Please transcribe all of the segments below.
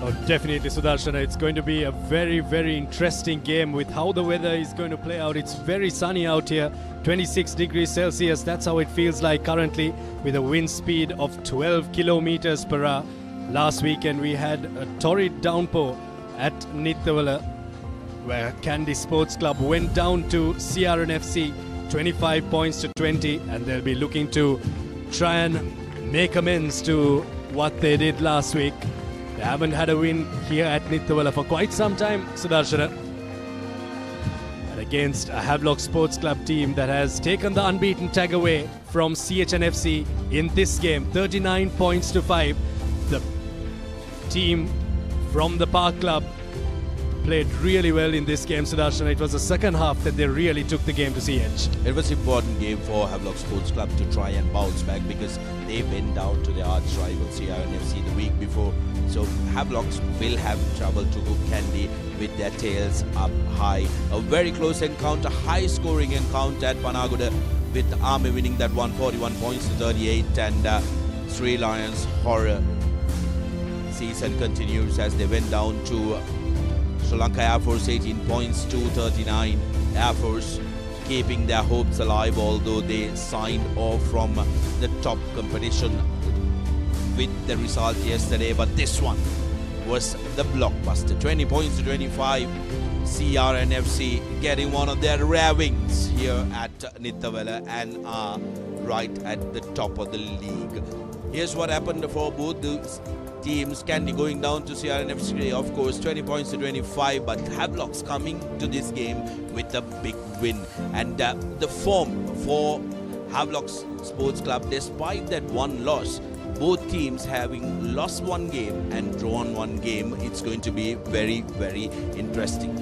Oh, definitely, Sudarshana. It's going to be a very, very interesting game with how the weather is going to play out. It's very sunny out here, 26 degrees Celsius. That's how it feels like currently, with a wind speed of 12 kilometers per hour. Last weekend, we had a torrid downpour at Niattawela, where Kandy Sports Club went down to CRNFC 25 points to 20, and they'll be looking to try and make amends to what they did last week. They haven't had a win here at Niattawela for quite some time, Sudarshana. And against a Havelock Sports Club team that has taken the unbeaten tag away from CHNFC in this game, 39 points to 5. The team from the Park Club played really well in this game, Sudarshan. It was the second half that they really took the game to CH. It was an important game for Havelock Sports Club to try and bounce back because they went down to their arch rival CRNFC the week before. So Havelocks will have trouble to hook Kandy with their tails up high. A very close encounter, high scoring encounter at Panagoda, with Army winning that one 41 points to 38, and Sri Lions horror season continues as they went down to Sri Lanka Air Force 18 points to 39. Air Force keeping their hopes alive, although they signed off from the top competition with the result yesterday. But this one was the blockbuster. 20 points to 25. CRNFC getting one of their rare wins here at Niattawela and are right at the top of the league. Here's what happened for both the teams. Kandy going down to CRNFC, of course, 20 points to 25, but Havelocks coming to this game with a big win. And the form for Havelocks Sports Club, despite that one loss, both teams having lost one game and drawn one game, it's going to be very, very interesting.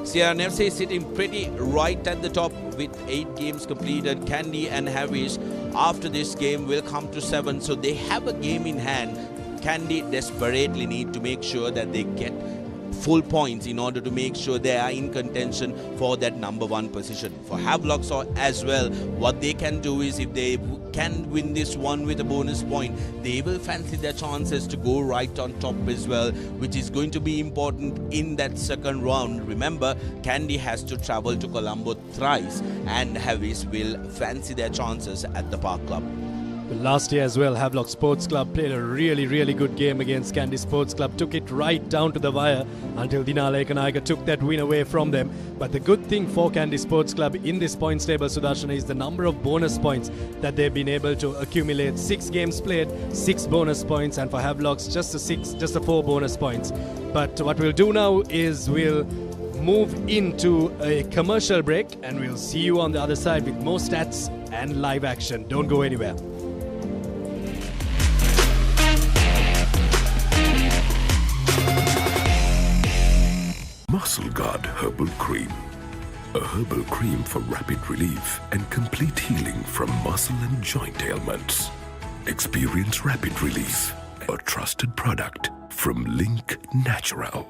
CRNFC is sitting pretty right at the top with 8 games completed. Kandy and Harris after this game will come to 7, so they have a game in hand. Kandy desperately need to make sure that they get full points in order to make sure they are in contention for that number 1 position. For Havelocks as well, what they can do is, if they can win this one with a bonus point, they will fancy their chances to go right on top as well, which is going to be important in that second round. Remember, Kandy has to travel to Colombo thrice, and Harris will fancy their chances at the Park Club. Last year as well, Havelock Sports Club played a really, really good game against Kandy Sports Club, took it right down to the wire until Dinala Ekanaika took that win away from them. But the good thing for Kandy Sports Club in this points table, Sudarshan, is the number of bonus points that they've been able to accumulate. 6 games played, 6 bonus points, and for Havelocks just the 4 bonus points. But what we'll do now is we'll move into a commercial break, and we'll see you on the other side with more stats and live action. Don't go anywhere. Muscle Guard Herbal Cream. A herbal cream for rapid relief and complete healing from muscle and joint ailments. Experience rapid relief. A trusted product from Link Natural.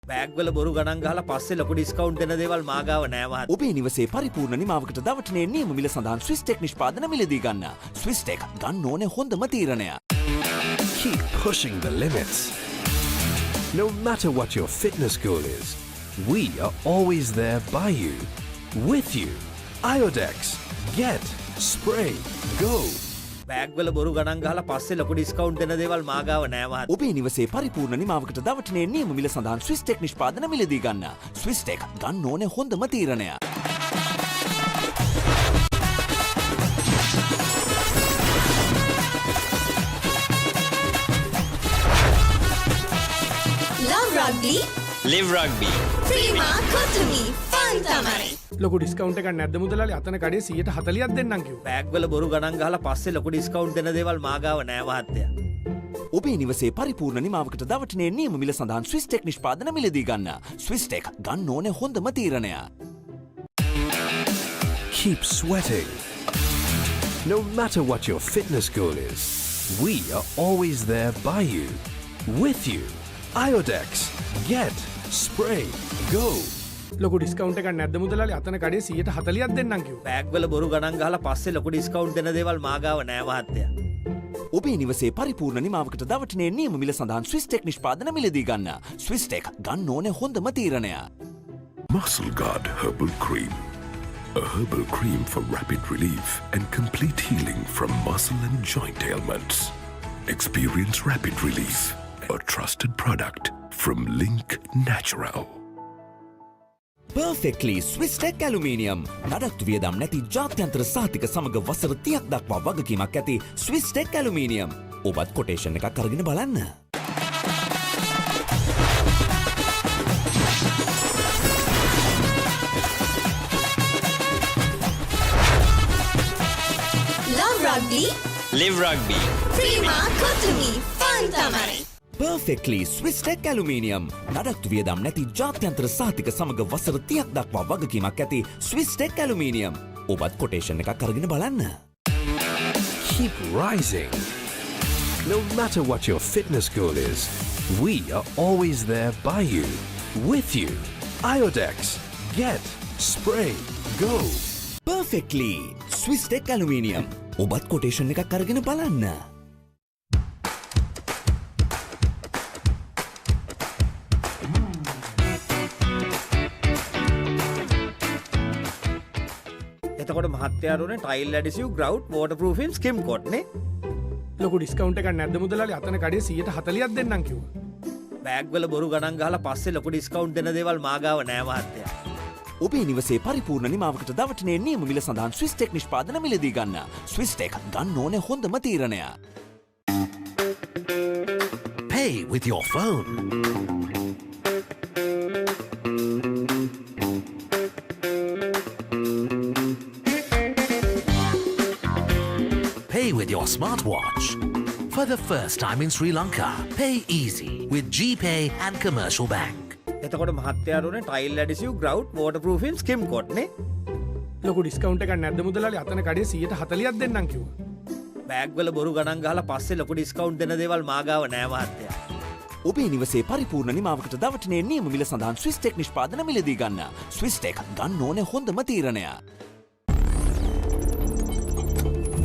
බෑග්වල බොරු ගණන් ගහලා පස්සේ ලොකු discount දෙන දේවල් මාගාව නෑ මහත්. ඔබේ නිවසේ පරිපූර්ණ නිමාවකට දවටනේ නියම මිල සඳහන් ස්විස් ටෙක් නිෂ්පාදන මිලදී ගන්න. ස්විස් ටෙක් ගන්න ඕනේ හොඳම තීරණය. Keep pushing the limits. No matter what your fitness goal is, we are always there by you, with you. Iodex, get, spray, go. බෑග්වල බොරු ගණන් ගහලා පස්සේ ලොකු ඩිස්කවුන්ට් දෙන දේවල් මාගාව නෑ මහත්. ඔබේ නිවසේ පරිපූර්ණ නිමාවකට දවටනේ නියම මිල සඳහන් ස්විස් ටෙක් නිෂ්පාදන මිලදී ගන්න. ස්විස් ටෙක් ගන්න ඕනේ හොඳම තීරණය. Love rugby, live rugby. Prima Kotumi, fun tamai. ලොකු ඩිස්කවුන්ට් එකක් නැද්ද මුදලාලි? අතන කඩේ 140ක් දෙන්නම් කිව්වා. බෑග්වල බොරු ගණන් ගහලා පස්සේ ලොකු ඩිස්කවුන්ට් දෙන දේවල් මාගාව නෑ මහත්තයා. ඔබේ නිවසේ පරිපූර්ණ නිමාවකට දවටනේ නියම මිල සඳහන් ස්විස් ටෙක් නිෂ්පාදන මිලදී ගන්න. ස්විස් ටෙක් ගන්න ඕනේ හොඳම තීරණය. Keep sweating. No matter what your fitness goal is, we are always there by you, with you. Iodex, get, spray, go. ලොකු ඩිස්කවුන්ට් එකක් නැද්ද මුදලාලි? අතන කඩේ 140ක් දෙන්නම් කිව්වා. බෑග් වල බොරු ගණන් ගහලා පස්සේ ලොකු ඩිස්කවුන්ට් දෙන දේවල් මාගාව නෑ මහත්තයා. ඔබේ නිවසේ පරිපූර්ණ නිමාවකට දවටනේ නියම මිල සඳහන් ස්විස්ටෙක් නිෂ්පාදන මිලදී ගන්න. ස්විස්ටෙක් ගන්න ඕනේ හොඳම තීරණය. Muscle Guard Herbal Cream. A herbal cream for rapid relief and complete healing from muscle and joint ailments. Experience rapid relief. A trusted product from Link Natural. Perfectly Swisstek aluminium නඩත්තු වියදම් නැති ජාත්‍යන්තර සහතික සමග වසර 30ක් දක්වා වගකීමක් ඇති ස්විස්ටෙක් ඇලුමිනියම්. ඔබත් කොටේෂන් එකක් අරගෙන බලන්න. Love rugby. Live rugby. Prima Kotumi. Fun tamari. Perfectly Swisstek aluminium නඩත්තු වියදම් නැති ජාත්‍යන්තර සහතික සමග වසර 30ක් දක්වා වගකීමක් ඇති ස්විස්ටෙක් ඇලුමිනියම්. ඔබත් කොටේෂන් එකක් අරගෙන බලන්න. Keep rising. No matter what your fitness goal is, we are always there by you, with you. Iodex. Get. Spray. Go. Perfectly Swisstek aluminium. ඔබත් කොටේෂන් එකක් අරගෙන බලන්න. එතකොට මහත්තයාරුනේ ටයිල් ඇඩිසිව් ග්‍රවුට් වෝටර්ප්‍රූෆින් ස්කිම් කොට් නේ. ලොකු ඩිස්කවුන්ට් එකක් නැද්ද මුදලාලි? අතන කඩේ 140ක් දෙන්නම් කිව්වා. බෑග් වල බොරු ගණන් ගහලා පස්සේ ලොකු ඩිස්කවුන්ට් දෙන දේවල් මාගාව නෑ මහත්තයා. ඔබේ නිවසේ පරිපූර්ණ නිමාවකට දවටනේ නියම මිල සඳහන් ස්විස්ටෙක් නිෂ්පාදන මිලදී ගන්න. ස්විස්ටෙක් ගන්න ඕනේ හොඳම තීරණය. Pay with your phone. Pay with your smartwatch. For the first time in Sri Lanka, pay easy with GPay and Commercial Bank. එතකොට මහත්තයාරුනේ ටයිල් ඇඩිසිව් ග්‍රවුට් වෝටර්ප්‍රූෆින් ස්කිම් කොට් නේ. ලොකු ඩිස්කවුන්ට් එකක් නැද්ද මුදලාලි? අතන කඩේ 140ක් දෙන්නම් කිව්වා. බෑග් වල බොරු ගණන් ගහලා පස්සේ ලොකු ඩිස්කවුන්ට් දෙන දේවල් මාගාව නෑ මහත්තයා. ඔබේ නිවසේ පරිපූර්ණ නිමාවකට දවටනේ නියම මිල සඳහන් ස්විස්ටෙක් නිෂ්පාදන මිලදී ගන්න. ස්විස්ටෙක් ගන්න ඕනේ හොඳම තීරණය.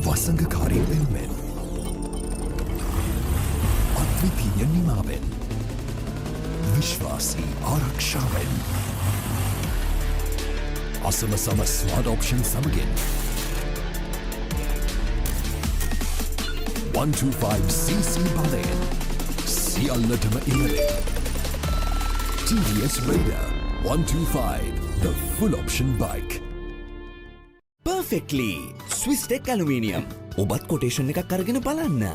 වසංගකාරී වෙනුවෙන් අද්විතීය නිමාවෙන් විශ්වාසී ආරක්ෂාවෙන් අසමසම ස්මාර්ට් ඔප්ෂන් සමගින් 125cc බලයෙන් සියල්ලටම ඉහළින් TVS Raider 125 the full option bike. Perfectly Swisstek aluminium. ඔබත් කොටේෂන් එකක් අරගෙන බලන්න.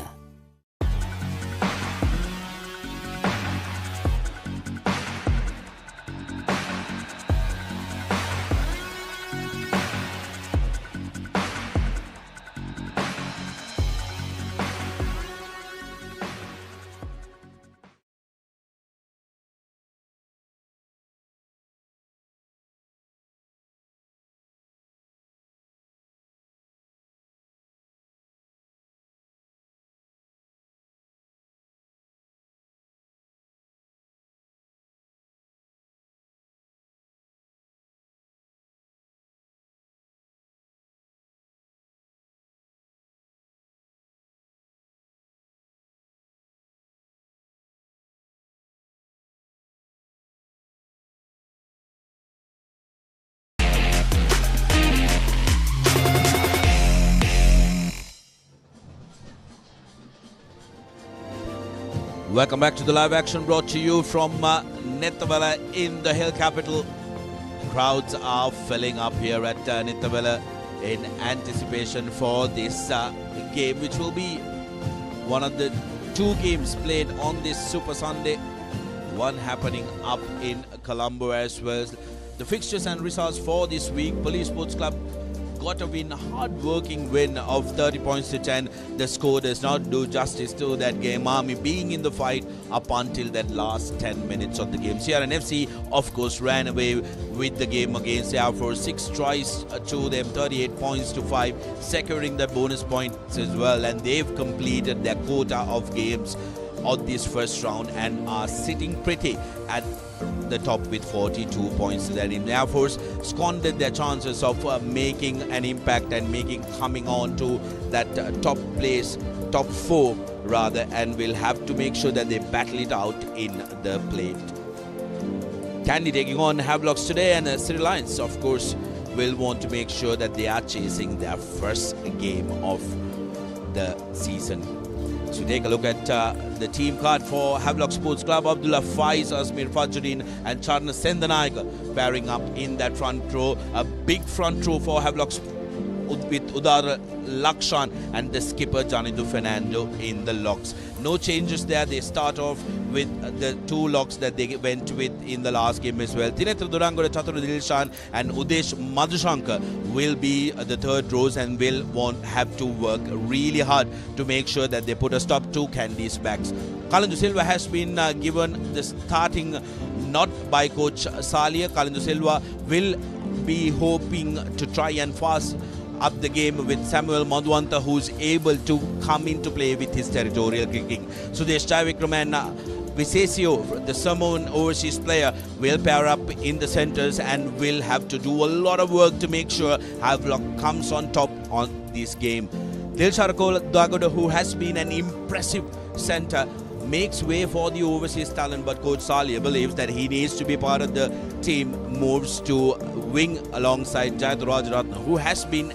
Welcome back to the live action brought to you from Niattawela in the hill capital. Crowds are filling up here at Niattawela in anticipation for this game, which will be one of the two games played on this Super Sunday. One happening up in Colombo as well. The fixtures and results for this week: Police Sports Club got a win, hard-working win of 30 points to 10. The score does not do justice to that game. Army being in the fight up until that last 10 minutes of the game. CRN FC, of course, ran away with the game against Air Force. 6 tries to them, 38 points to 5, securing the bonus points as well. And they've completed their quota of games on this first round and are sitting pretty at the top with 42 points. That in Air Force squandered their chances of making an impact and coming on to that top place, top 4 rather, and will have to make sure that they battle it out in the plate. Kandy taking on Havelock today, and City Lions, of course, will want to make sure that they are chasing their first game of the season. So take a look at the team card for Havelock Sports Club. Abdullah Faiz, Asmir Fajruddin and Charna Sendanayaka pairing up in that front row. A big front row for Havelock with Udara Lakshan and the skipper Janidu Fernando in the locks. No changes there. They start off with the 2 locks that they went with in the last game as well. Tinetra Durangoda, Chaturu Dilshan and Udesh Madhushankar will be the 3rd rows and will have to work really hard to make sure that they put a stop to Kandy's backs. Kalandu Silva has been given the starting nod by coach Salia. Kalandu Silva will be hoping to try and fast up the game with Samuel Madhuanta, who's able to come into play with his territorial kicking. Sudesh Jaivikram and Visesio, the Samoan overseas player, will pair up in the centres and will have to do a lot of work to make sure Havelock comes on top on this game. Dilsharakol Dagoda, who has been an impressive centre, makes way for the overseas talent, but coach Salia believes that he needs to be part of the team, moves to wing alongside Jayat Rajaratna, who has been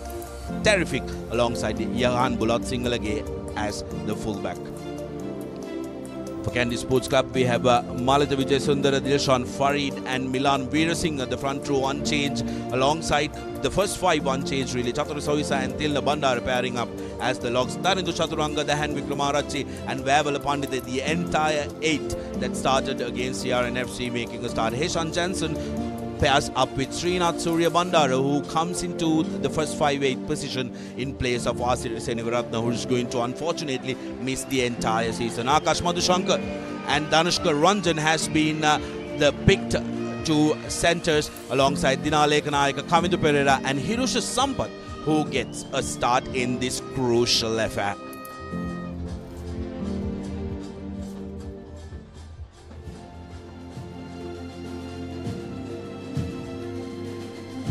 terrific alongside Yahan Bulat Singalage as the fullback. For Kandy Sports Club, we have Malita Vijay Sundara, Dilshan Farid and Milan Veerasingh at the front row unchanged, alongside the first 5 unchanged really. Chatur Soisa and Tilna Bandar pairing up as the locks. Tarindu Chaturanga, Dahan Vikramarachi and Vavala Pandit, the entire 8 that started against CRNFC making a start. Heshan Jansen pairs up with Srinath Surya Bandara, who comes into the first 5-8 position in place of Asir Senivaratna, who is going to unfortunately miss the entire season. Akash Madhushankar and Danushka Ranjan has been the picked 2 centres alongside Dinaleka Nayaka, Kamindu Pereira and Hirusha Sampath, who gets a start in this crucial affair.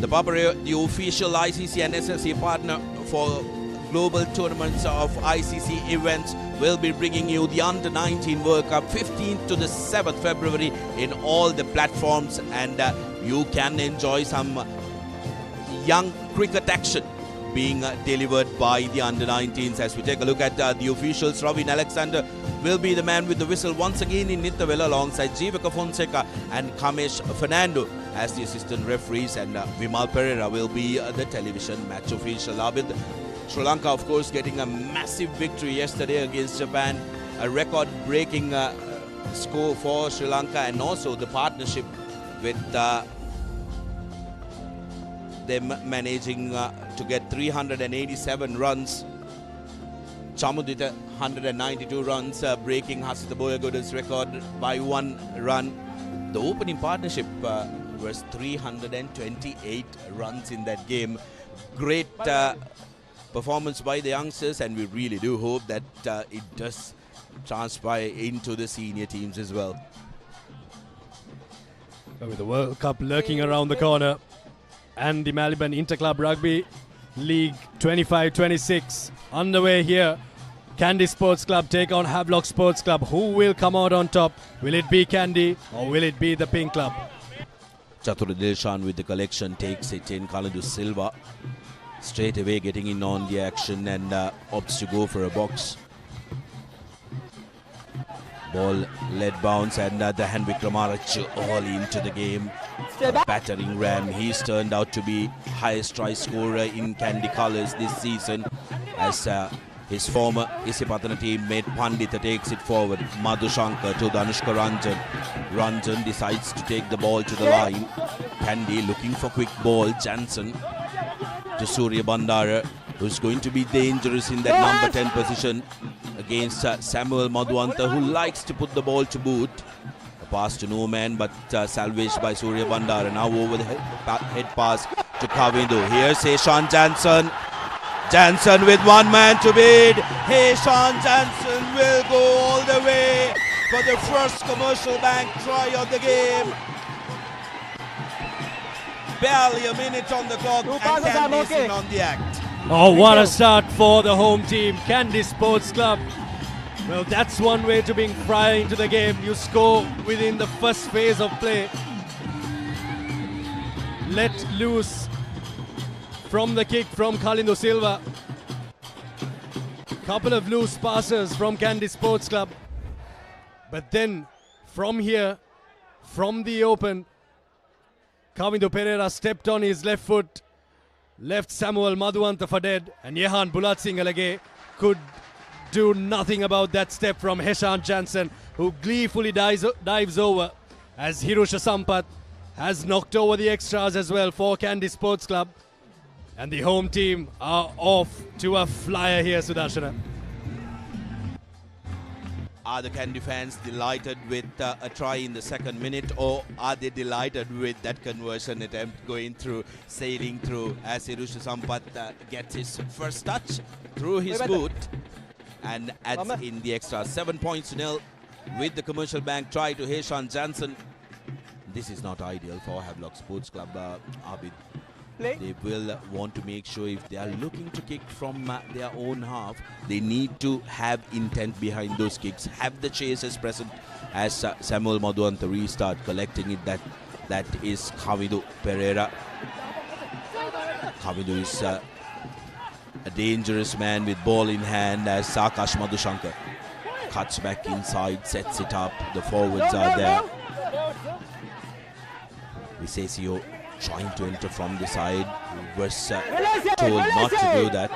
The Papare, the official ICC and SSC partner for global tournaments of ICC events, will be bringing you the Under-19 World Cup 15th to the 7th February in all the platforms, and you can enjoy some young cricket action being delivered by the Under-19s. As we take a look at the officials, Ravin Alexander will be the man with the whistle once again in Niattawela, alongside Jivaka Fonseca and Kamesh Fernando as the assistant referees, and Vimal Pereira will be the television match official. Abid, Sri Lanka, of course, getting a massive victory yesterday against Japan, a record-breaking score for Sri Lanka, and also the partnership with them managing to get 387 runs. Chamudita 192 runs, breaking Hasita Boyagoda's record by 1 run. The opening partnership was 328 runs in that game. Great performance by the youngsters, and we really do hope that it does transpire into the senior teams as well. With the World Cup lurking around the corner, and the Maliban Inter-Club Rugby League 25-26 underway here. Kandy Sports Club take on Havelock Sports Club. Who will come out on top? Will it be Kandy or will it be the Pink Club? Chatur Dilshan with the collection takes it in. Kalandu Silva straight away getting in on the action and opts to go for a box. Ball led bounce, and the Dahan Vikramarachi all into the game. A battering ram. He's turned out to be highest try scorer in Kandy colours this season, as his former Isipatana teammate Pandita takes it forward. Madhushankar to Danushka Ranjan. Ranjan decides to take the ball to the line. Kandy looking for quick ball. Jansen to Surya Bandara, who's going to be dangerous in that number 10 position against Samuel Madhuanta, who likes to put the ball to boot. A pass to no man, but salvaged by Surya Bandara. Now over the head pass to Kavindu. Here's Heshan Jansen. Jansen with 1 man to beat. Heshan Jansen will go all the way for the first commercial bank try of the game. barely a minute on the clock and Kandy is in on the act. Oh, what a start for the home team, Kandy Sports Club. Well, that's one way to bring fire into the game. You score within the first phase of play. Let loose from the kick from Kalindo Silva. Couple of loose passes from Kandy Sports Club. But then from here, from the open, Kavindo Pereira stepped on his left foot, left Samuel Madhuanta for dead, and Jehan Bulatsingalage could do nothing about that step from Heshan Jansen, who gleefully dives over as Hirusha Sampath has knocked over the extras as well for Kandy Sports Club. And the home team are off to a flyer here, Sudarshana. Are the Kandy fans delighted with a try in the second minute, or are they delighted with that conversion attempt going through, sailing through as Hirusha Sampath gets his first touch through his boot and adds in the extra 7 points to nil with the Commercial Bank try to Heshan Jansen. This is not ideal for Havelock Sports Club, Abid. They will want to make sure if they are looking to kick from their own half, they need to have intent behind those kicks, have the chasers present as Samuel Madhuanta restart collecting it. That is Kavindo Pereira. Kavindo is a dangerous man with ball in hand as Akash Madhushankar cuts back inside, sets it up. The forwards are there. Visesio trying to enter from the side, was told not to do that.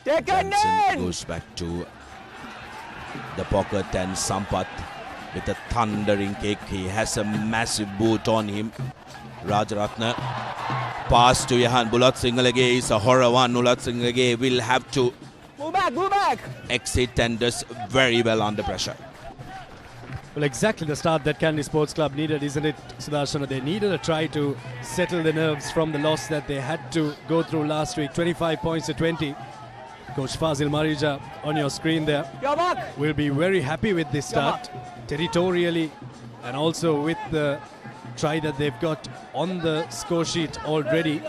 Jansen goes back to the pocket and Sampath with a thundering kick. He has a massive boot on him. Rajaratna pass to Jehan Bulatsingalage is a horror one. Bulatsingalage will have to move back. Exit and does very well under pressure. Well, exactly the start that Kandy Sports Club needed, isn't it, Sudarshana? They needed a try to settle the nerves from the loss that they had to go through last week. 25 points to 20. Coach Fazil Marija on your screen there will be very happy with this start, territorially, and also with the try that they've got on the score sheet already.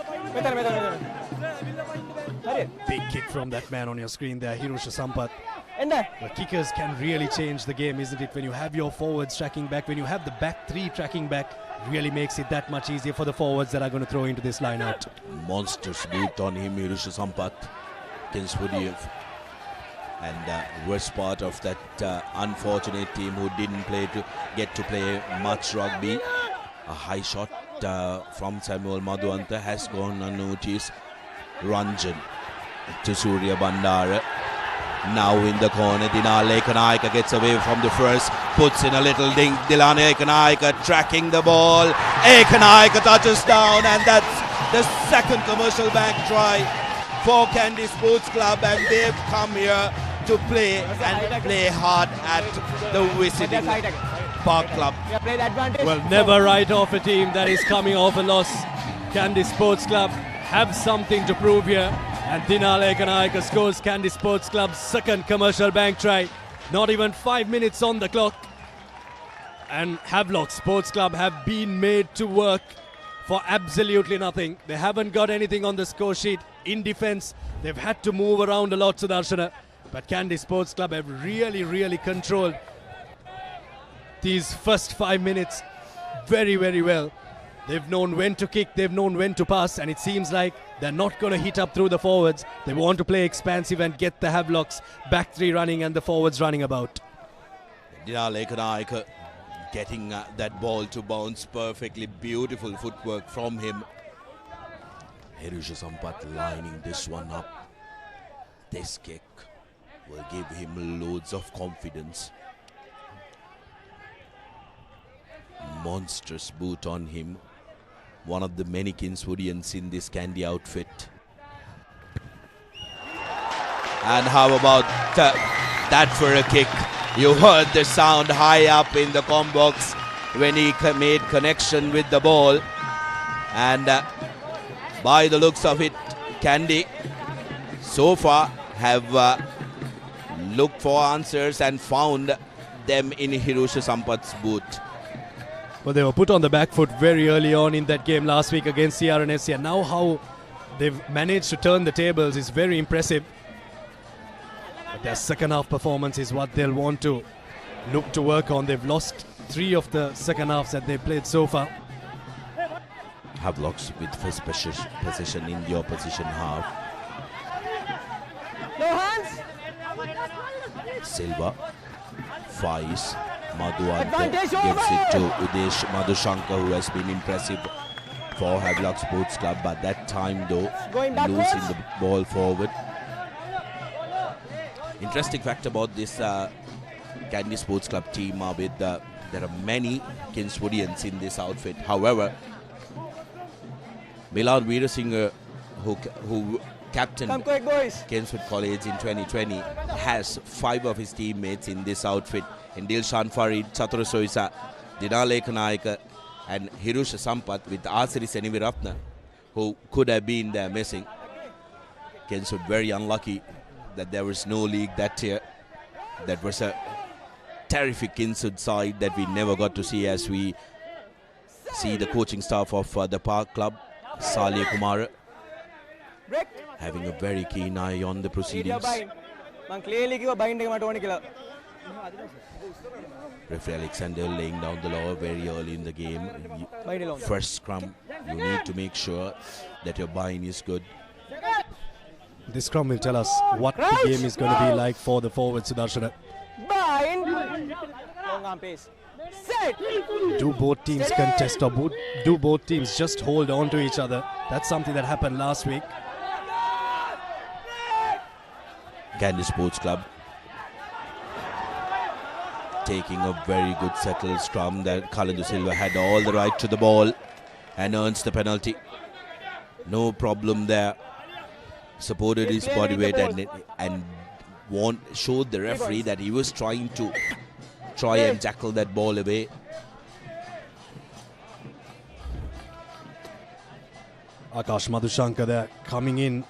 Big kick from that man on your screen there, Hirusha Sampath. The kickers can really change the game, isn't it? When you have your forwards tracking back, when you have the back three tracking back, really makes it that much easier for the forwards that are going to throw into this line out. Monsters boot on him, Hirusha Sampath against Woodiev. And worst part of that unfortunate team who didn't get to play much rugby. A high shot from Samuel Madhuanta has gone unnoticed. Ranjan to Surya Bandara. Now in the corner, Dinale Ekanaika gets away from the first, puts in a little dink. Dilane Ekanaika tracking the ball. Ekanaika touches down, and that's the second Commercial Bank try for Kandy Sports Club, and they've come here to play and play hard at the visiting Park Club. Well, never write off a team that is coming off a loss. Kandy Sports Club have something to prove here. And Dinale Ekanaika scores Kandy Sports Club's second Commercial Bank try. Not even 5 minutes on the clock. And Havelock Sports Club have been made to work for absolutely nothing. They haven't got anything on the score sheet. In defense, they've had to move around a lot, Sudarshana. But Kandy Sports Club have really controlled these first 5 minutes very well. They've known when to kick, they've known when to pass, and it seems like they're not going to hit up through the forwards. They want to play expansive and get the Havelocks back three running and the forwards running about. Dinale Ekanaika getting that ball to bounce perfectly. Beautiful footwork from him. Hirusha Sampath lining this one up. This kick will give him loads of confidence. Monstrous boot on him. One of the many Kingswoodians in this Kandy outfit. And how about that for a kick? You heard the sound high up in the comm box when he made connection with the ball. And by the looks of it, Kandy so far have looked for answers and found them in Hirusha Sampath's boot. Well, they were put on the back foot very early on in that game last week against CRN SC, and now how they've managed to turn the tables is very impressive. But their second half performance is what they'll want to look to work on. They've lost 3 of the second halves that they've played so far. Havelocks with first position in the opposition half. No hands. Silva, Faiz, Madhuanta Advantage gives it to over. Udesh Madhushankar, who has been impressive for Havelock Sports Club, but that time though Going backwards. losing the ball forward. Interesting fact about this Kandy Sports Club team, Abid, there are many Kingswoodians in this outfit. However, Milan Veerasinghe, who captained Come quick, boys. Kingswood College in 2020, has 5 of his teammates in this outfit. In Dilshan Farid, Chatura Soisa, Dinaleka Naika and Hirusha Sampath with Asiri Seniviratna, who could have been there missing. Kingswood very unlucky that there was no league that year. That was a terrific Kingswood side that we never got to see, as we see the coaching staff of the Park Club, Salih Kumar, having a very keen eye on the proceedings. Referee Alexander laying down the law very early in the game. First scrum, you need to make sure that your bind is good. This scrum will tell us what the game is going to be like for the forward, Sudarshana. Bind. Long arm pace. Set. Do both teams contest, or do both teams just hold on to each other? That's something that happened last week. Kandy Sports Club taking a very good settled scrum that Kalindu Silva had all the right to the ball and earns the penalty. No problem there. Supported his body weight and showed the referee that he was trying and tackle that ball away. Akash Madhushankar there coming in.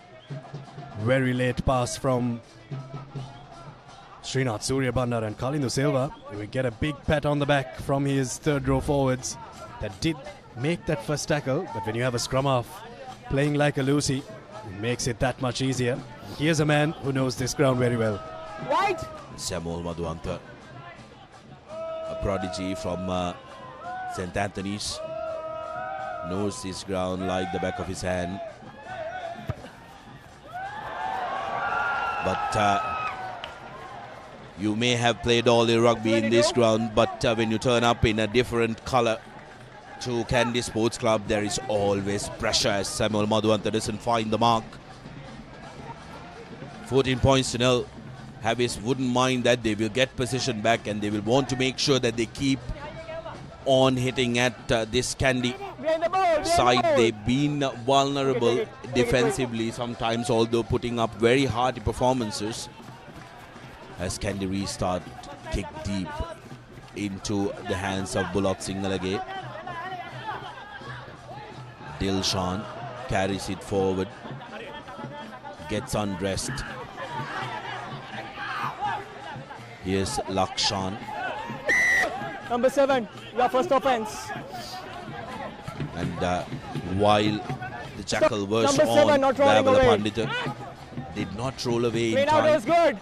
Very late pass from Srinath Suryabandar, and Kalindu Silva will get a big pat on the back from his third row forwards that did make that first tackle. But when you have a scrum half playing like a Lucy, it makes it that much easier. Here's a man who knows this ground very well. White. Samuel Madhuanta, a prodigy from St. Anthony's, knows this ground like the back of his hand. But you may have played all the rugby in this ground, but when you turn up in a different color to Kandy Sports Club, there is always pressure as Samuel Madhuanta doesn't find the mark. 14 points to nil. Havis wouldn't mind that. They will get possession back and they will want to make sure that they keep on hitting at this Kandy side. They've been vulnerable defensively sometimes, although putting up very hearty performances. As Kandy restart, kick deep into the hands of Bullock Singalage. Dilshan carries it forward, gets undressed. Here's Lakshan. Number 7, your first offense. And while the jackal was Number 7 on, not rolling Havelock away. Pandita did not roll away in Clean out time. is good.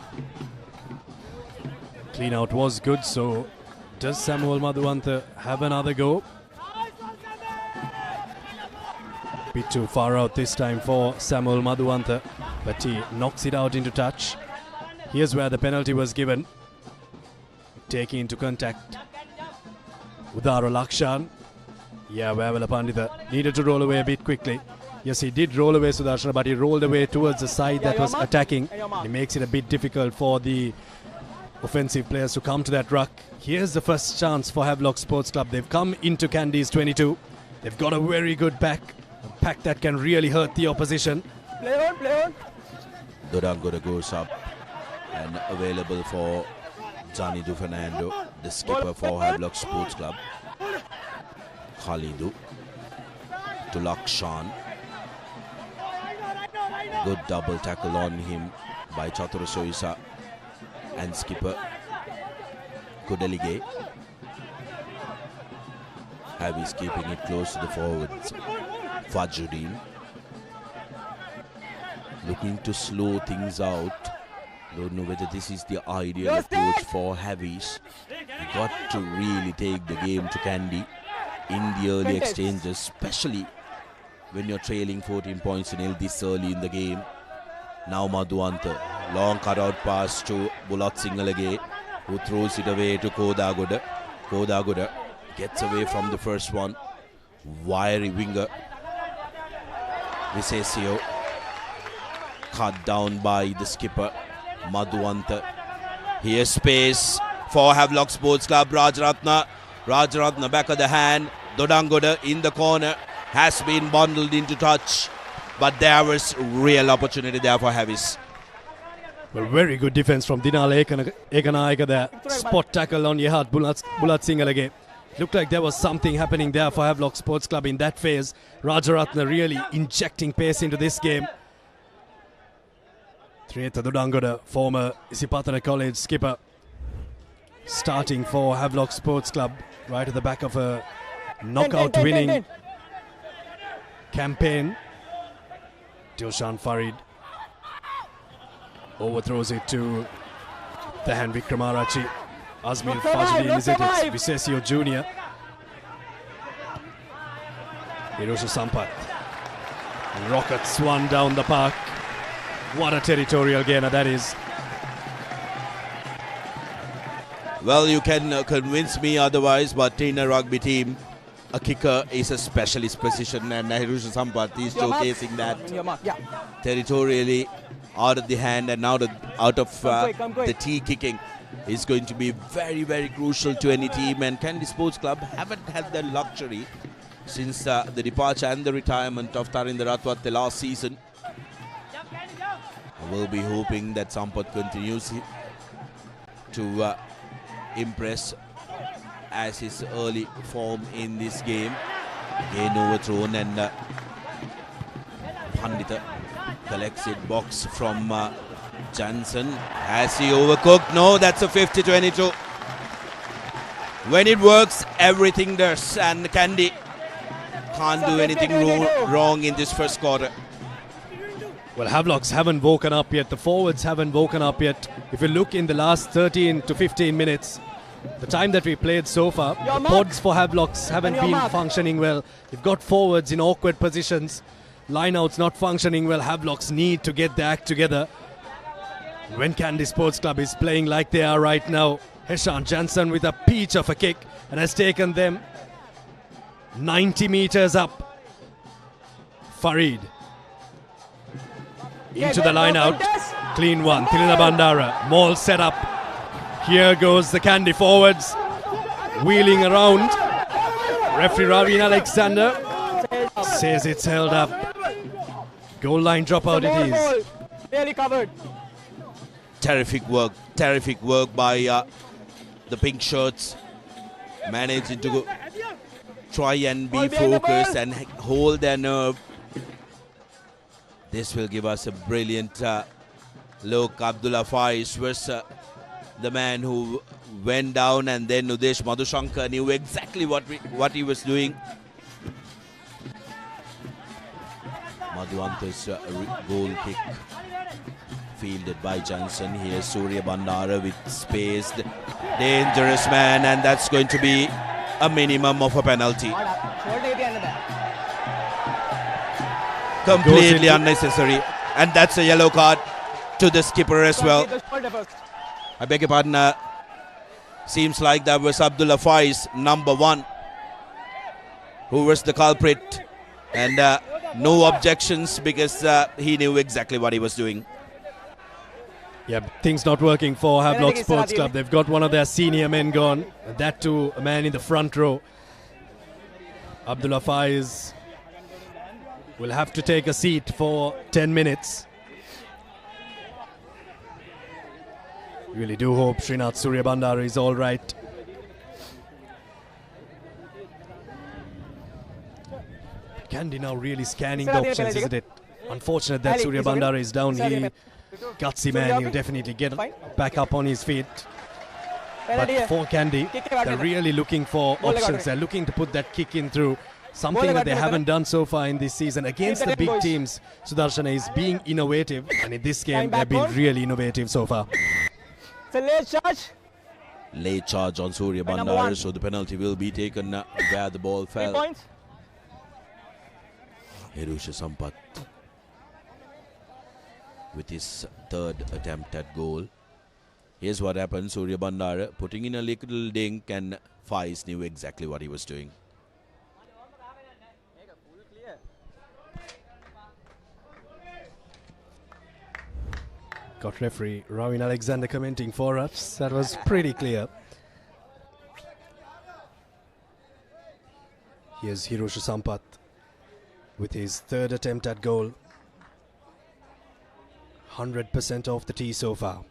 Clean out was good, so does Samuel Madhuanta have another go? Bit too far out this time for Samuel Madhuanta, but he knocks it out into touch. Here's where the penalty was given. Taking into contact Udara Lakshan. Yeah, Havelock Pandita needed to roll away a bit quickly. Yes, he did roll away, Sudarshana, but he rolled away towards the side that was attacking. He makes it a bit difficult for the offensive players to come to that ruck. Here's the first chance for Havelock Sports Club. They've come into Kandy's 22. They've got a very good pack. A pack that can really hurt the opposition. Play on, play on. Dodangora goes up and available for Janidu Fernando, the skipper for Havelock Sports Club. Khalidu to Lakshan. Good double tackle on him by Chatura Soisa and skipper Kudelige. Havi's keeping it close to the forwards. Fajruddin looking to slow things out. Don't know whether this is the ideal approach for Havi's. You got to really take the game to Kandy in the early exchanges, especially when you're trailing 14 points to nil this early in the game. Now Madhuwanta, long cutout pass to Bulat Singalage, who throws it away to Kodagoda. Kodagoda gets away from the first one. Wiry winger Visesio, cut down by the skipper Madhuwanta. Here's space for Havelock Sports Club. Rajaratna back of the hand. Dodangoda in the corner has been bundled into touch, but there was real opportunity there for Havis. Well, very good defense from Dinal Ekanayaka there. Spot tackle on Yehat Bulat Singalage. Looked like there was something happening there for Havelock Sports Club in that phase. Rajaratna really injecting pace into this game. Trinita Dodangoda, former Isipatana College skipper, starting for Havelock Sports Club, right at the back of a knockout winning campaign. Dilshan Farid overthrows it to the hand Vikramarachi. Azmir Fajri is it, it's Visesio Jr. Hirosha Sampath rockets one down the park. What a territorial gainer that is. Well, you can convince me otherwise, but in a rugby team, a kicker is a specialist position, and Hirosha Sampath is showcasing that territorially out of the hand and out of the tee kicking is going to be very, very crucial to any team. And Kandy Sports Club haven't had the luxury since the departure and the retirement of Tarinder Ratwatte last season. We'll be hoping that Sampath continues to impress as his early form in this game. Again overthrown, and Pandita collects it, box from Jansen. Has he overcooked? No, that's a 50-22. When it works, everything does, and Kandy can't do anything wrong in this first quarter. Well, Havelocks haven't woken up yet. The forwards haven't woken up yet. If you look in the last 13 to 15 minutes, the time that we played so far, the pods for Havelocks haven't been functioning well. You've got forwards in awkward positions. Lineouts not functioning well. Havelocks need to get the act together. When Kandy Sports Club is playing like they are right now, Heshan Jansen with a peach of a kick and has taken them 90 meters up. Farid into the line out. Clean one. Tirina Bandara. Maul set up. Here goes the Kandy forwards. Wheeling around. Referee Ravin Alexander says it's held up. Goal line dropout it is. Really covered. Terrific work by the pink shirts. Managing to try and be focused and hold their nerve. This will give us a brilliant look. Abdullah Faiz was the man who went down, and then Udesh Madhushankar knew exactly what he was doing. Madhuwanta's goal kick fielded by Johnson. Here's Surya Bandara with spaced, dangerous man, and that's going to be a minimum of a penalty. Completely unnecessary, and that's a yellow card to the skipper as well. I beg your pardon. Seems like that was Abdullah Faiz, number 1, who was the culprit, and no objections because he knew exactly what he was doing. Yeah, things not working for Havelock Sports Club. They've got one of their senior men gone, and that too a man in the front row. Abdullah Faiz will have to take a seat for 10 minutes. Really do hope Srinath Suryabandara is all right. Kandy now really scanning the options, isn't it? Unfortunate that Suryabandara is down. He gutsy man, he'll definitely get back up on his feet. But for Kandy, they're really looking for options. They're looking to put that kick in through. Something that they haven't done so far in this season. Against the big teams, Sudarshana is being innovative. And in this game, they've been really innovative so far. It's a late charge. Late charge on Surya Bandara, so the penalty will be taken where the ball 3 fell. points. Hirusha Sampath with his third attempt at goal. Here's what happened. Surya Bandara putting in a little dink, and Faiz knew exactly what he was doing. Got referee Ravin Alexander commenting for us. That was pretty clear. Here's Hirusha Sampath with his third attempt at goal. 100% off the tee so far.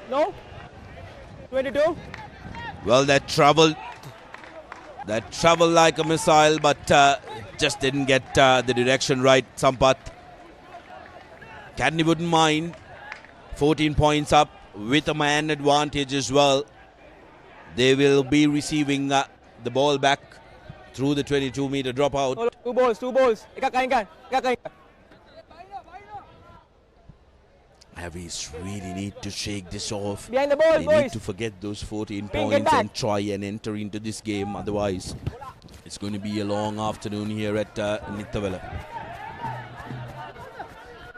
No. 22. Well, that traveled like a missile, but just didn't get the direction right. Sampath. Kandy wouldn't mind. 14 points up with a man advantage as well. They will be receiving the ball back through the 22-meter dropout. No, 2 balls, 2 balls. Eka kainkan. Avis really need to shake this off. Behind the ball, they boys. need to forget those 14 Ping, points get back. and try and enter into this game. Otherwise, it's going to be a long afternoon here at Niattawela.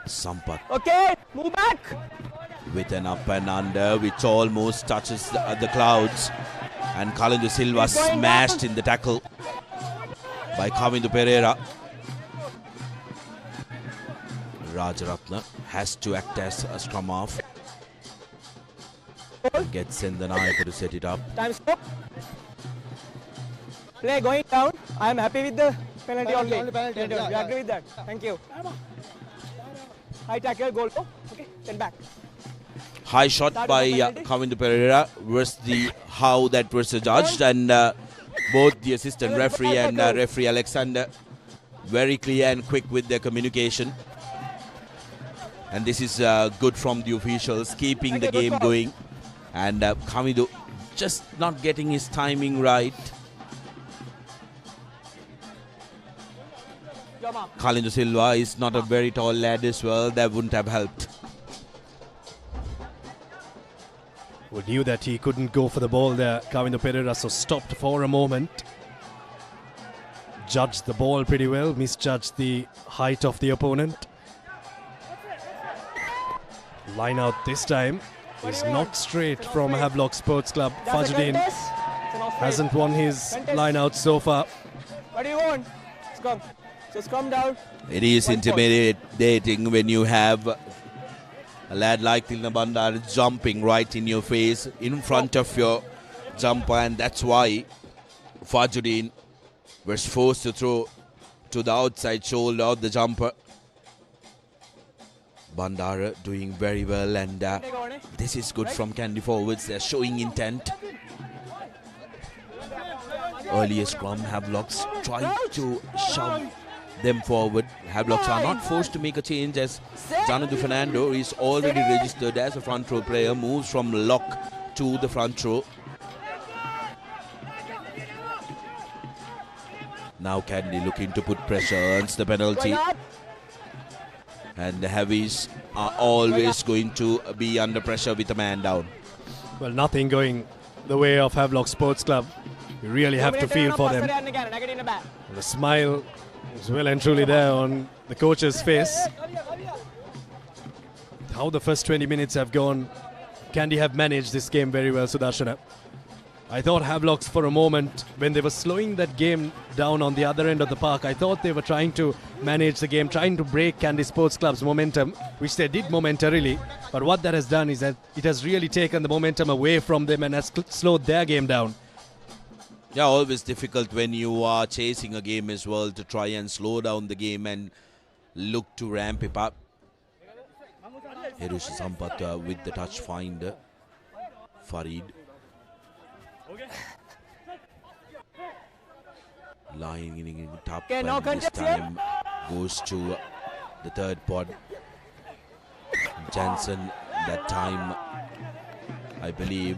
Sampath Okay, move back. with an up and under which almost touches the clouds. And Kalindu Silva He's going smashed down. in the tackle by Kavindu Pereira. Rajaratna has to act as a scrum half. Gets in the Nayaka to set it up. Time stop. Play going down. I am happy with the penalty only. You agree with that? Thank you. High tackle, goal. Okay, send back. High shot by Kavindu Pereira was how that was judged, and both the assistant referee and referee Alexander very clear and quick with their communication. And this is good from the officials, keeping the game going. And Kavindu just not getting his timing right. Kalindu Silva is not a very tall lad as well. That wouldn't have helped. We knew that he couldn't go for the ball there, Kavindu Pereira, so stopped for a moment. Judged the ball pretty well, misjudged the height of the opponent. Line out this time is knocked straight from Havelock Sports Club. Fajruddin hasn't won his line out so far. What do you want? Scrum. So scrum down. It is intimidating when you have a lad like Tilna Bandar jumping right in your face, in front of your jumper, and that's why Fajruddin was forced to throw to the outside shoulder of the jumper. Bandara doing very well, and this is good from Kandy forwards. They're showing intent. Earlier scrum, Havelocks trying to shove them forward. Havelocks are not forced to make a change as Janadu Fernando is already registered as a front row player, moves from lock to the front row. Now Kandy looking to put pressure, earns the penalty. And the heavies are always going to be under pressure with a man down. Well, nothing going the way of Havelock Sports Club. You really have to feel for them. The smile is well and truly there on the coach's face. How the first 20 minutes have gone, Kandy have managed this game very well, Sudarshana. I thought Havelocks for a moment, when they were slowing that game down on the other end of the park, I thought they were trying to manage the game, trying to break Kandy Sports Club's momentum, which they did momentarily. But what that has done is that it has really taken the momentum away from them and has slowed their game down. Yeah, always difficult when you are chasing a game as well to try and slow down the game and look to ramp it up. Hirusha Sampath with the touch finder. Farid. Lying in top, Okay, no and this contest time goes to the third pod. Jansen, that time, I believe,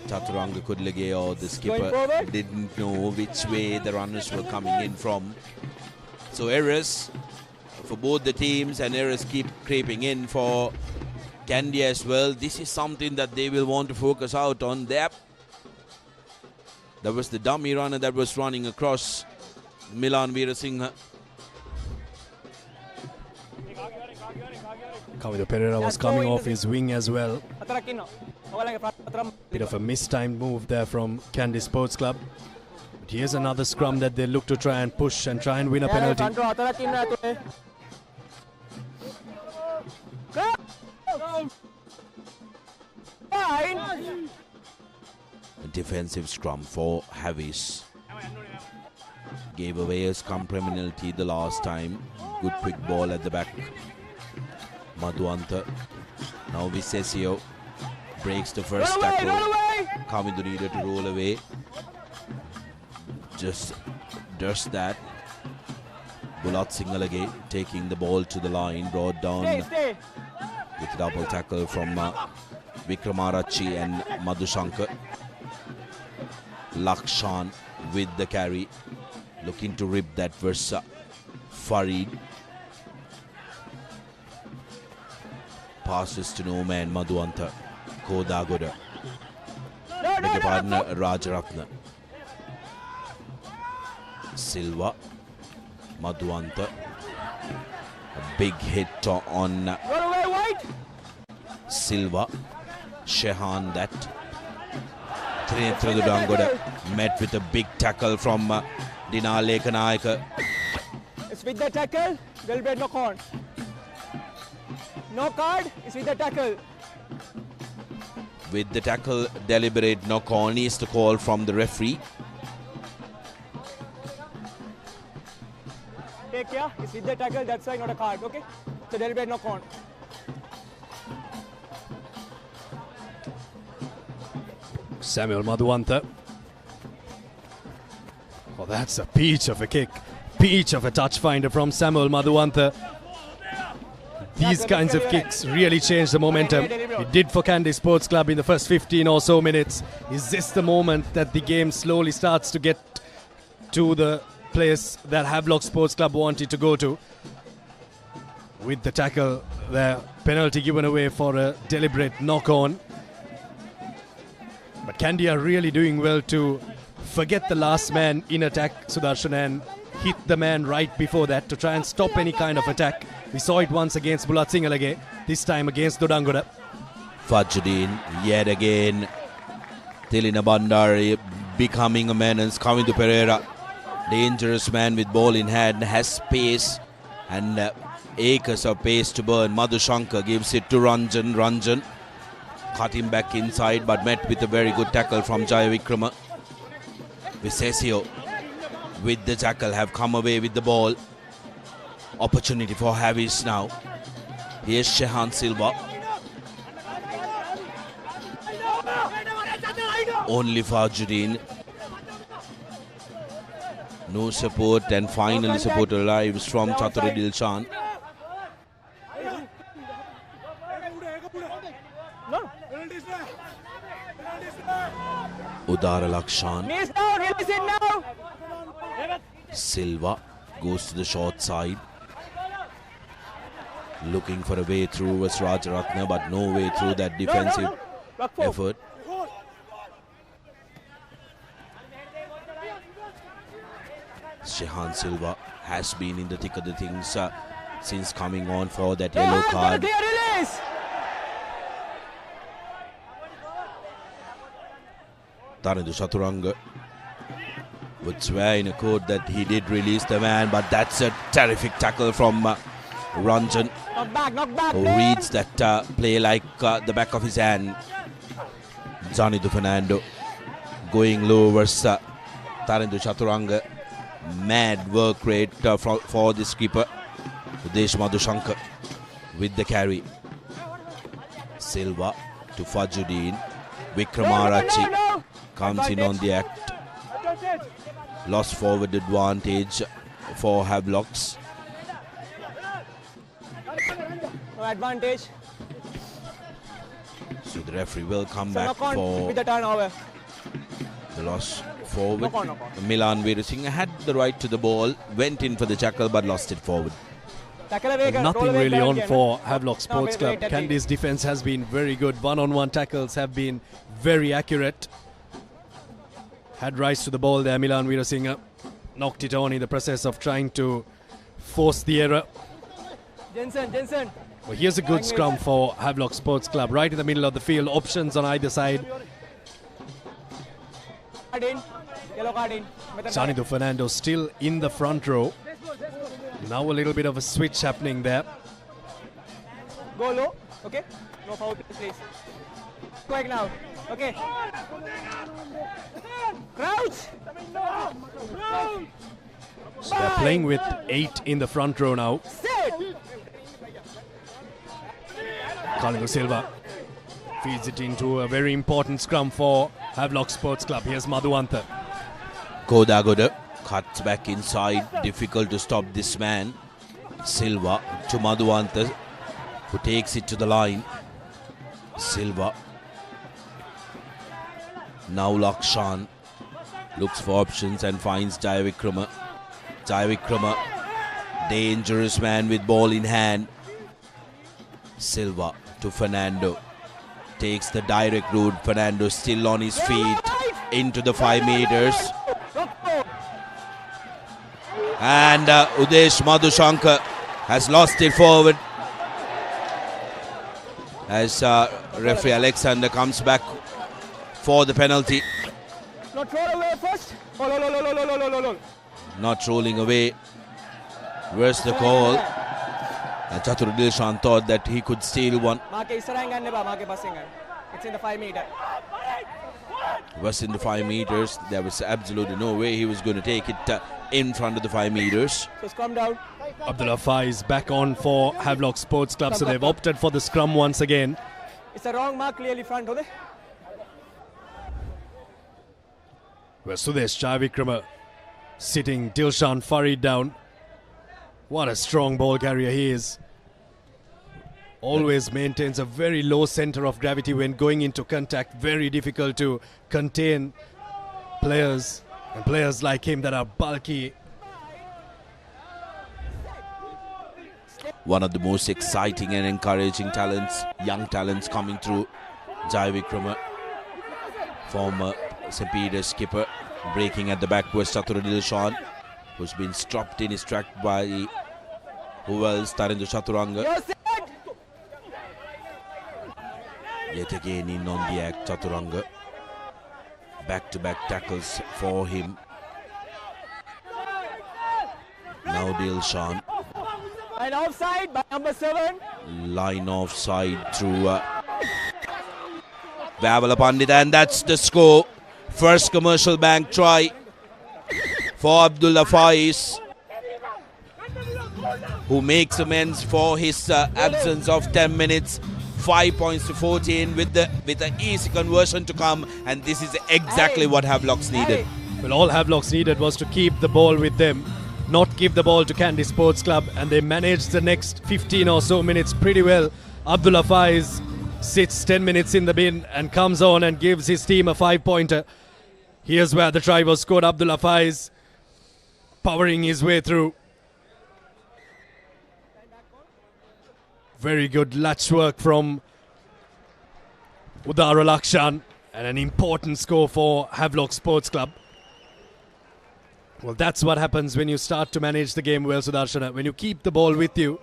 Chaturanga Kudlege or the skipper didn't know which way the runners were coming in from. So errors for both the teams, and errors keep creeping in for Kandy as well. This is something that they will want to focus out on. That was the dummy runner that was running across Milan Veerasinghe. Kavidu Pereira was coming off his wing as well. Bit of a mistimed move there from Kandy Sports Club. But here's another scrum that they look to try and push and try and win a penalty. A defensive scrum for Havis. Gave away a scrum penalty the last time. Good quick ball at the back. Madhuanta. Now Visesio breaks the first tackle. Kavidu needed to roll away. Just does that. Bulat Singalage taking the ball to the line, brought down with a double tackle from Vikramarachi and Madhushankar. Lakshan with the carry, looking to rip that versa. Farid passes to no man. Madhuanta, Kodagoda, beg your pardon, Rajaratna. Silva, Madhuanta, a big hit on Silva. Shehan, that Trinithra Dudangoda met with a big tackle from Dinar Lekanayaka. It's with the tackle, there will be no card. No card, it's with the tackle. With the tackle, deliberate knock on is the call from the referee. Take care, it's with the tackle, that's why not a card, okay? So there will be no card. Samuel Madhuanta. Oh, that's a peach of a kick. Peach of a touch finder from Samuel Madhuanta. These kinds of kicks really change the momentum. It did for Kandy Sports Club in the first 15 or so minutes. Is this the moment that the game slowly starts to get to the place that Havelock Sports Club wanted to go to? With the tackle there, penalty given away for a deliberate knock-on. But Kandy are really doing well to forget the last man in attack, Sudarshan, and hit the man right before that to try and stop any kind of attack. We saw it once against Bulat Singalage, this time against Dodangoda. Fajudin yet again. Tilina Bandari becoming a menace. Kavidu Pereira, dangerous man with ball in hand, has pace and acres of pace to burn. Madhushankar gives it to Ranjan. Ranjan cut him back inside, but met with a very good tackle from Jaya Vikrama. Visesio with the tackle have come away with the ball. Opportunity for Havis now. Here's Shehan Silva. Only Fajudin. No support, and finally support arrives from Chatura Dilshan. Udara Lakshan. Silva goes to the short side. Looking for a way through was Rajaratna, but no way through that defensive effort. Shehan Silva has been in the thick of the things since coming on for that yellow card. Tarindu Chaturanga would swear in a court that he did release the man, but that's a terrific tackle from Ranjan, who reads that play like the back of his hand. Zanidu Fernando going low versus Tarindu Chaturanga. Mad work rate for this keeper. Udesh Madhushankar with the carry. Silva to Fajudin. Vikramarachi comes in on the act. Lost forward advantage for Havelocks. No advantage. So the referee will come So back knock on for with the turnover. the loss forward. Knock on. Milan Virusingh had the right to the ball, went in for the tackle but lost it forward. Tackle away, roll Nothing away, really on again. for Havelock Sports wait, Club. wait, Kandy's defense has been very good. One-on-one tackles have been very accurate. Had rise to the ball there. Milan Virusingh knocked it on in the process of trying to force the error. Jensen. Well, here's a good scrum for Havelock Sports Club. Right in the middle of the field. Options on either side. Card in. Yellow card in. Sanido Fernando still in the front row. Now a little bit of a switch happening there. Go low. Okay. No foul, please. Quick now. Okay. Crouch. So they're playing with 8 in the front row now. Sit. Carlingo Silva feeds it into a very important scrum for Havelock Sports Club. Here's Madhuwantha. Kodagoda cuts back inside. Difficult to stop this man. Silva to Madhuwantha, who takes it to the line. Silva. Now Lakshan looks for options and finds Jayavikrama. Jayavikrama, dangerous man with ball in hand. Silva to Fernando. Takes the direct route. Fernando still on his feet. Into the 5 meters. And Udesh Madhushankar has lost it forward. As referee Alexander comes back for the penalty. Not roll away first. Oh. Not rolling away. Where's the call? And Chatur Dilshan thought that he could steal one. It's in the 5 meter. Was in the 5 meters. There was absolutely no way he was going to take it in front of the 5 meters. So scrum down. Abdullah Fai is back on for Havelock Sports Club, so they've opted for the scrum once again. It's a wrong mark, clearly front. Where Sudesh Jayavikrama sitting Dilshan Farid down. What a strong ball carrier he is. Always maintains a very low center of gravity when going into contact. Very difficult to contain players, and players like him that are bulky. One of the most exciting and encouraging talents, young talents coming through. Jayavikrama, former St. Peter's skipper, breaking at the back was Chatur Dilshan, who's been stopped in his track by who else? Tarindo Chaturanga. Yet again in on the act, Chaturanga. Back-to-back tackles for him. Now Dilshan. And offside by number 7. Line offside through Vavala Pandit, and that's the score. First commercial bank try for Abdullah Faiz, who makes amends for his absence of 10 minutes. 5 points to 14 with the easy conversion to come, and this is exactly what Havelocks needed. Well, all Havelocks needed was to keep the ball with them, not give the ball to Kandy Sports Club, and they managed the next 15 or so minutes pretty well. Abdullah Faiz sits 10 minutes in the bin and comes on and gives his team a 5-pointer. Here's where the try was scored. Abdullah Faiz powering his way through. Very good latch work from Udara Lakshan, and an important score for Havelock Sports Club. Well, that's what happens when you start to manage the game well, Sudarshana. When you keep the ball with you,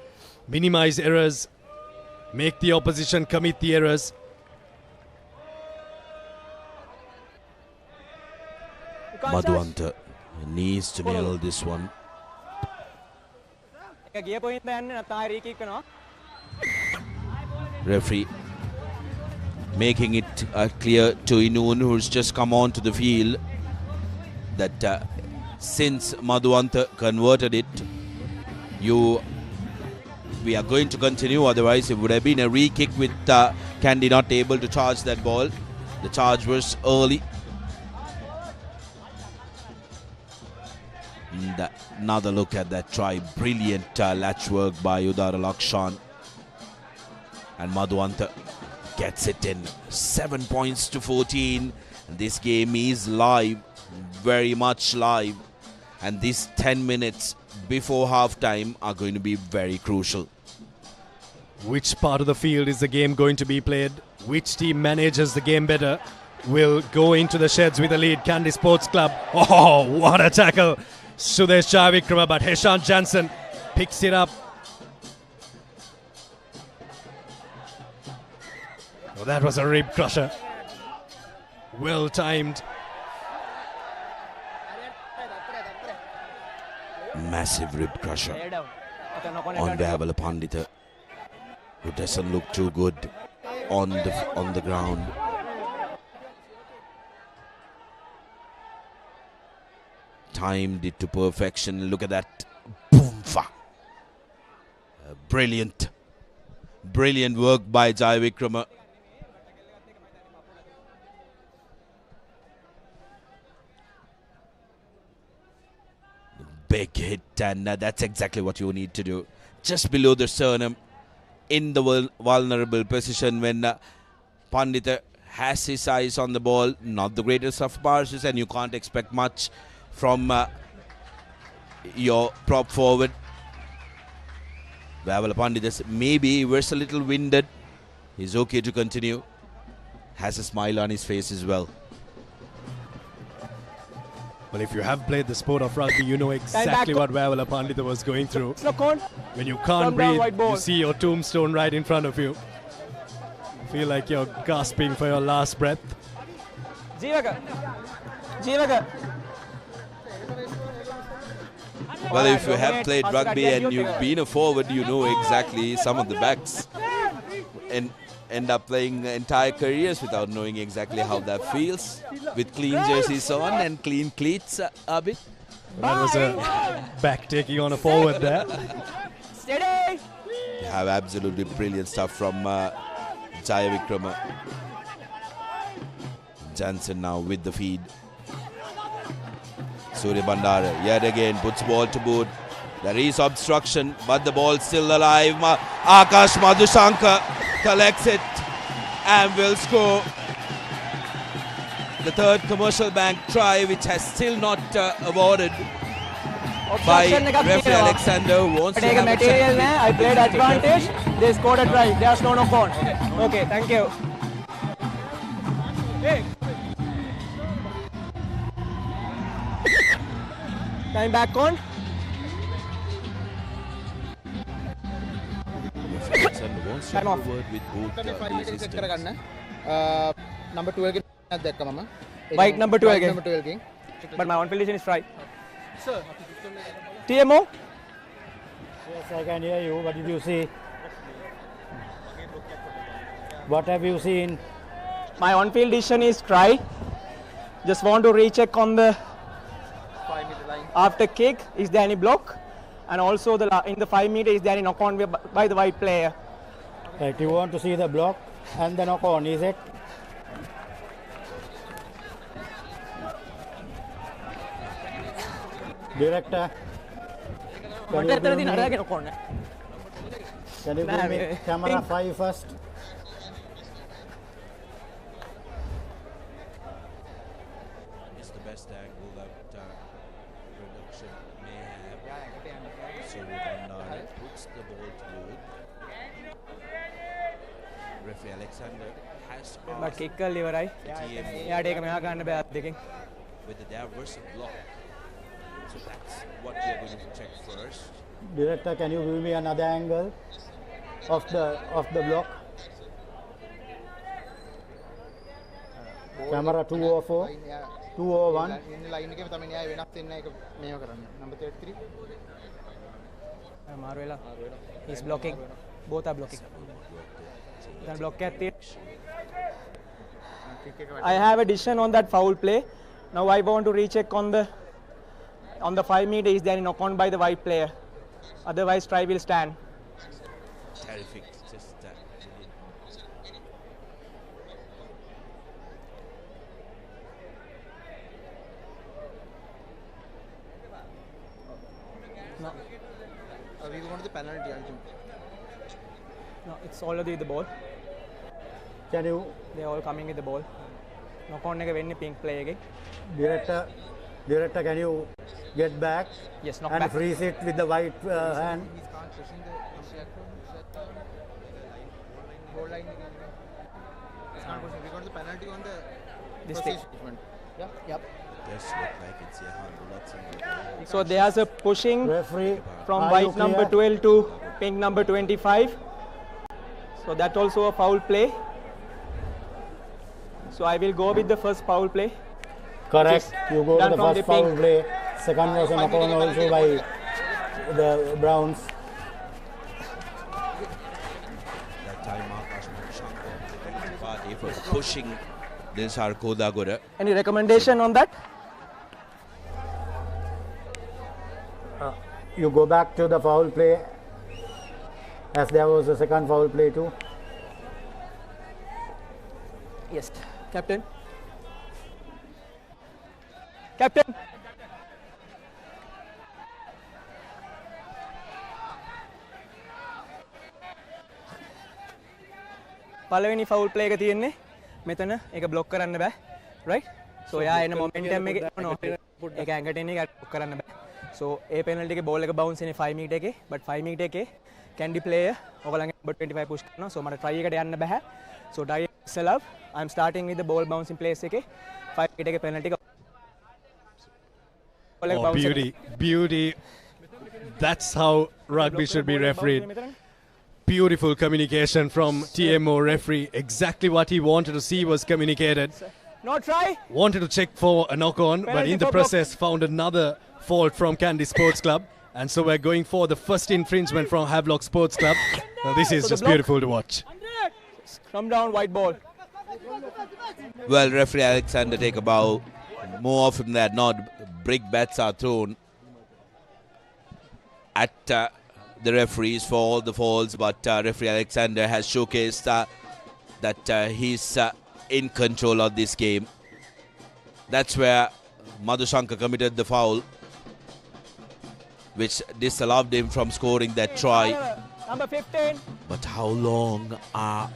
minimize errors, make the opposition commit the errors. Madhuwantha needs to nail this one. Referee making it clear to Inun, who's just come on to the field, that since Madhuwantha converted it, we are going to continue. Otherwise, it would have been a re-kick with Kandy not able to charge that ball. The charge was early. And another look at that try. Brilliant latch work by Udara Lakshan. And Madhuanta gets it in. 7 points to 14. And this game is live, very much live. And these 10 minutes before halftime are going to be very crucial. Which part of the field is the game going to be played? Which team manages the game better will go into the sheds with the lead. Kandy Sports Club. Oh, what a tackle. Sudesh Jayavikrama, but Heshan Jansen picks it up. Oh, that was a rib crusher. Well timed. Massive rib crusher on Havelock Pandita, who doesn't look too good on the ground. Timed it to perfection. Look at that. Boom! Brilliant work by Jayavikrama. Big hit, and that's exactly what you need to do. Just below the sternum, in the vulnerable position when Pandita has his eyes on the ball. Not the greatest of passes, and you can't expect much from your prop forward. Havelock Pandita, maybe he was a little winded. He's okay to continue. Has a smile on his face as well. Well, if you have played the sport of rugby, you know exactly what Havelock Pandita was going through. When you can't breathe, you see your tombstone right in front of you. You feel like you're gasping for your last breath. Well, if you have played rugby and you've been a forward, you know exactly some of the backs and end up playing entire careers without knowing exactly how that feels. With clean jerseys on and clean cleats a bit. That was a back taking on a forward there. Steady! You have absolutely brilliant stuff from Jayavikrama. Jansen now with the feed. Surya Bandara yet again puts ball to boot. There is obstruction, but the ball still alive. Akash Madhushankar collects it and will score the third commercial bank try, which has still not awarded by referee Alexander, who wants to have a check. I played advantage. They scored a try. There's no knock-on. Okay, thank you. Time back on. Alexander wants to Time have off. a word with both the assistants. number 12 දැක්ක මම White number 12 again. number 12 ගෙන් But my on field is fry. Sir. TMO? Yes, I can hear you. What did you see? What have you seen? My on field decision is try. Just want to recheck on the 5-meter line. after kick. Is there any block? And also in the 5 meter, is there any knock on by the white player? Right, you want to see the block and the knock on, is it? Director, can you give me camera 5 first? It's the best angle that production may have. So Bandara puts the ball to boot. Referee Alexander has But asked kick कर liver आई TMO यार एक मैं करने पे आप देखें whether there was a block. So that's what we are going to check first. Director, can you give me another angle of the block? Camera 204, 201. Number 33. Marvela. He's blocking. Both are blocking. Then block at I have a decision on that foul play. Now I want to recheck on the 5 meter. Is there any knock on by the white player? Otherwise, try will stand. Terrific. Just that. We wanted the penalty, I think. No, it's already with the ball. Can you, They're all coming with the ball. Knock on එක වෙන්නේ pink play එකේ. director, can you get back? Yes, knock and back. freeze it with the white hand? This thing. Yes, look like it's Bullocks. So there's a pushing Referee, from are white you number clear? 12 to pink number 25. So that's also a foul play. So I will go with the first foul play. Correct. You go to done the from first the foul pink. play. Second was a knock on also by the Browns. That time Akash Madushanka party for pushing this Kodagura. Any recommendation on that? You go back to the foul play, as there was a second foul play too. Yes, captain. Captain. පළවෙනි foul play එක තියෙන්නේ මෙතන ඒක block කරන්න බෑ right so එයා එන momentum එකේ ඒක ඇඟට එන එක බ්ලොක් කරන්න බෑ so ඒ පෙනල්ටි එකේ බෝල් එක බවුන්ස් වෙන්නේ 5 මීටර් එකේ but 5 මීටර් එකේ Kandy player ඔයගොල්ලන්ගේ number 25 push කරනවා so මට try එකට යන්න බෑ so try self I'm starting with the ball bouncing place එකේ 5 මීටර් එකේ penalty එක Oh, beauty, beauty. That's how rugby should be refereed. Beautiful communication from TMO referee. Exactly what he wanted to see was communicated. No try. Wanted to check for a knock-on, but in the process found another fault from Kandy Sports Club. And so we're going for the first infringement from Havelock Sports Club. Now this is just beautiful to watch. Come down, white ball. Well, referee Alexander take a bow. More often than not, brick bats are thrown at the referees for all the falls, but referee Alexander has showcased that he's in control of this game. That's where Madhushanka committed the foul, which disallowed him from scoring that try. Number 15. But how long are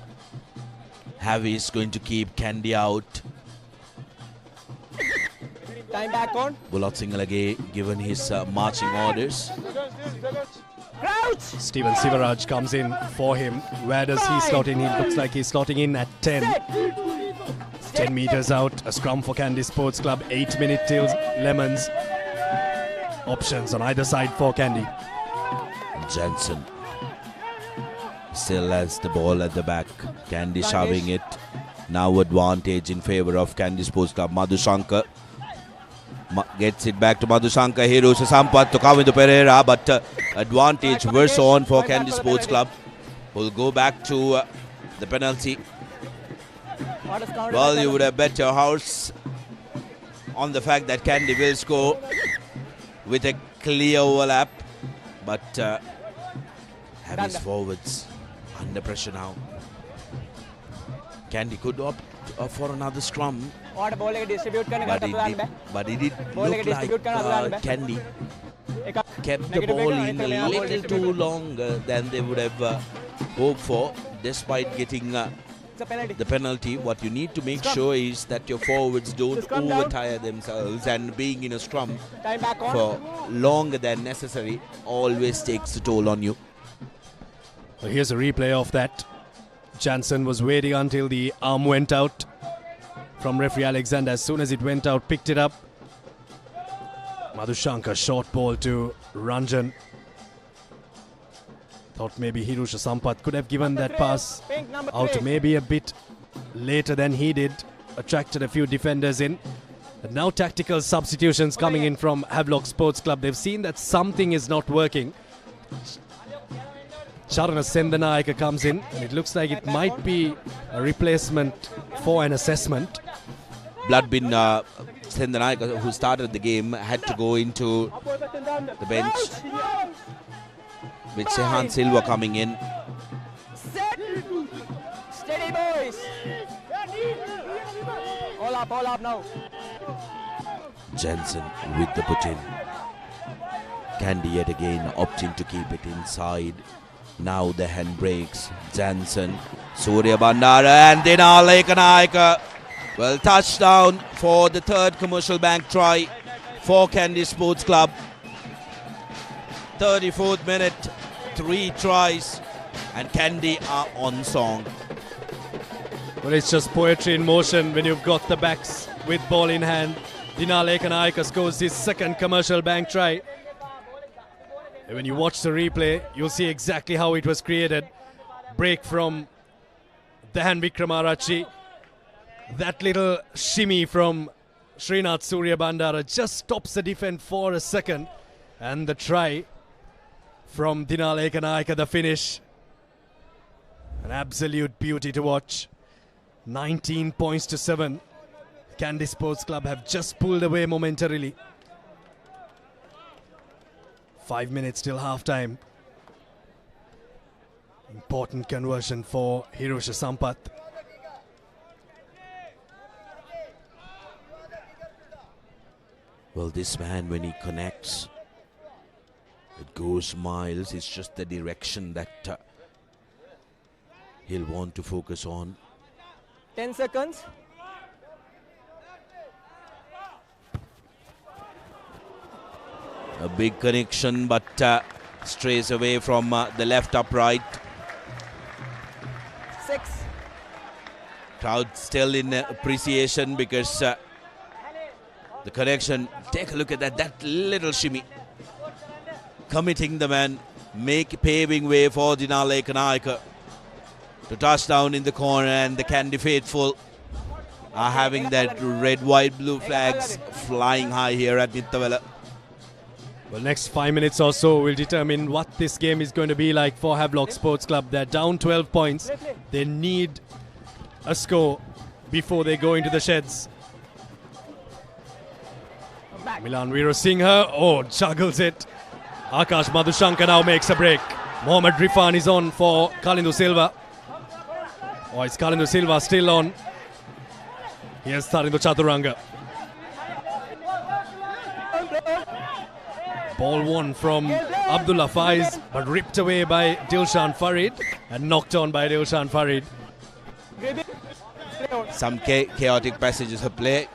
Havis going to keep Kandy out? Time back on. Bulot Singalage given his marching orders. Crouch. Steven Sivaraj comes in for him. Where does he slot in? He looks like he's slotting in at 10. 10 meters out. A scrum for Kandy Sports Club. 8 minutes till Lemons. Options on either side for Kandy. Jensen still has the ball at the back. Kandy shoving it. Now advantage in favor of Kandy Sports Club. Madhushanka gets it back to Madhushanka. Heroes Sampath to come into Pereira, but advantage worse on for Kandy Sports Club. Will go back to the penalty. Well, you would have bet your house on the fact that Kandy will score with a clear overlap, but have his forwards under pressure now. Kandy could opt for another scrum, but it did look like Kandy kept the ball in a little too longer than they would have hoped for, despite getting the penalty. What you need to make sure is that your forwards don't overtire themselves, and being in a scrum for longer than necessary always takes a toll on you. So here's a replay of that. Jansen was waiting until the arm went out from referee Alexander. As soon as it went out, picked it up. Madhushanka, short ball to Ranjan. Thought maybe Hirusha Sampath could have given that pass out maybe a bit later than he did. Attracted a few defenders in. And now tactical substitutions coming in from Havelock Sports Club. They've seen that something is not working. Charana Sendanayaka comes in, and it looks like it might be a replacement for an assessment. Bloodbin Sendanayaka, who started the game, had to go into the bench, with Sehan Silva coming in. Steady, boys. All up now. Jensen with the put in. Kandy yet again opting to keep it inside. Now the handbrakes. Jansen, Surya Bandara and Dinale Kanayaka. Well, touchdown for the third Commercial Bank try for Kandy Sports Club. 34th minute, 3 tries, and Kandy are on song. Well, it's just poetry in motion when you've got the backs with ball in hand. Dinale Kanayaka scores his second Commercial Bank try. And when you watch the replay, you'll see exactly how it was created. Break from Dahan Wickramarachchi. That little shimmy from Srinath Surya Bandara just stops the defense for a second. And the try from Dinale Kanayaka, the finish. An absolute beauty to watch. 19 points to 7. Kandy Sports Club have just pulled away momentarily. 5 minutes till half-time. Important conversion for Hirosha Sampath. Well, this man, when he connects, it goes miles. It's just the direction that he'll want to focus on. 10 seconds. A big connection, but strays away from the left upright. 6. Crowd still in appreciation because the connection. Take a look at that little shimmy. Committing the man, paving way for Dinale Kanayaka to touch down in the corner, and the Kandy faithful are having that red, white, blue flags flying high here at Niattawela. Well, next 5 minutes or so will determine what this game is going to be like for Havelock Sports Club. They're down 12 points. They need a score before they go into the sheds. Milan Veerasinghe, juggles it. Akash Madhushanka now makes a break. Mohammad Rifan is on for Kalindu Silva. It's Kalindu Silva still on. Here's Tarindu Chaturanga. Ball won from Abdullah Faiz, but ripped away by Dilshan Farid and knocked on by Dilshan Farid. Some chaotic passages of play.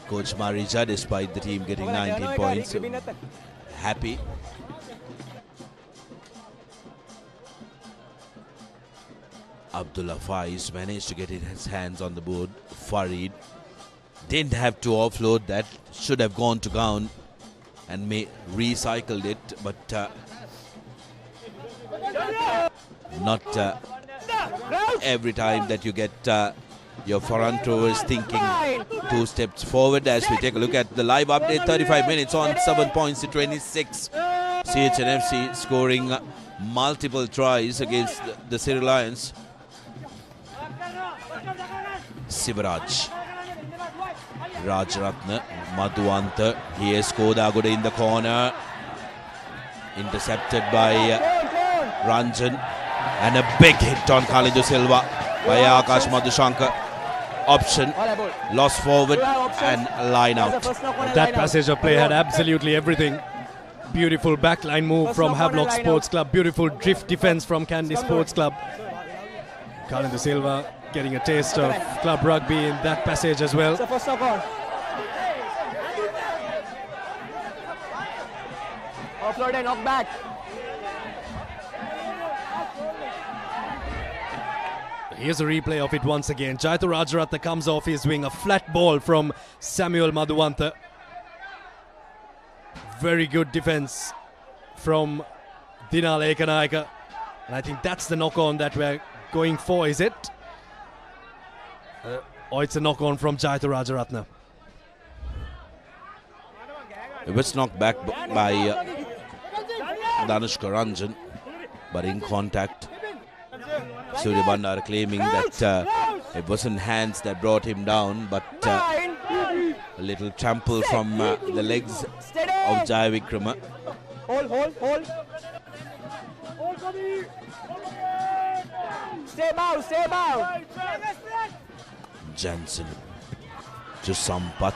Coach Marija, despite the team getting 19 points, happy. Abdullah Faiz managed to get his hands on the board. Farid didn't have to offload that, should have gone to ground and recycled it, but not every time that you get your front rowers thinking 2 steps forward. As we take a look at the live update, 35 minutes on, 7 points to 26. CHNFC scoring multiple tries against the City Lions. Sivaraj, Rajaratna, Madhuanta, he has scored Aguda in the corner, intercepted by Ranjan, and a big hit on Kalindu Silva by Akash Madhushanka. Option, lost forward and line out. That passage of play had absolutely everything. Beautiful backline move from Havelock Sports Club, beautiful drift defense from Kandy Sports Club. Kalindu Silva getting a taste of club rugby in that passage as well. Offload and knock back. Here's a replay of it once again. Jayathu Rajaratna comes off his wing, a flat ball from Samuel Madhuwanta. Very good defense from Dinale Kanayaka. And I think that's the knock-on that we're going for, is it? Or it's a knock-on from Jayathu Rajaratna. It was knocked back by Danushka Ranjan, but in contact. Surya Bandara claiming that it wasn't hands that brought him down, but a little trample from the legs of Jai Vikrama. Hold. Stay bow. Jansen to Sampath.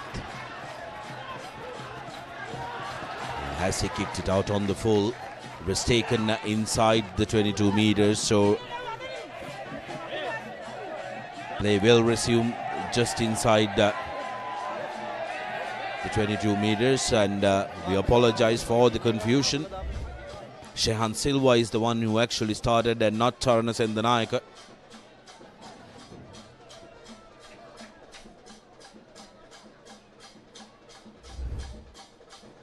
as he kicked it out on the full. It was taken inside the 22 meters, so play will resume just inside the 22 meters, and we apologize for the confusion. Shehan Silva is the one who actually started and not Tarana Sendanayaka.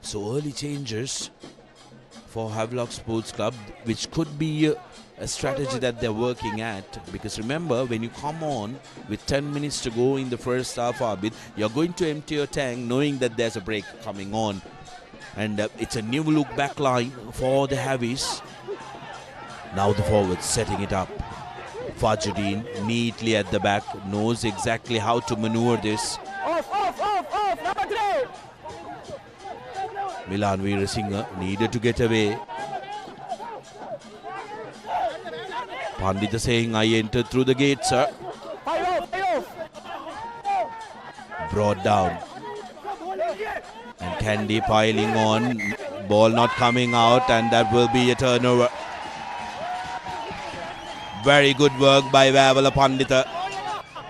So early changes for Havelock Sports Club, which could be a strategy that they're working at, because remember, when you come on with 10 minutes to go in the first half, Abid, you're going to empty your tank knowing that there's a break coming on, and it's a new look back line for the Havies. Now the forwards setting it up. Fajuddin neatly at the back, knows exactly how to maneuver this. Off, number 3. Milan Veerasinghe needed to get away. Pandita saying, I entered through the gate, sir. 5 off. Brought down. And Kandy piling on. Ball not coming out, and that will be a turnover. Very good work by Vavala Pandita.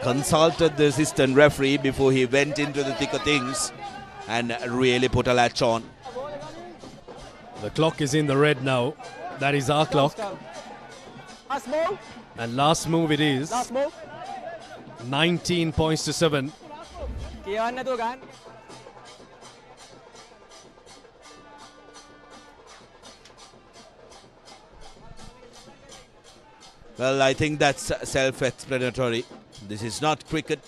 Consulted the assistant referee before he went into the thick of things and really put a latch on. The clock is in the red now. That is our clock. Last move. And last move it is. Last move. 19 points to 7. කියවන්න නැතුව ගන්න. Well, I think that's self-explanatory. This is not cricket,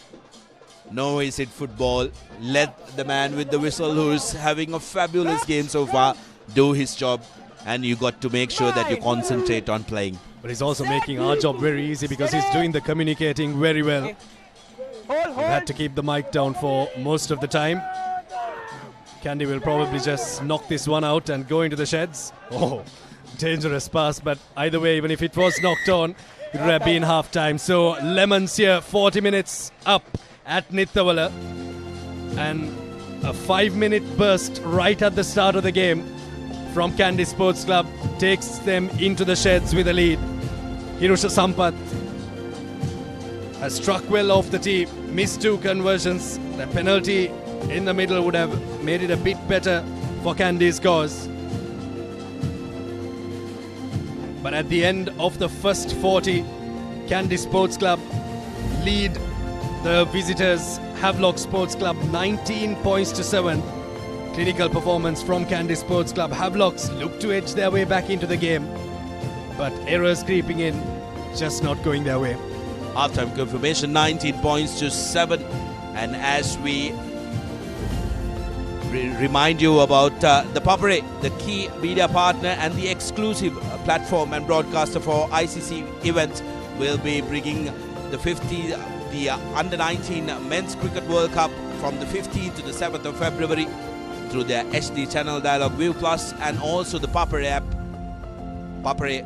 nor is it football. Let the man with the whistle, who's having a fabulous game so far, do his job, and you got to make sure that you concentrate on playing. But he's also making our job very easy because he's doing the communicating very well. Hold. We've had to keep the mic down for most of the time. Kandy will probably just knock this one out and go into the sheds. Oh, dangerous pass, but either way, even if it was knocked on, it would have been half time. So Lemons here, 40 minutes up at Niattawela, and a 5-minute burst right at the start of the game from Kandy Sports Club takes them into the sheds with a lead. Hirusha Sampath has struck well off the tee, missed 2 conversions. The penalty in the middle would have made it a bit better for Kandy's cause. But at the end of the first 40, Kandy Sports Club lead the visitors Havelock Sports Club 19 points to 7. Clinical performance from Kandy Sports Club. Havelocks look to edge their way back into the game, but errors creeping in, just not going their way. Half-time confirmation, 19 points to 7. And as we remind you about ThePapare, the key media partner and the exclusive platform and broadcaster for ICC events, will be bringing the Under-19 Men's Cricket World Cup from the 15th to the 7th of February through their HD channel Dialog ViU Plus, and also the Papare app, Papare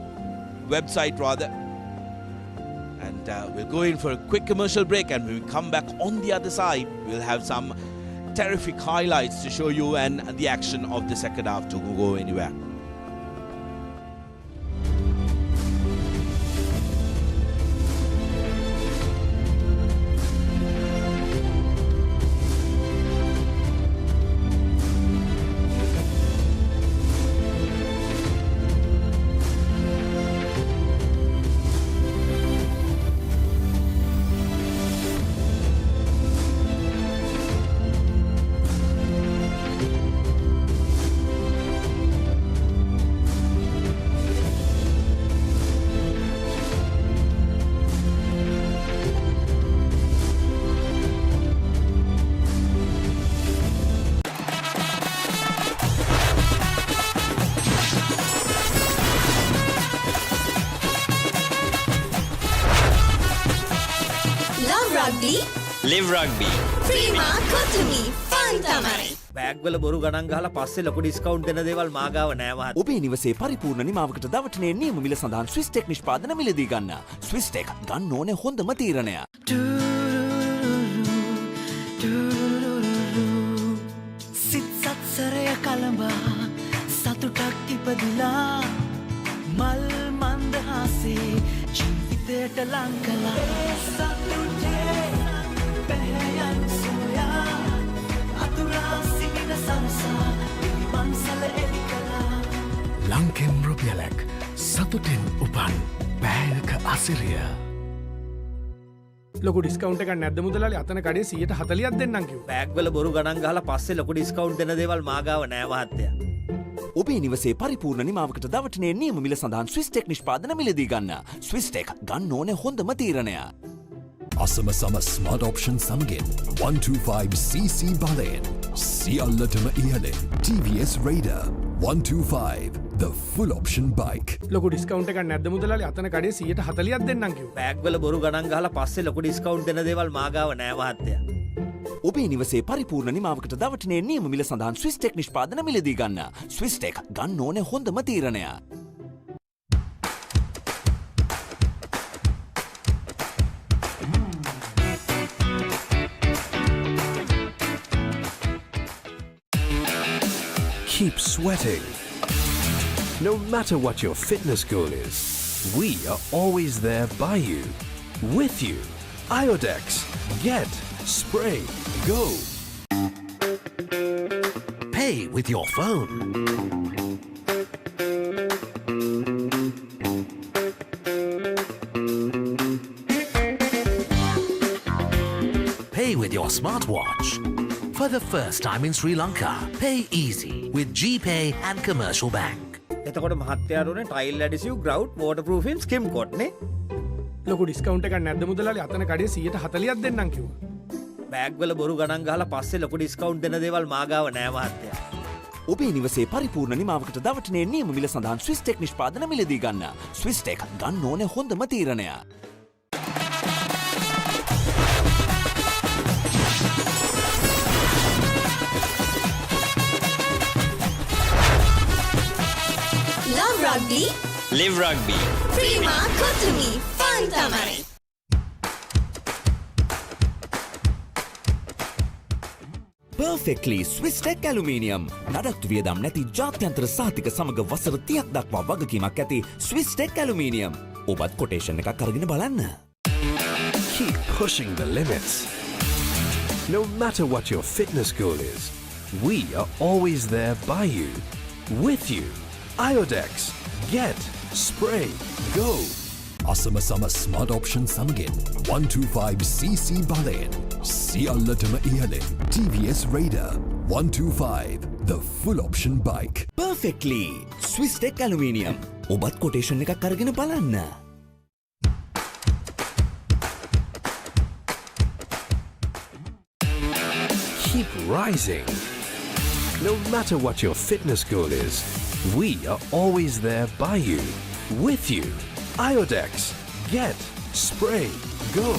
website rather. And we'll go in for a quick commercial break, and when we come back on the other side, we'll have some terrific highlights to show you and the action of the second half. To go anywhere. Live rugby. Prima Kotumi. Fun tamari. බෑග්වල බොරු ගණන් ගහලා පස්සේ ලොකු discount දෙන දේවල් මාගාව නෑ මහත්තයා. ඔබේ නිවසේ පරිපූර්ණ නිමාවකට දවටනේ නියම මිල සඳහන් ස්විස් ටෙක් නිෂ්පාදන මිලදී ගන්න. ස්විස් ටෙක් ගන්න ඕනේ හොඳම තීරණය. සිත් සත්සරය කලඹා ඉපදිලා මල් මන්දහසේ ජීවිතයට ලංකලා සතුටේ පැහැයන් සොයා අතුරා සිටින සරසා පිළිබන්සල එලි කළා ලංකෙන් රුපියලක් සතුටෙන් උපන් පෑයක අසිරිය. ලොකු ඩිස්කවුන්ට් එකක් නැද්ද මුදලාලි? අතන කඩේ 140ක් දෙන්නම් කිව්වා. බෑග් වල බොරු ගණන් ගහලා පස්සේ ලොකු ඩිස්කවුන්ට් දෙන දේවල් මාගාව නෑ මහත්තයා. ඔබේ නිවසේ පරිපූර්ණ නිමාවකට දවටනේ නියම මිල සඳහන් ස්විස්ටෙක් නිෂ්පාදන මිලදී ගන්න. ස්විස්ටෙක් ගන්න ඕනේ හොඳම තීරණය. අසම සම ස්මාර්ට් ඔප්ෂන් සමගින් 125cc බලයෙන් සියල්ලටම ඉහළින් TVS Raider 125 the full option bike. ලොකු ඩිස්කවුන්ට් එකක් නැද්ද මුදලාලි? අතන කඩේ 140ක් දෙන්නම් කිව්වා. බෑග් වල බොරු ගණන් ගහලා පස්සේ ලොකු ඩිස්කවුන්ට් දෙන දේවල් මාගාව නෑ මහත්තයා. ඔබේ නිවසේ පරිපූර්ණ නිමාවකට දවටනේ නියම මිල සඳහන් ස්විස්ටෙක් නිෂ්පාදන මිලදී ගන්න. ස්විස්ටෙක් ගන්න ඕනේ හොඳම තීරණය. Keep sweating. No matter what your fitness goal is, we are always there by you, with you. Iodex. Get, spray, go. Pay with your phone. Pay with your smartwatch. For the first time in Sri Lanka, pay easy with GPay and Commercial Bank. එතකොට මහත්තයාරුනේ tile ඇඩිසිව් ග්‍රවුට් වෝටර්ප්‍රූෆින් ස්කිම් කොට් නේ. ලොකු discount එකක් නැද්ද මුදලාලි? අතන කඩේ 140ක් දෙන්නම් කිව්වා. බෑග් වල බොරු ගණන් ගහලා පස්සේ ලොකු ඩිස්කවුන්ට් දෙන දේවල් මාගාව නෑ මහත්තයා. ඔබේ නිවසේ පරිපූර්ණ නිමාවකට දවටනේ නියම මිල සඳහන් ස්විස්ටෙක් නිෂ්පාදන මිලදී ගන්න. ස්විස්ටෙක් ගන්න ඕනේ හොඳම තීරණය. Love rugby. Live rugby. Prima Kotumi. Fun Tamari. Perfectly Swisstech Aluminium. නඩත්තු වියදම් නැති ජාත්‍යන්තර සාතික සමග වසර 30ක් දක්වා වගකීමක් ඇති Swisstech Aluminium. ඔබත් කොටේෂන් එකක් අරගෙන බලන්න. Keep pushing the limits. No matter what your fitness goal is, we are always there by you, with you. Iodex. Get, spray, go. අසම සම ස්මාර්ට් ඔප්ෂන් සමගින් 125cc බලයෙන් සියල්ලටම ඉහළින් TVS Raider 125 the full option bike. Perfectly Swisstech Aluminium. ඔබත් quotation එකක් අරගෙන බලන්න. Keep rising. No matter what your fitness goal is, we are always there by you, with you. Iodex. Get, spray, go.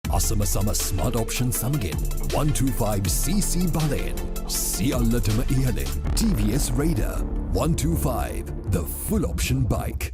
අසම සම smart option සමගින් 125cc බලයෙන් සියල්ලටම ඉහළින් TVS Raider 125 the full option bike.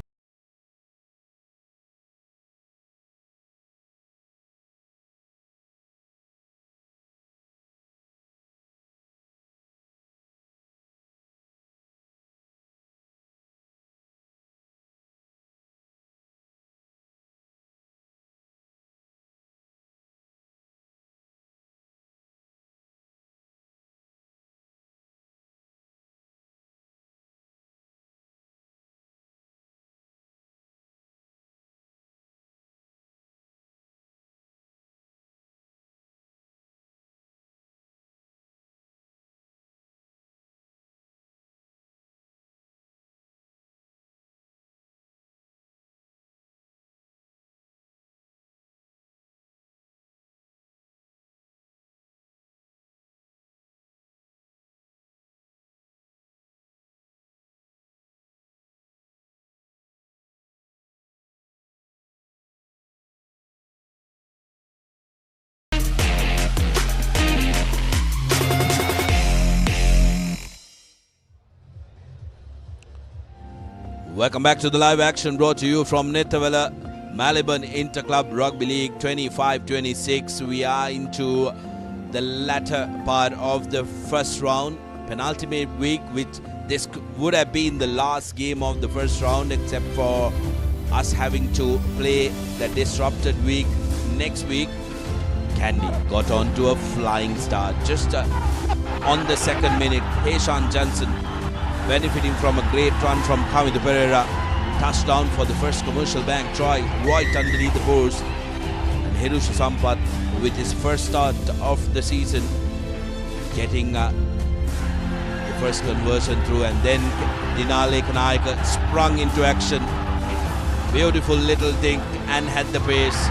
Welcome back to the live action brought to you from Niattawela Maliban Inter-Club Rugby League 25-26. We are into the latter part of the first round, penultimate week, which this would have been the last game of the first round except for us having to play the disrupted week next week. Kandy got on to a flying start just on the second minute. Hayshan Johnson benefiting from a great run from ThePapare. Touchdown for the first commercial bank try right underneath the post. And Hirusha Sampath with his first start of the season getting the first conversion through, and then Dialog ViU sprung into action. Beautiful little dink and had the pace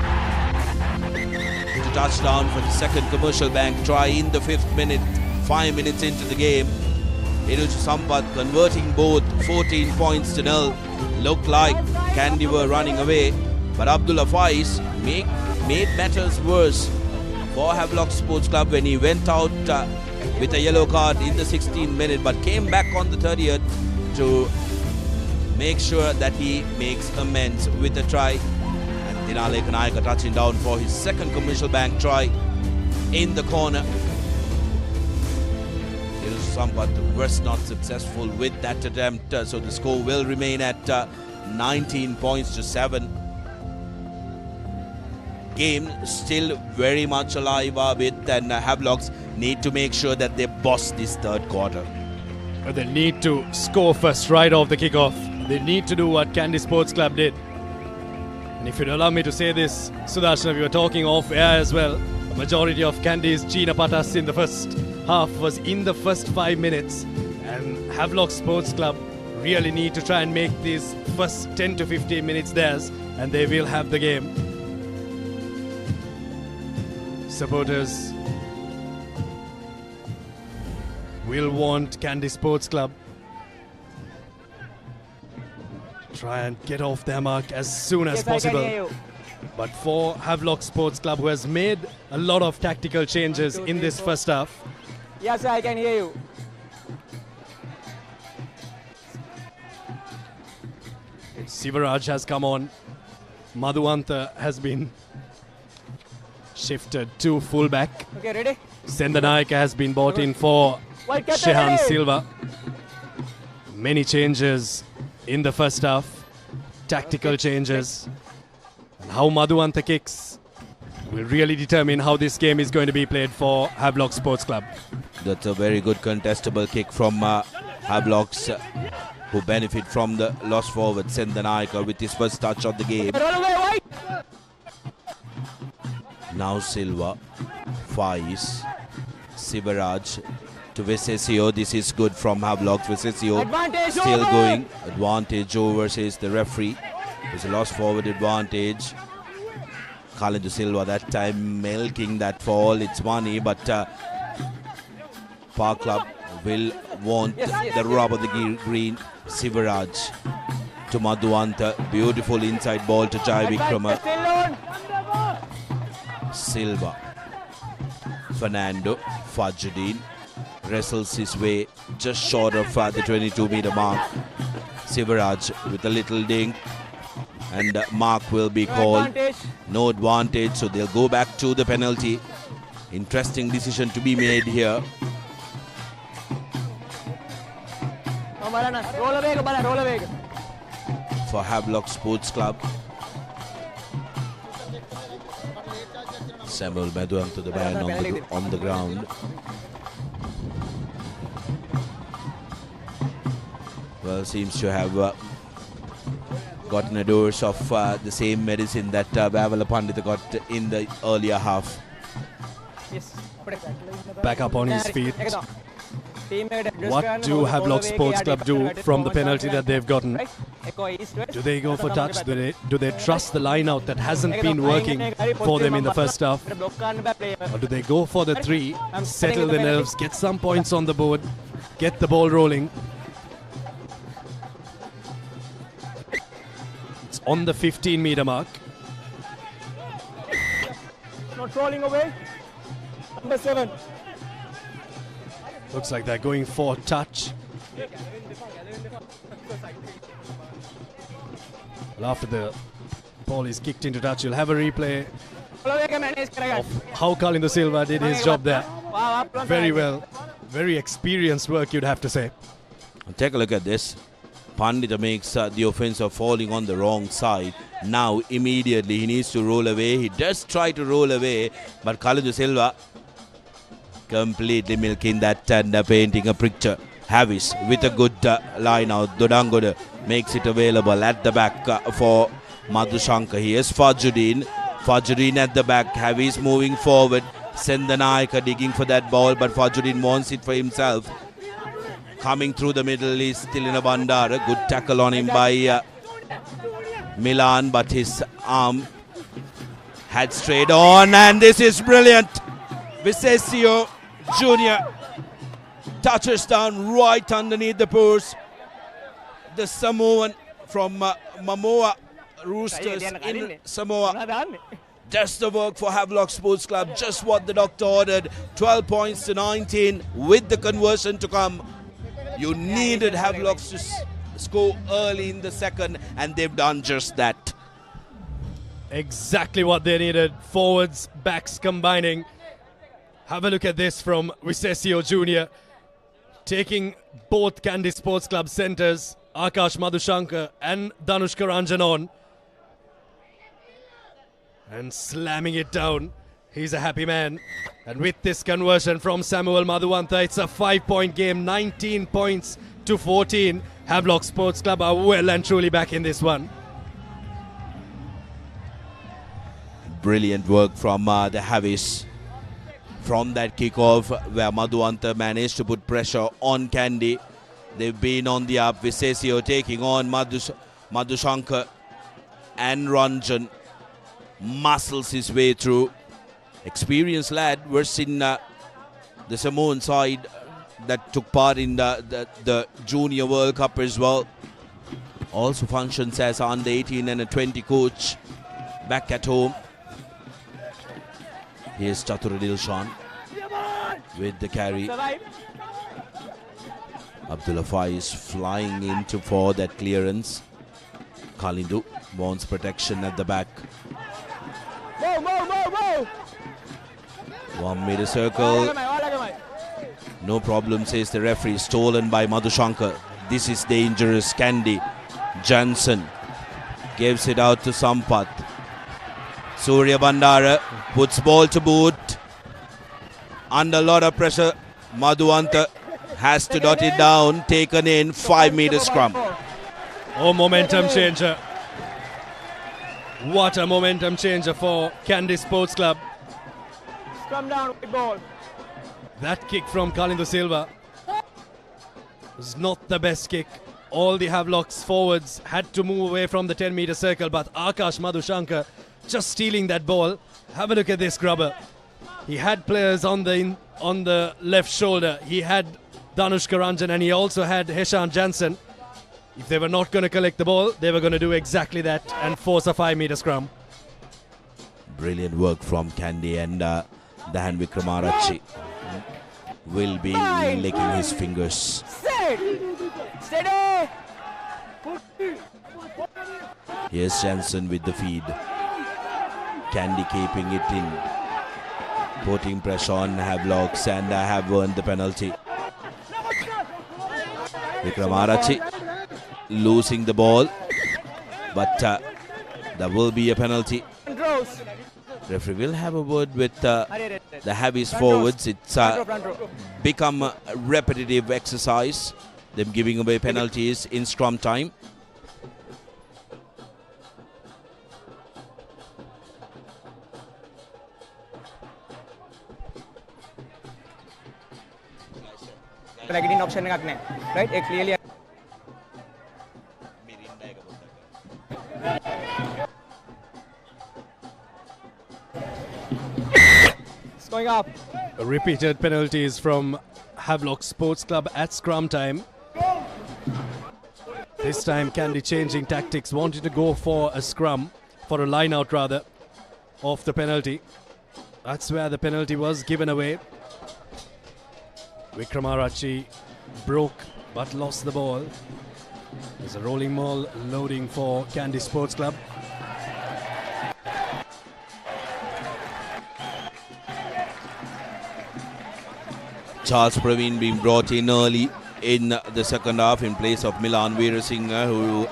to touchdown for the second commercial bank try in the 5th minute, 5 minutes into the game. Hirusha Sampath converting both 14 points to 0. Looked like Kandy were running away, but Abdullah Faiz made matters worse for Havelock Sports Club when he went out with a yellow card in the 16th minute, but came back on the 30th to make sure that he makes amends with a try. And Dialog ViU touching down for his second commercial bank try in the corner. Sampath was not successful with that attempt, so the score will remain at 19 points to 7. Game still very much alive, Abid, and Havelocks need to make sure that they boss this third quarter. They need to score first right off the kickoff. They need to do what Kandy Sports Club did. And if you'd allow me to say this, Sudarshan, we were talking off air as well. A majority of Kandy's China Patas in the first half was in the first 5 minutes, and Havelock Sports Club really need to try and make these first 10 to 15 minutes theirs, and they will have the game. Supporters will want Kandy Sports Club try and get off their mark as soon as possible. But for Havelock Sports Club, who has made a lot of tactical changes in this first half. Yes, I can hear you. Sivaraj has come on. Madhuanta has been shifted to fullback. Okay, ready? Sendanayaka has been brought in for Shehan Silva. Many changes in the first half. Tactical changes. And how Madhuanta kicks will really determine how this game is going to be played for Havelock Sports Club. That's a very good contestable kick from Havelocks, who benefit from the lost forward Sendanayaka with his first touch of the game. Now Silva, Faiz, Sivaraj to Vesesio. This is good from Havelock. Vesesio still going. Advantage over, says the referee. There's a lost forward advantage. Kalindu Silva that time milking that fall. It's money, but Park Club will want the rub of the green. Sivaraj to Madhuanta. Beautiful inside ball to Jai Vikrama. Silva. Fernando Fajudin wrestles his way just short of the 22-meter mark. Sivaraj with a little dink. And mark will be called. No advantage, so they'll go back to the penalty. Interesting decision to be made here. For Havelock Sports Club. Samuel Meduam to the man on the ground. Well, seems to have gotten a dose of the same medicine that Bavala Pandita got in the earlier half. Back up on his feet. What do Havelock Sports Club do from the penalty that they've gotten? Do they go for touch? Do they trust the line out that hasn't been working for them in the first half? Or do they go for the 3, settle the nerves, get some points on the board, get the ball rolling? It's on the 15-meter mark. Not rolling away. Number 7. Looks like they're going for touch. Well, after the ball is kicked into touch, you'll have a replay of how Kalindu Silva did his job there. Very well. Very experienced work, you'd have to say. Take a look at this. Pandita makes the offense of falling on the wrong side. Now, immediately, he needs to roll away. He does try to roll away, but Kalindu Silva completely milking that and painting a picture. Havis with a good line out. Dodangoda makes it available at the back for Madhushankar. Here's Fajuddin. Fajuddin at the back. Havis moving forward. Sendanayaka digging for that ball, but Fajuddin wants it for himself. Coming through the middle is still in a Bandara. Good tackle on him by Milan, but his arm had strayed on, and this is brilliant. Vicesio Jr. touches down right underneath the purse. The Samoan from Mamoa Roosters in Samoa does the work for Havelock Sports Club. Just what the doctor ordered. 12 points to 19 with the conversion to come. You needed Havelock to score early in the second, and they've done just that. Exactly what they needed. Forwards, backs combining. Have a look at this from Vicesio Jr. taking both Kandy Sports Club centres, Akash Madhushankar and Danushka Ranjan on, and slamming it down. He's a happy man. And with this conversion from Samuel Madhuwanta, it's a 5-point game, 19 points to 14. Havelock Sports Club are well and truly back in this one. Brilliant work from the Havis. From that kickoff where Madhuwanta managed to put pressure on Kandy. They've been on the up. Vicesio taking on Madhushankar, and Ranjan muscles his way through. Experienced lad versus in the Samoan side that took part in the Junior World Cup as well. Also functions as under 18 and a 20 coach back at home. Here's Chatur Dilshan with the carry. Abdullah Faiz flying into for that clearance. Kalindu wants protection at the back. 1 meter circle. No problem, says the referee. Stolen by Madhushankar. This is dangerous. Kandy. Johnson gives it out to Sampath. Surya Bandara puts ball to boot. Under a lot of pressure, Madhuwanta has to dot it down. Taken in. 5 meter scrum. Oh, momentum changer. What a momentum changer for Kandy Sports Club. Scrum down with ball. That kick from Kalindu Silva was not the best kick. All the Havelock's forwards had to move away from the 10 meter circle, but Akash Madhushankar just stealing that ball. Have a look at this grubber. He had players on the left shoulder. He had Danushka Ranjan and he also had Heshan Jansen. If they were not going to collect the ball, they were going to do exactly that and force a 5 meter scrum. Brilliant work from Kandy, and Dahan Wickramarachchi will be licking his fingers. Steady. Here's Jansen with the feed. Kandy keeping it in, putting pressure on Havelocks, and have earned the penalty. Wickramarachchi losing the ball, but there will be a penalty. Referee will have a word with the Havis forwards. It's become a repetitive exercise, them giving away penalties in scrum time. Targeting option එකක් නැහැ. Right? It clearly it's going up. Repeated penalties from Havelock Sports Club at scrum time. This time Kandy changing tactics, wanted to go for a scrum, for a line out rather, of the penalty. That's where the penalty was given away. Wickramarachchi broke but lost the ball. There's a rolling maul loading for Kandy Sports Club. Charles Praveen being brought in early in the second half in place of Milan Veerasinghe, who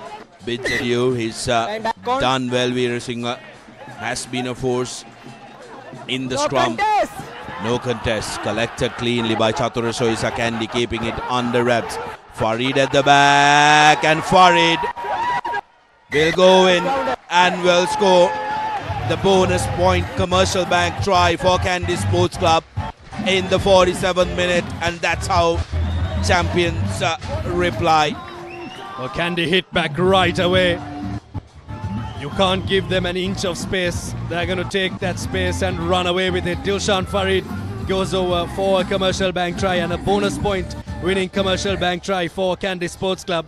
bids adieu. He's done well. Veerasinghe has been a force in the scrum. No contest. Collected cleanly by Chatura Soisa. Kandy keeping it under wraps. Farid at the back, and Farid will go in and will score the bonus point commercial bank try for Kandy Sports Club in the 47th minute, and that's how champions reply. Well, Kandy hit back right away. You can't give them an inch of space. They're going to take that space and run away with it. Dilshan Farid goes over for a commercial bank try and a bonus point winning commercial bank try for Kandy Sports Club.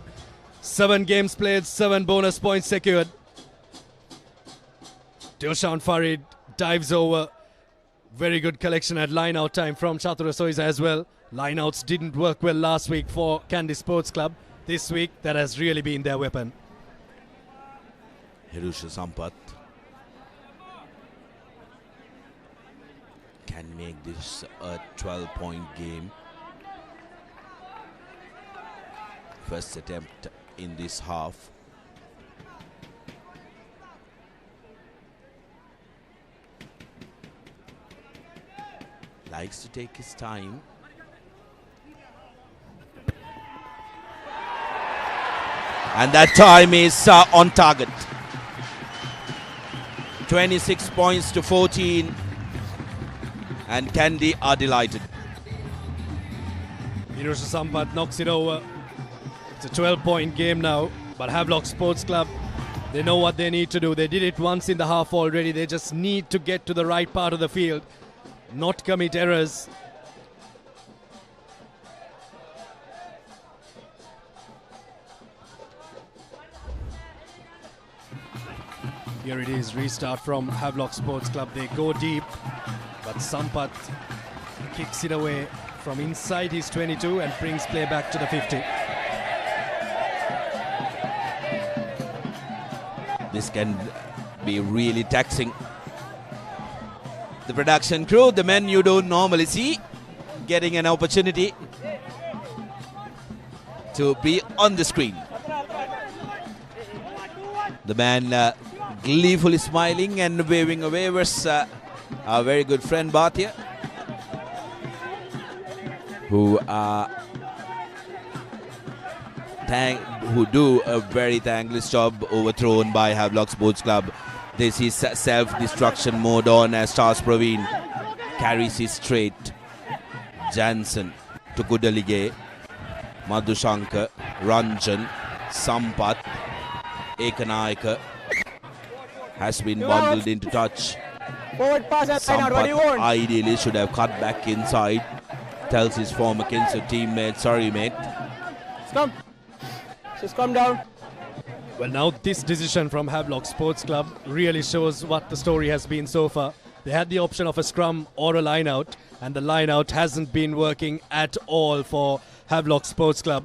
7 games played, 7 bonus points secured. Dilshan Farid dives over. Very good collection at line-out time from Chatura Soisa as well. Line-outs didn't work well last week for Kandy Sports Club. This week, that has really been their weapon. Hirusha Sampath can make this a 12-point game. First attempt in this half. Likes to take his time. And that time is on target. 26 points to 14. And Kandy are delighted. Hirusha Sampath knocks it over. It's a 12-point game now. But Havelock Sports Club, they know what they need to do. They did it once in the half already. They just need to get to the right part of the field, not commit errors. Here it is, restart from Havelock Sports Club. They go deep, but Sampath kicks it away from inside his 22 and brings play back to the 50. This can be really taxing the production crew, the men you don't normally see, getting an opportunity to be on the screen. The man gleefully smiling and waving away was our very good friend Bhatia, who do a very thankless job overthrown by Havelock Sports Club. This is self-destruction mode on as Charles Praveen carries his straight. Jansen to Kudalige, Madhushankar, Ranjan, Sampath, Ekanayaka has been bundled into touch. Sampath ideally should have cut back inside. Tells his former Kinsu teammate, sorry mate. Scrum. Just come down. Well, now this decision from Havelock Sports Club really shows what the story has been so far. They had the option of a scrum or a line-out, and the line-out hasn't been working at all for Havelock Sports Club.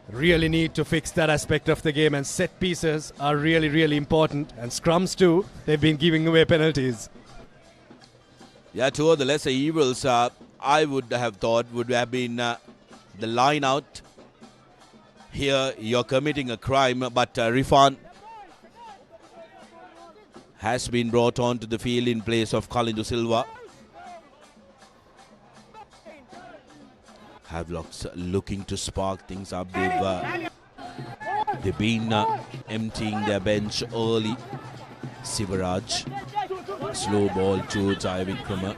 Really need to fix that aspect of the game, and set pieces are really, really important. And scrums too, they've been giving away penalties. Yeah, two of the lesser evils I would have thought would have been the line-out. Here you're committing a crime, but Rifan has been brought onto the field in place of Kalindu Silva. Havelock's looking to spark things up. They've been emptying their bench early. Sivaraj, slow ball to Jai Vikrama,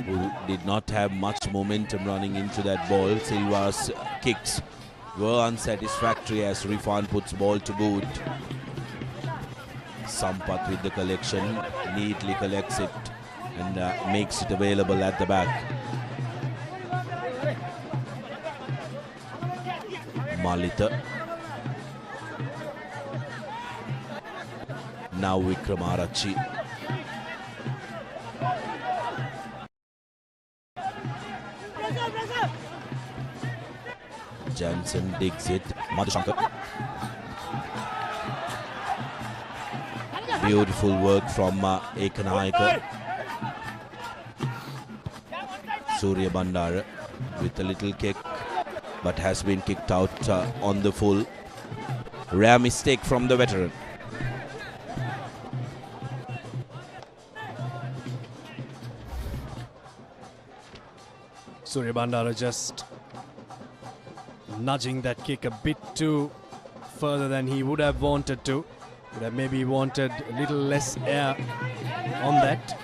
who did not have much momentum running into that ball. Silva's kicks were unsatisfactory as Rifan puts ball to boot. Sampath with the collection, neatly collects it and makes it available at the back. Malita. Now Vikramarachi. Johnson digs it. Madhushankar. Beautiful work from Ekanayaka. Surya Bandara with a little kick, but has been kicked out on the full. Rare mistake from the veteran. Surya Bandara just nudging that kick a bit too further than he would have wanted to. Would have maybe wanted a little less air on that.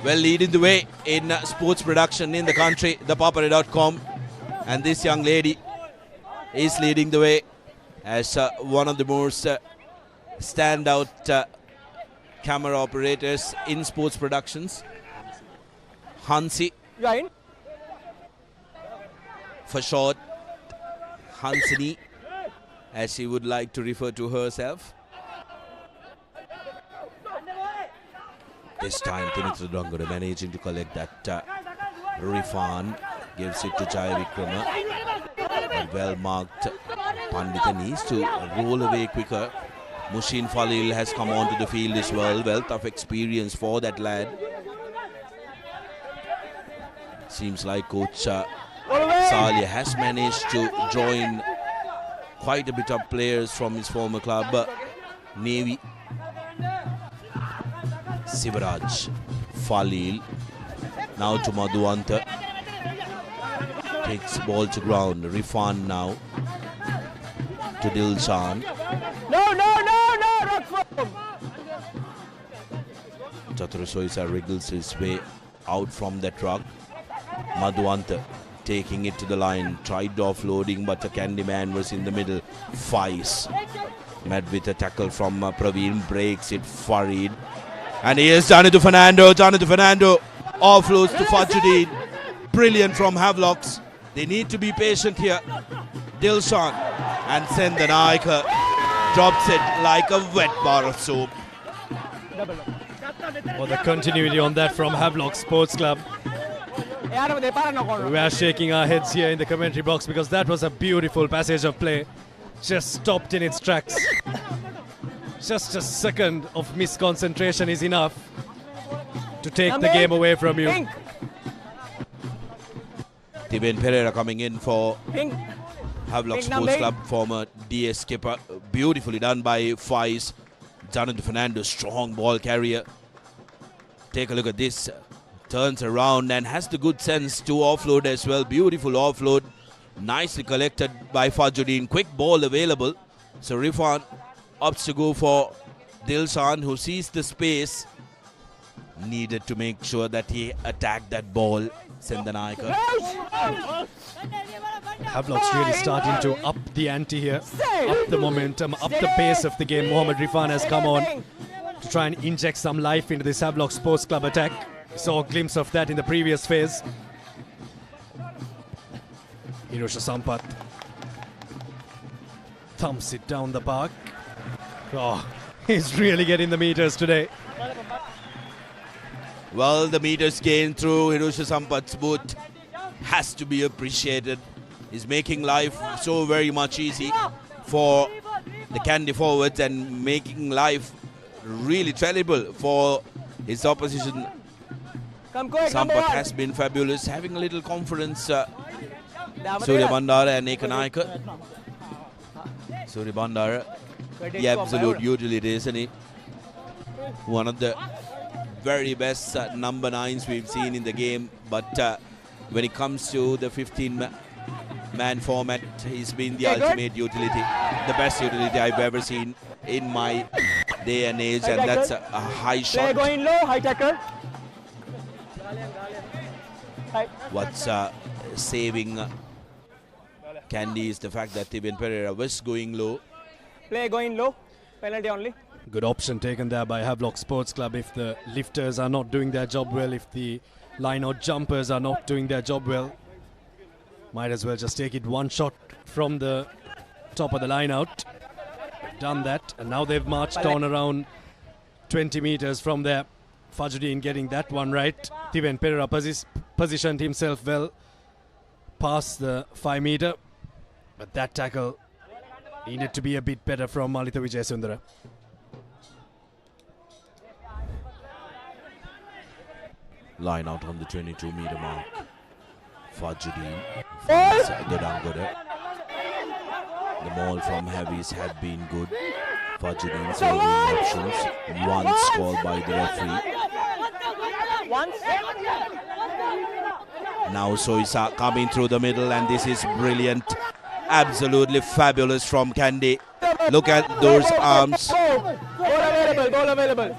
Well, leading the way in sports production in the country, ThePapare.com. And this young lady is leading the way as one of the most standout camera operators in sports productions. Hansi, Right. for short, Hansini, as she would like to refer to herself. This time, Tinitra Dongore managing to collect that. Rifan gives it to Jaya Vikrama. And well marked. Pandita needs to roll away quicker. Mushin Falil has come onto the field as well. Wealth of experience for that lad. Seems like Coach Salia has managed to draw in quite a bit of players from his former club, Navy. Sivaraj, Falil, now to Madhuanta. Takes ball to ground. Rifan now to Dilshan. No. Chatru Soisa wriggles his way out from that ruck. Madhuanta taking it to the line, tried offloading, but a Candyman was in the middle. Faiz met with a tackle from Praveen, breaks it. Farid, and he has done it to Fernando. Offloads to Fajuddin. Brilliant from Havelocks. They need to be patient here. Dilshan and Sendanaika drops it like a wet bar of soap. Well, the continuity on that from Havelock Sports Club. We are shaking our heads here in the commentary box because that was a beautiful passage of play. Just stopped in its tracks. Just a second of misconcentration is enough to take the game away from you. Tiben Pereira coming in for Havelock Sports Club, former DS skipper. Beautifully done by Faiz. Jonathan Fernando, strong ball carrier. Take a look at this. Turns around and has the good sense to offload as well. Beautiful offload. Nicely collected by Fajuddin. Quick ball available. So Rifan opts to go for Dilshan, who sees the space. Needed to make sure that he attacked that ball. Sendanaika. Havelock's really starting to up the ante here. Up the momentum, up the pace of the game. Mohammad Rifan has come on to try and inject some life into this Havelock Sports Club attack. Saw a glimpse of that in the previous phase. Hirosha Sampath thumps it down the park. Oh, he's really getting the meters today. Well, the meters gained through Hirosha Sampath's boot has to be appreciated. He's making life so very much easy for the Kandy forwards and making life really terrible for his opposition. Sampath has been fabulous, having a little confidence. Surya Bandara and Ekanayaka. Surya Bandara, the absolute utility, isn't he? One of the very best number 9s we've seen in the game, but when it comes to the 15-man format, he's been the ultimate utility, the best utility I've ever seen in my day and age, and that's a high shot. Going low, high tackle. What's saving Kandy is the fact that Tiben Pereira was going low. Play going low, penalty only. Good option taken there by Havelock Sports Club. If the lifters are not doing their job well, if the line-out jumpers are not doing their job well, might as well just take it one shot from the top of the line-out. Done that, and now they've marched on around 20 meters from there. Fajuddin getting that one right. Tiben Pereira positioned himself well. past the 5 meter. But that tackle needed to be a bit better from Malitha Wijayasundara. Line out on the 22-meter mark. Fajudeen. The maul from Heavies had been good. Fajudeen serving options. Once called by the referee. Now Soisa coming through the middle, and this is brilliant. Absolutely fabulous from Kandy. Look at those arms. Ball available.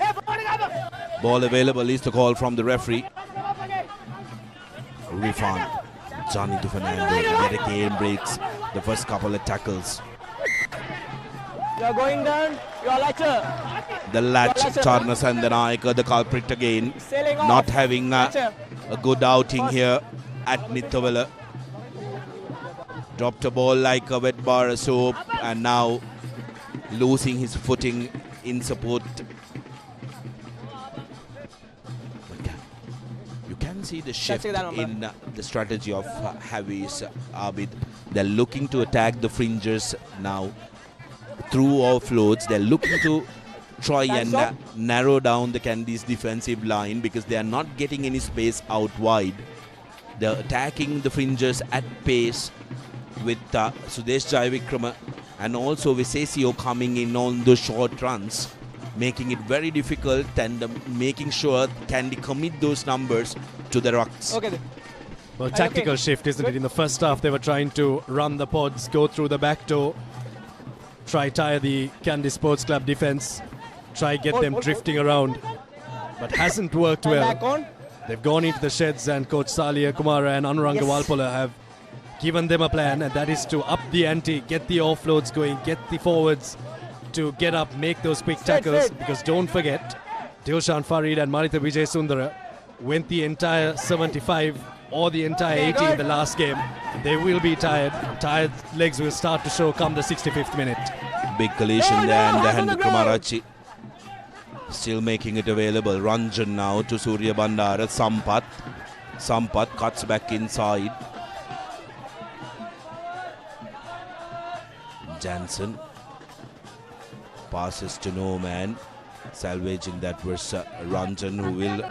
Ball available is the call from the referee. Rifan. Johnny to Fernando. Yet again breaks the first couple of tackles. You're going down. You're latcher. The latch, Charna Sandanaika, the culprit again. Not having a good outing here at Niattawela. Dropped a ball like a wet bar of soap, and now losing his footing in support. You can see the shift in the strategy of Havelock's Abid. They're looking to attack the fringes now through offloads. They're looking to try and narrow down the Kandy's defensive line because they are not getting any space out wide. They're attacking the fringes at pace with Sudesh Jayavikrama and also Visesio coming in on the short runs, making it very difficult and making sure Kandy commit those numbers to the rucks. Okay. Well, tactical shift, isn't it? In the first half, they were trying to run the pods, go through the back door, try tire the Kandy Sports Club defense, try get them drifting around, but hasn't worked well. They've gone into the sheds, and Coach Salia Kumara and Anuranga Walpola have given them a plan, and that is to up the ante, get the offloads going, get the forwards to get up, make those quick tackles, because don't forget, Dilshan Farid and Malitha Wijayasundara went the entire 75 or the entire 80 in the last game. They will be tired. Tired legs will start to show come the 65th minute. Big collision there, and Henry Kumarachi still making it available. Ranjan now to Surya Bandara. Sampath cuts back inside. Jansen passes to no man. Salvaging that was Ranjan, who will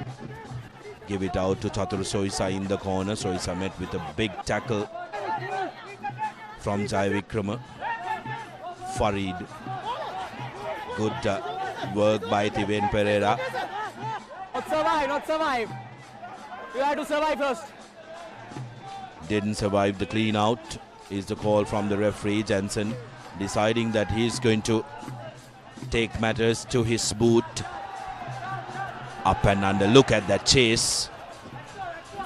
give it out to Chatur Soisa in the corner. Soisa met with a big tackle from Jayavikrama. Farid. Good work by Tiven Pereira. Not survive. You have to survive first. Didn't survive the clean out is the call from the referee. Jensen deciding that he's going to take matters to his boot. Up and under. Look at that chase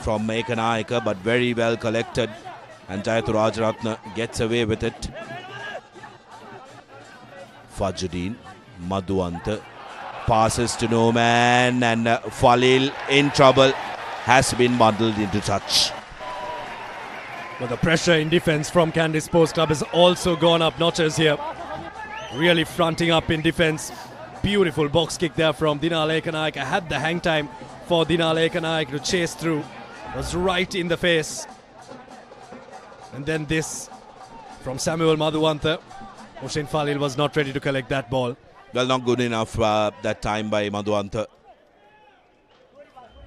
from Mekanayaka, but very well collected, and Jayathu Rajaratna gets away with it. Fajudeen, Madhuanta passes to no man, and Falil in trouble, has been bundled into touch. But the pressure in defense from Kandy Sports Club has also gone up notches here. Really fronting up in defense. Beautiful box kick there from Dinal Ekanaik. Had the hang time for Dinal Ekanaik to chase through. Was right in the face. And then this from Samuel Madhuanta. Hussein Falil was not ready to collect that ball. Well, not good enough that time by Madhuanta.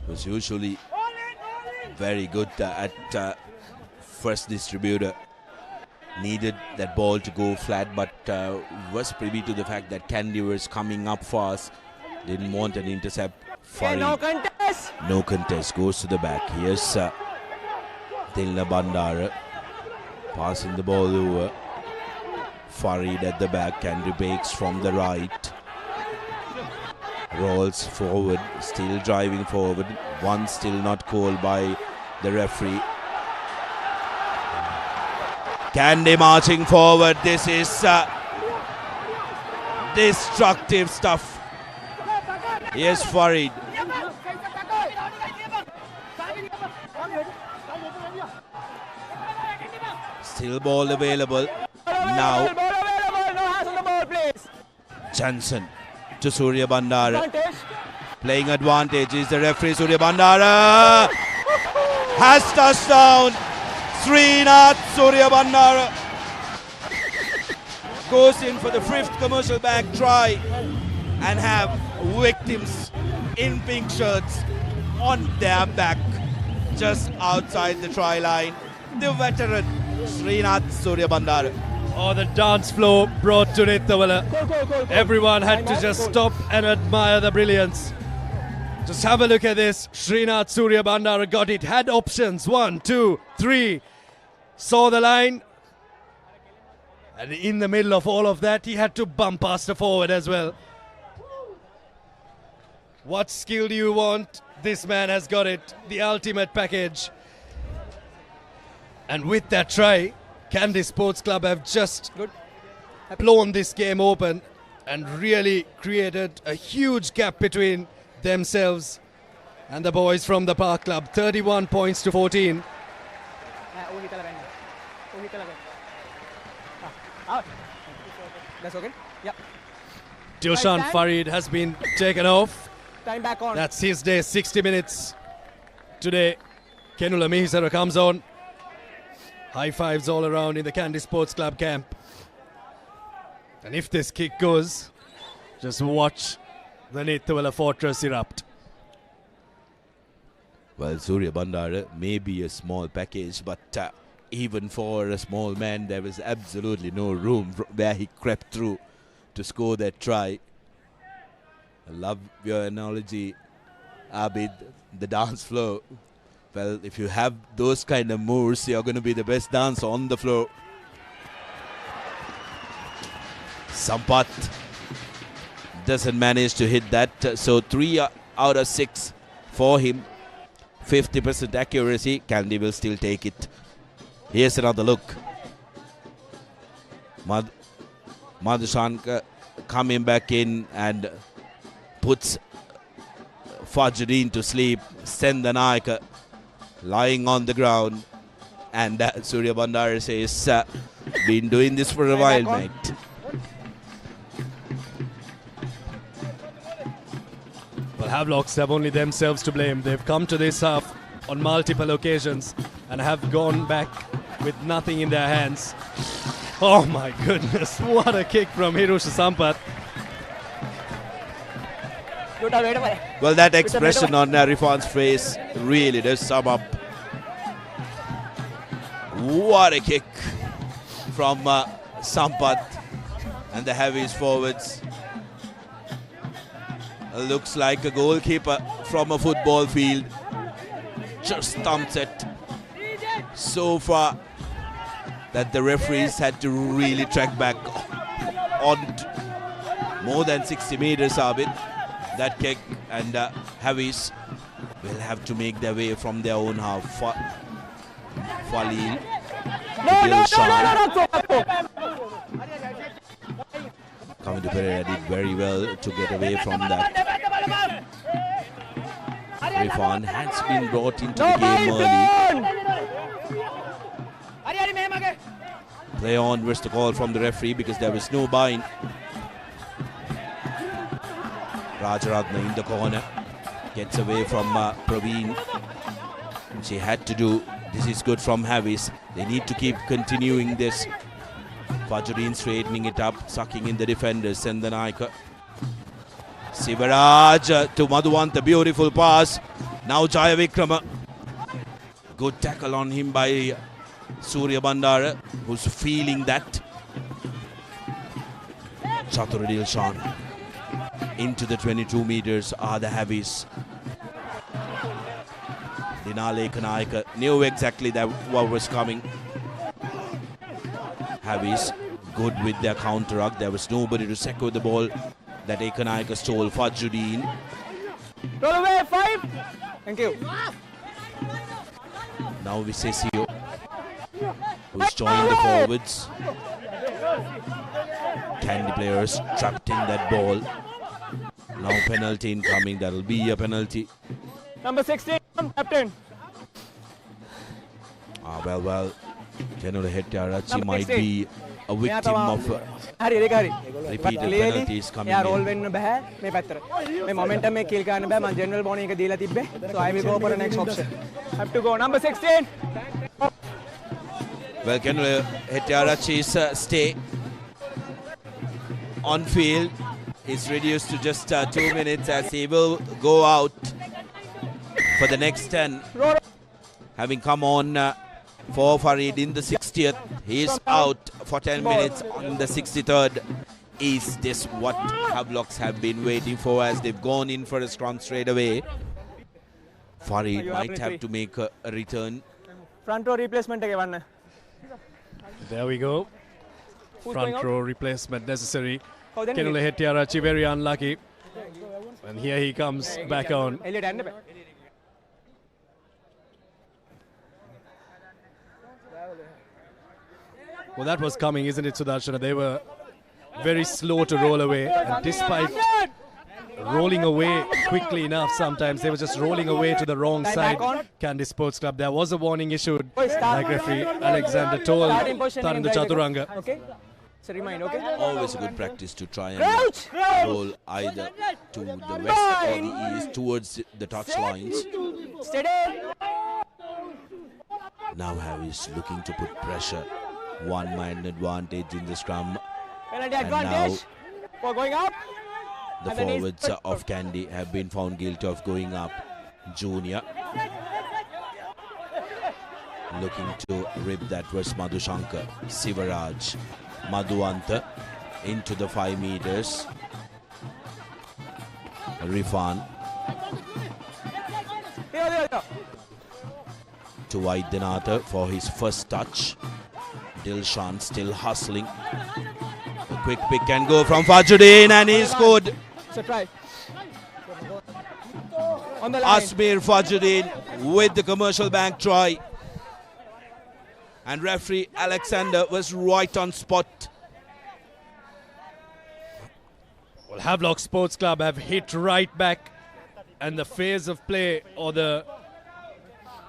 Was usually very good at first distributor. Needed that ball to go flat, but was privy to the fact that Kandy was coming up fast. Didn't want an intercept. Farid. No contest. No contest. Goes to the back. Here's Tilna Bandara passing the ball over. Farid at the back. Kandy breaks from the right. Rolls forward. Still driving forward. One still not called by the referee. Kandy marching forward. This is destructive stuff. Here's Farid. Still ball available. Now Jansen to Surya Bandara. Playing advantage is the referee. Surya Bandara has touchdown. Srinath Suryabandara goes in for the 5th commercial bank try and have victims in pink shirts on their back just outside the try line. The veteran Srinath Suryabandara. Oh, the dance floor brought to Niattawela. Everyone had to just stop and admire the brilliance. Just have a look at this. Srinath Suryabandara got it, had options. 1, 2, 3. Saw the line. And in the middle of all of that, he had to bump past the forward as well. What skill do you want? This man has got it. The ultimate package. And with that try, Kandy Sports Club have just blown this game open and really created a huge gap between themselves and the boys from the Park Club. 31 points to 14. That's okay? Yep. Dilshan Farid has been taken off. Time back on. That's his day, 60 minutes. Today, Kenula Mihisara comes on. High fives all around in the Kandy Sports Club camp. And if this kick goes, just watch the Niattawela fortress erupt. Well, Suryabandara may be a small package, but even for a small man, there was absolutely no room where he crept through to score that try. I love your analogy, Abid, the dance floor. Well, if you have those kind of moves, you're going to be the best dancer on the floor. Sampath doesn't manage to hit that, so 3 out of 6 for him. 50% accuracy. Kandy will still take it. Here's another look. Madhushanka coming back in and puts Fajreen to sleep. Sendanayaka lying on the ground, and Suryabandara says, been doing this for a while, mate. Well, Havelocks have only themselves to blame. They've come to this half on multiple occasions and have gone back with nothing in their hands. Oh my goodness, what a kick from Hirusha Sampath. Well, that expression on Rifan's face really does sum up. What a kick from Sampath and the heavies forwards. Looks like a goalkeeper from a football field. Just thumps it so far that the referees had to really track back on more than 60 meters of it. That kick, and Havis will have to make their way from their own half. Falil. Kandy Papare did very well to get away from that. Rifan has been brought into the game early. Play on was the call from the referee because there was no bind. Rajaratna in the corner gets away from Praveen. She had to do. This is good from Havis. They need to keep continuing this. Fajreen straightening it up, sucking in the defenders. Sendanayaka. Sivaraj to Madhuvant, beautiful pass. Now Jaya Vikrama. Good tackle on him by Suryabandara, who's feeling that. Chaturadil Shan. Into the 22 meters are the heavies. Dinale Kanayaka knew exactly that what was coming. Heavies good with their counter-arc. There was nobody to secure the ball that Ekanayaka stole. Fajruddin. Roll away, 5. Thank you. Now Visesio, who's joined the forwards. Kandy players trapped in that ball. Now penalty incoming. That'll be a penalty. Number 16, captain. Well. Kenula Hettiarachchi might be a victim of repeated penalties coming in. roll වෙන්න බෑ මේ පැත්තට. මේ momentum එක kill ගන්න බෑ. මම general warning එක දීලා තිබ්බේ. So I will go for the next option. Have to go number 16. Well, Niattawela's stay on field is reduced to just 2 minutes as he will go out for the next 10. Having come on for Farid in the 60th, he is out for 10 minutes on the 63rd. Is this what Havelocks have been waiting for as they've gone in for a scrum straight away? Farid might have to make a return. Front row replacement again. There we go. Front row replacement necessary. Niattawela very unlucky. And here he comes back on. Well, that was coming, isn't it, Sudarshana? They were very slow to roll away. And despite rolling away quickly enough sometimes, they were just rolling away to the wrong side. Kandy Sports Club. There was a warning issued, like referee Alexander told Tharindu Chaturanga. Okay. So remind, okay? Always a good practice to try and roll either to the west or the east towards the touch lines. Now Harry's looking to put pressure. 1 man advantage in the scrum. Penalty and advantage for going up. The forwards of Kandy have been found guilty of going up. Junior looking to rip that was Madhushankar. Sivaraj. Madhuanta into the 5 meters. Rifan to Vaidyanatha for his first touch. Dilshan still hustling. A quick pick and go from Fajruddin and he scored. So try. On the line. Asmir Fajruddin with the Commercial Bank try. And referee Alexander was right on spot. Well, Havelock Sports Club have hit right back, and the phase of play or the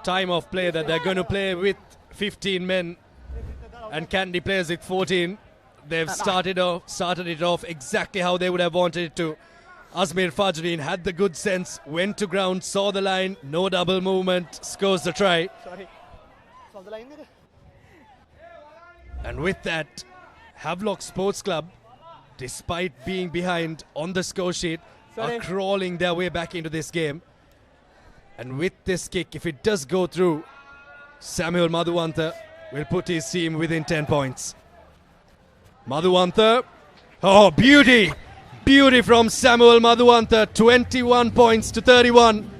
time of play that they're going to play with 15 men and Kandy plays with 14. They've started it off exactly how they would have wanted it to. Asmir Fajruddin had the good sense, went to ground, saw the line, no double movement, scores the try. And with that, Havelock Sports Club, despite being behind on the score sheet, are crawling their way back into this game. And with this kick, if it does go through, Samuel Madhuanta will put his team within 10 points. Madhuanta, oh, beauty! Beauty from Samuel Madhuanta, 21 points to 31.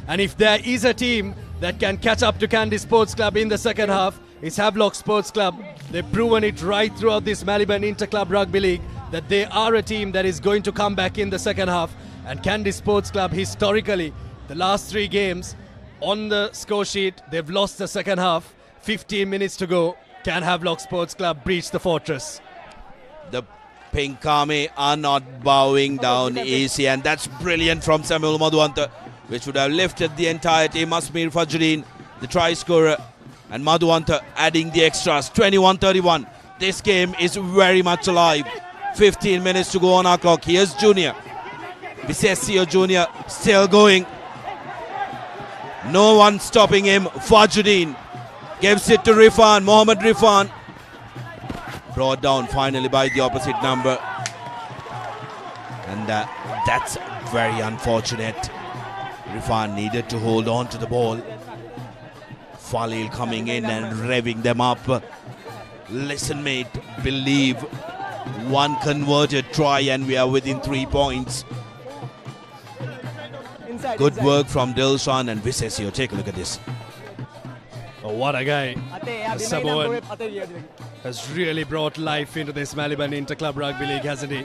And if there is a team that can catch up to Kandy Sports Club in the second half, it's Havelock Sports Club. They've proven it right throughout this Maliban Inter-Club Rugby League that they are a team that is going to come back in the second half. And Kandy Sports Club, historically, the last 3 games on the score sheet, they've lost the second half. 15 minutes to go. Can Havelock Sports Club breach the fortress? The Pink Army are not bowing down easy, and that's brilliant from Samuel Madhuanta, which would have lifted the entire team. Asmir Fajruddin, the try scorer, and Madhuanta adding the extras. 21-31. This game is very much alive. 15 minutes to go on our clock. Here's Junior. Visesio Junior still going. No one stopping him. Fajruddin gives it to Rifan. Mohammed Rifan. Brought down finally by the opposite number. And that's very unfortunate. Rifan needed to hold on to the ball. Falil coming in and revving them up. Listen, mate, believe. One converted try and we are within 3 points. Good work from Dilshan and Visesio. Take a look at this. Oh, what a guy. Samoan has really brought life into this Maliban Inter-Club Rugby League, hasn't he?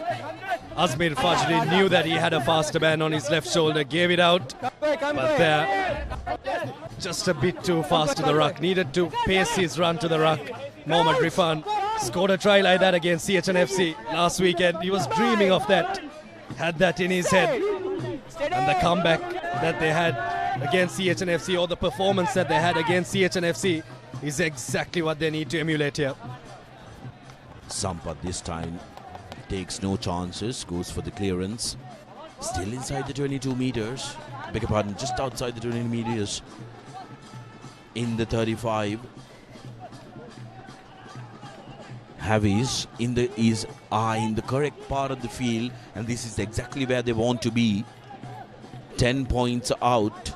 Asmir Fajruddin knew that he had a faster man on his left shoulder, gave it out, but there, just a bit too fast to the ruck. Needed to pace his run to the ruck. Mohammed Rifan scored a try like that against CHNFC last weekend. He was dreaming of that, had that in his head. And the comeback that they had against CHNFC, or the performance that they had against CHNFC, is exactly what they need to emulate here. Sampath this time takes no chances, goes for the clearance. Still inside the 22 meters. Beg your pardon, just outside the 20 meters. In the 35. Havis in the correct part of the field, and this is exactly where they want to be. 10 points out.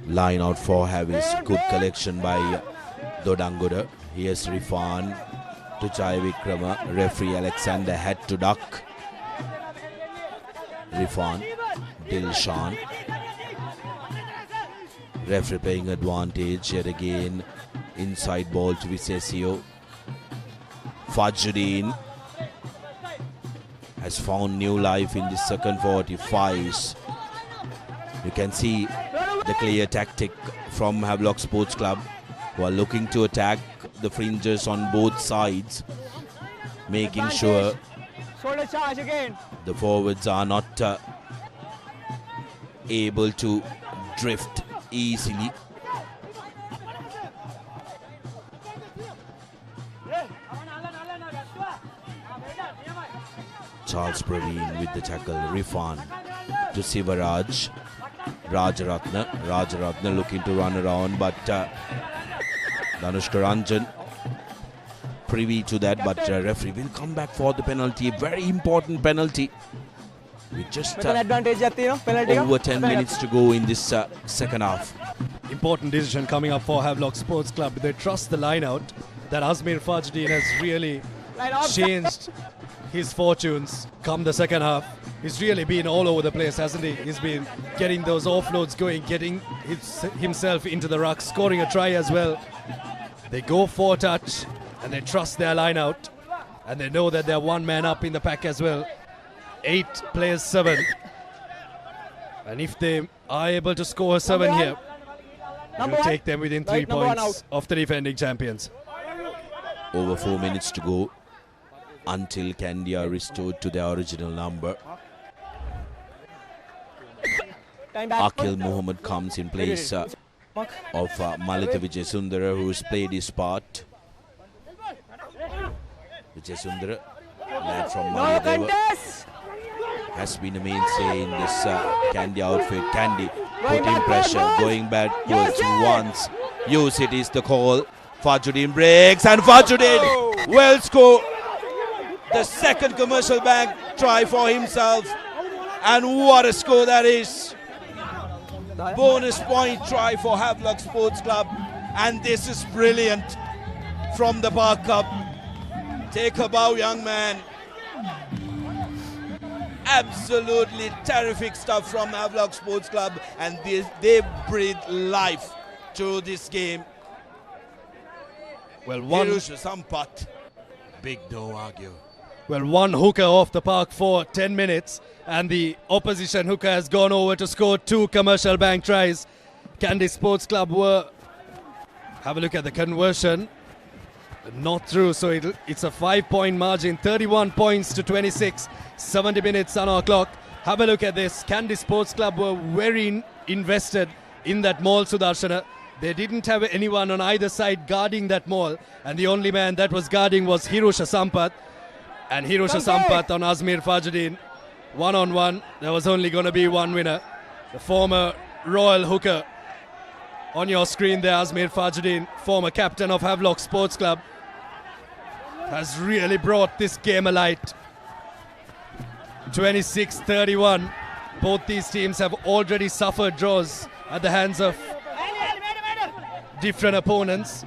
Line out for Havis. Good collection by Dodangoda. Here's Rifan to Jai Vikrama. Referee Alexander had to duck. Rifan, Dilshan. Referee playing advantage yet again. Inside ball to Visesio. Fajruddin has found new life in the second 45s. You can see the clear tactic from Havelock Sports Club, who are looking to attack the fringes on both sides, making sure the forwards are not able to drift easily. Charles Praveen with the tackle. Rifan to Sivaraj. Rajaratna looking to run around, but Danushka Ranjan privy to that, but referee will come back for the penalty. Very important penalty. With just over 10 minutes to go in this second half. Important decision coming up for Havelock Sports Club. They trust the line out. That Azmir Fajruddin has really changed his fortunes come the second half. He's really been all over the place, hasn't he? He's been getting those offloads going, getting himself into the ruck, scoring a try as well. They go for touch and they trust their line out, and they know that they're one man up in the pack as well. 8 plays 7. And if they are able to score 7 here, it will take them within 3 points of the defending champions. Over 4 minutes to go until Kandy are restored to their original number. Akil Mohammed comes in place of Malita Vijayasundara, who's played his part. Vijayasundara, lad from Malayadeva, has been a mainstay in this Kandy outfit. Kandy putting pressure, going backwards once. Use it is the call. Fajruddin breaks, and Fajruddin will score the second commercial bank try for himself. And what a score that is. Bonus point try for Havelock Sports Club, and this is brilliant from the Park Cup. Take a bow, young man. Absolutely terrific stuff from Havelock Sports Club, and they breathe life to this game. Well, Sampat, big no argue. Well, one hooker off the park for 10 minutes, and the opposition hooker has gone over to score 2 commercial bank tries. Kandy Sports Club have a look at the conversion. Not through, so it's a 5-point margin, 31 points to 26, 70 minutes on our clock. Have a look at this. Kandy Sports Club were very invested in that maul, Sudarshana. They didn't have anyone on either side guarding that maul, and the only man that was guarding was Hirusha Sampath. And Hirusha Sampath on Azmir Fajruddin. 1-on-1, there was only going to be one winner. The former Royal hooker on your screen there, Azmir Fajruddin, former captain of Havelock Sports Club, has really brought this game alight. 26-31. Both these teams have already suffered draws at the hands of different opponents.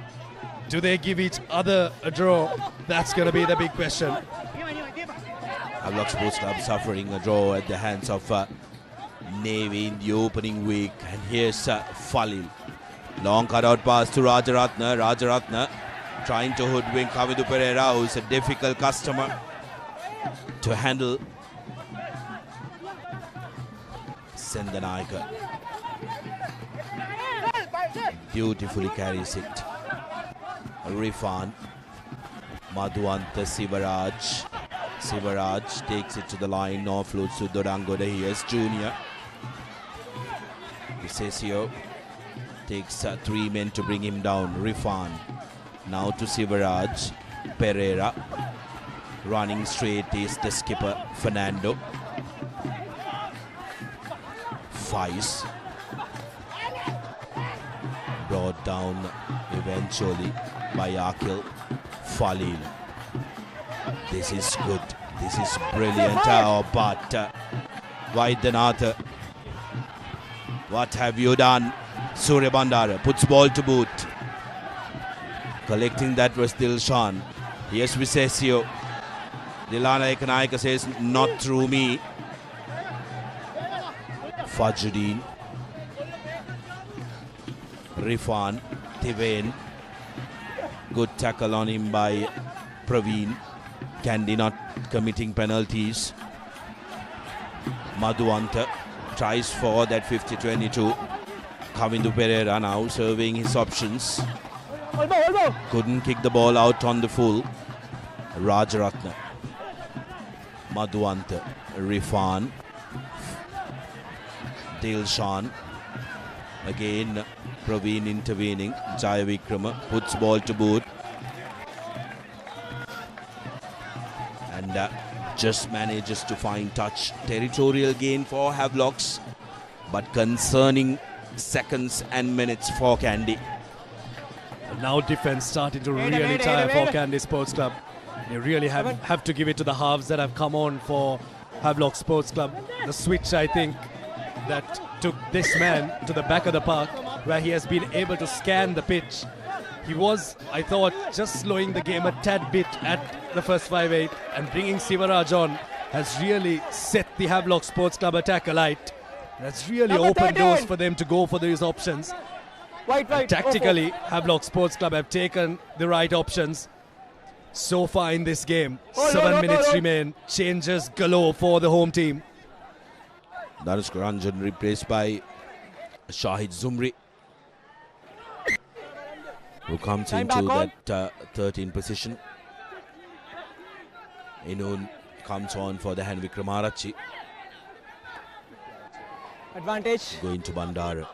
Do they give each other a draw? That's going to be the big question. Havelock Sports Club suffering a draw at the hands of Navy in the opening week. And here's Falil. Long cutout pass to Rajaratna. Rajaratna trying to hoodwink Kavidu Pereira, who's a difficult customer to handle. Sendanayaka beautifully carries it. Rifan. Madhuanta Sivaraj. Sivaraj takes it to the line, offloads to Dodangoda. Here's Junior. Visesio takes 3 men to bring him down. Rifan Now to Sivaraj. Pereira. Running straight is the skipper, Fernando. Faiz. Brought down eventually by Akil. Falil. This is good. This is brilliant. Oh, but Vaidyanath, what have you done? Surya Bandara puts ball to boot. Collecting that was Dilshan. Yes, Visesio. Dilana Ekanaika says, not through me. Fajruddin. Rifan. Tivain. Good tackle on him by Praveen. Kandy not committing penalties. Madhuanta tries for that 50-22. Kavindu Pereira now serving his options. Couldn't kick the ball out on the full. Rajaratna. Madhuanta. Rifan. Dilshan. Again Praveen intervening. Jaya Vikrama puts ball to boot. And just manages to find touch. Territorial gain for Havelocks, but concerning seconds and minutes for Kandy. Now defense starting to really tire for Kandy Sports Club. You really have to give it to the halves that have come on for Havelock Sports Club. The switch, I think, that took this man to the back of the park, where he has been able to scan the pitch. He was, I thought, just slowing the game a tad bit at the first 5-8, and bringing Sivaraj on has really set the Havelock Sports Club attack alight. That's really opened doors for them to go for these options. Tactically, Havelock Sports Club have taken the right options so far in this game. 7 minutes remain. Changes galore for the home team. Danush Ranjan replaced by Shahid Zumri, who comes into that 13 position. Inun comes on for the hand Vikramarachi. Advantage. Going to Bandara.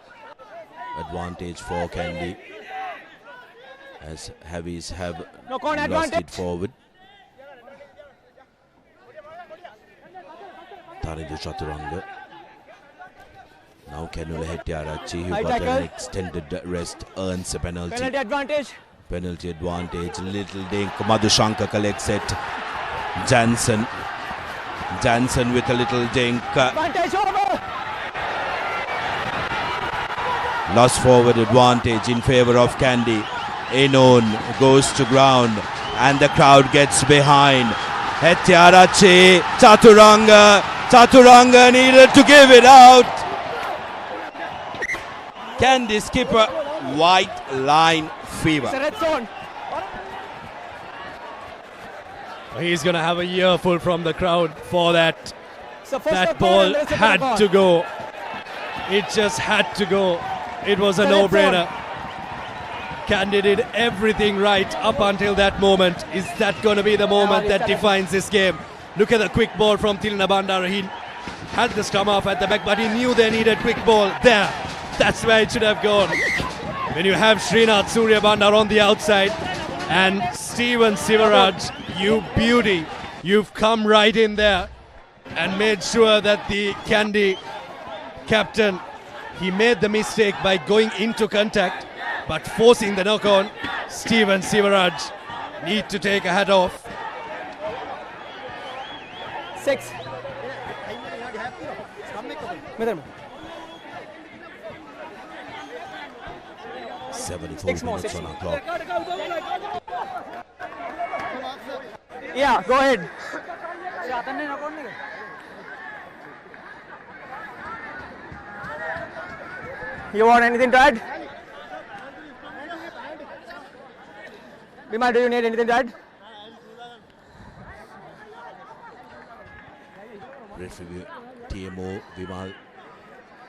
Advantage for Kandy, as Heavies have lost it forward. Tarindu Chaturanga. Now Kanula Hettiarachi, who got an extended rest, earns a penalty. Penalty advantage. Penalty advantage. Little dink. Madhushanka collects it. Jansen. Jansen with a little dink. Advantage over. Lost forward advantage in favor of Kandy. Enon goes to ground and the crowd gets behind. Hettiarachi. Chaturanga. Chaturanga needed to give it out. Kandy skipper, white line fever. It's a red zone. He's going to have a earful from the crowd for that. That ball had to go. It just had to go. It was a no-brainer. Kandy did everything right up until that moment. Is that going to be the moment that defines this game? Look at the quick ball from Tilna Bandara. He had the scrum off at the back, but he knew they needed quick ball there. That's where it should have gone. When you have Srinath Surya Bandar on the outside and Steven Sivaraj, you beauty. You've come right in there and made sure that the Kandy captain, he made the mistake by going into contact, but forcing the knock on. Steven Sivaraj need to take a hat off. 6. 74 minutes on our clock. Yeah, go ahead. You want anything to add? Bimal, do you need anything to add? Referee TMO Vimal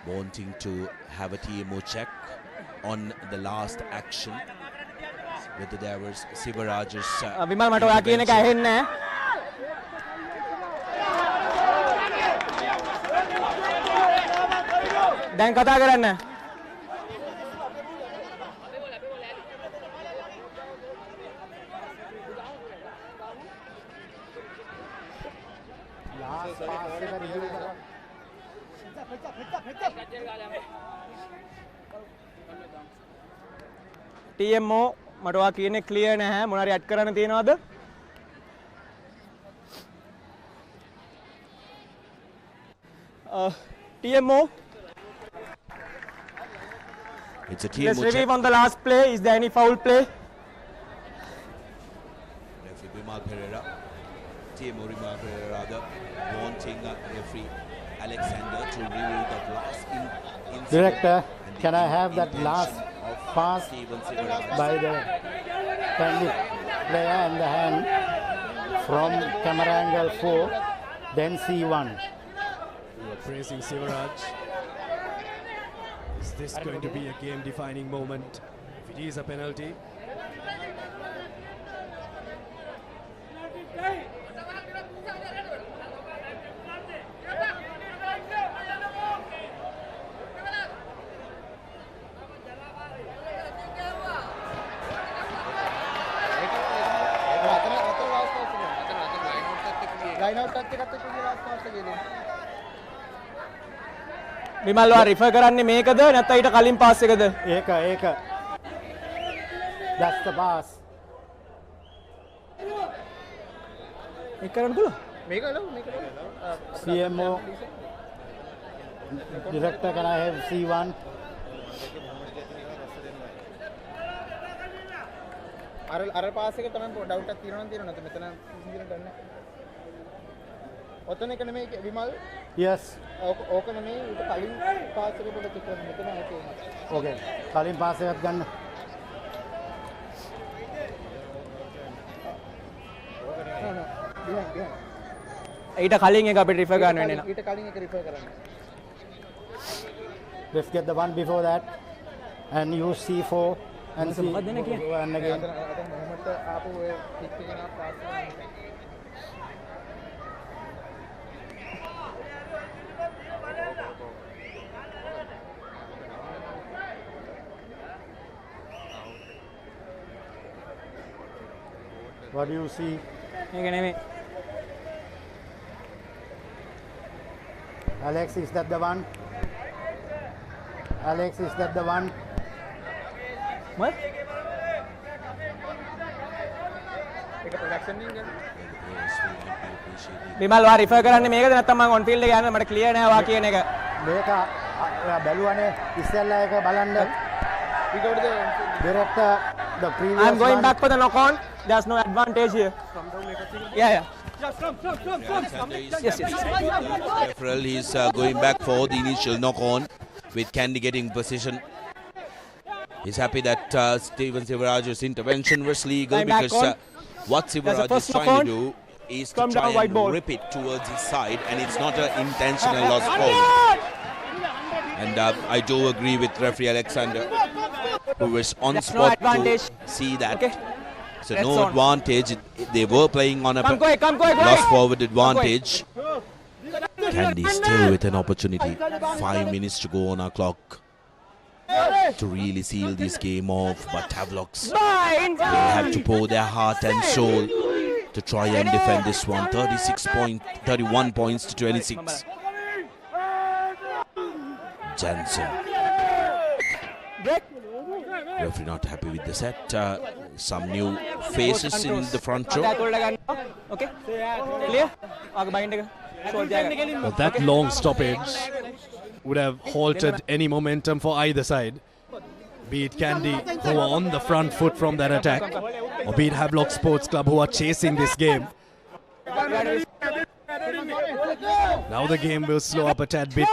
wanting to have a TMO check on the last action, whether there was Sivaraj's Vimal මට ඔයා කියන එක ඇහෙන්නේ නැහැ. දැන් කතා කරන්න. TMO මට ඔයා කියන්නේ ක්ලියර් නැහැ මොනාරි ඇඩ් කරන්න තියනවද? TMO. It's a TMO. Let's review on the last play. Is there any foul play? Referee Bimal Pereira. TMO Bimal Pereira rather wanting referee Alexander to review that last incident. Director, can I have that last pass by the Kandy player and the hand from camera angle 4, then C1. We are praising Sivaraj. Is this going to be a game-defining moment? If it is a penalty. Wimal ඔයා refer කරන්නේ මේකද නැත්නම් ඊට කලින් pass එකද? ඒක. That's the pass. මේක කරන්න පුළුවන්. CMO. Director, can I have C1? අර පාස් එක තමයි ඩවුට් එකක් තියෙනවා නේද මෙතන ඉන්සිඩන්ට් නැහැ. ඔතන එක නෙමෙයි විමල්. Yes. ඕක නෙමෙයි ඊට කලින් පාස් එක පොඩ්ඩක් චෙක් කරන්න. මෙතන Okay. කලින් පාස් එකක් ගන්න. ඊට කලින් එක අපිට රිෆර් ගන්න වෙන්නේ නැහැ. ඊට කලින් එක රිෆර් කරන්න. Let's get the one before that and use C4 and C and again. What do you see? මේක නෙමෙයි. Alex, is that the one? Alex, is that the one? What? Wimal ඔයා රිෆර් කරන්නේ මේකද නැත්නම් මම ඔන් ෆීල්ඩ් එක යන්න මට ක්ලියර් නෑ ඔයා කියන එක. මේක බැලුවනේ ඉස්සෙල්ලා එක බලන්න. Director, the previous I'm going one. back for the knock on. There's no advantage here. Yeah. Yes. Referral, he's going back for the initial knock on with Kandy getting position. He's happy that Steven Sivaraj's intervention was legal because what Sivaraj is trying to do is to try and rip it towards his side, and it's not an intentional lost ball. And I do agree with referee Alexander, who was on spot to see that. So no advantage. They were playing on a lost forward advantage. Kandy still with an opportunity. 5 minutes to go on our clock to really seal this game off. But Havelocks will have to pour their heart and soul to try and defend this one. 31 points to 26. Jansen. Referee not happy with the set. Some new faces in the front row. Okay. Clear? But that long stoppage would have halted any momentum for either side. Be it Kandy, who are on the front foot from that attack, or be it Havelock Sports Club, who are chasing this game. Now the game will slow up a tad bit.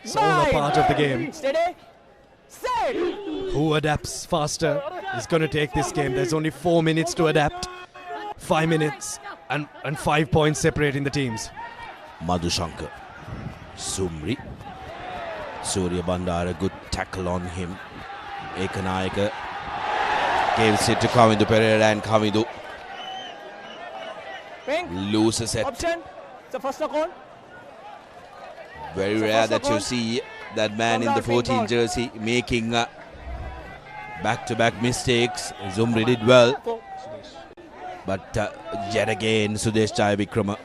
It's all a part of the game. Who adapts faster is going to take this game. There's only 4 minutes to adapt. 5 minutes and 5 points separating the teams. Madhushankar. Sumri. Surya Bandara, good tackle on him. Ekanayaka gives it to Kavindu Pereira, and Kavindu loses it. Option. It's the first knock on. Very rare that you see that man in the 14 jersey making back-to-back mistakes. Zumri did well. But yet again, Sudesh Jaya Vikrama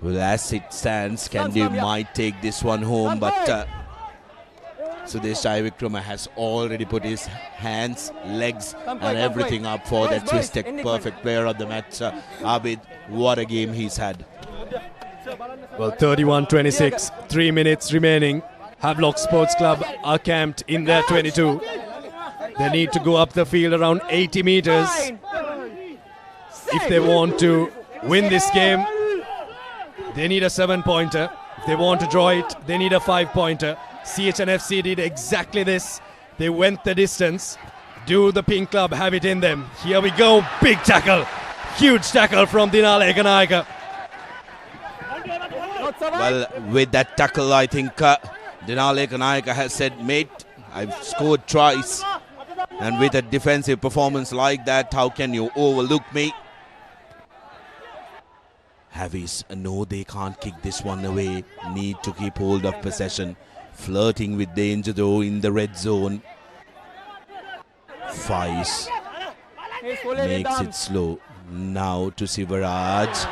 Well, as it stands, Kandy might take this one home, but Sudesh Jaivikrama has already put his hands, legs and everything up for that Swiss Tech perfect player of the match. Abid, what a game he's had. Well, 31-26, 3 minutes remaining. Havelock Sports Club are camped in their 22. They need to go up the field around 80 meters if they want to win this game. They need a 7-pointer. If they want to draw it, they need a 5-pointer. CHNFC did exactly this. They went the distance. Do the Pink Club have it in them? Here we go. Big tackle. Huge tackle from Dialog ViU. Well, with that tackle, I think Dialog ViU has said, mate, I've scored twice. And with a defensive performance like that, how can you overlook me? Havis, no, they can't kick this one away. Need to keep hold of possession. Flirting with danger though in the red zone. Faiz makes it slow. Now to Sivaraj.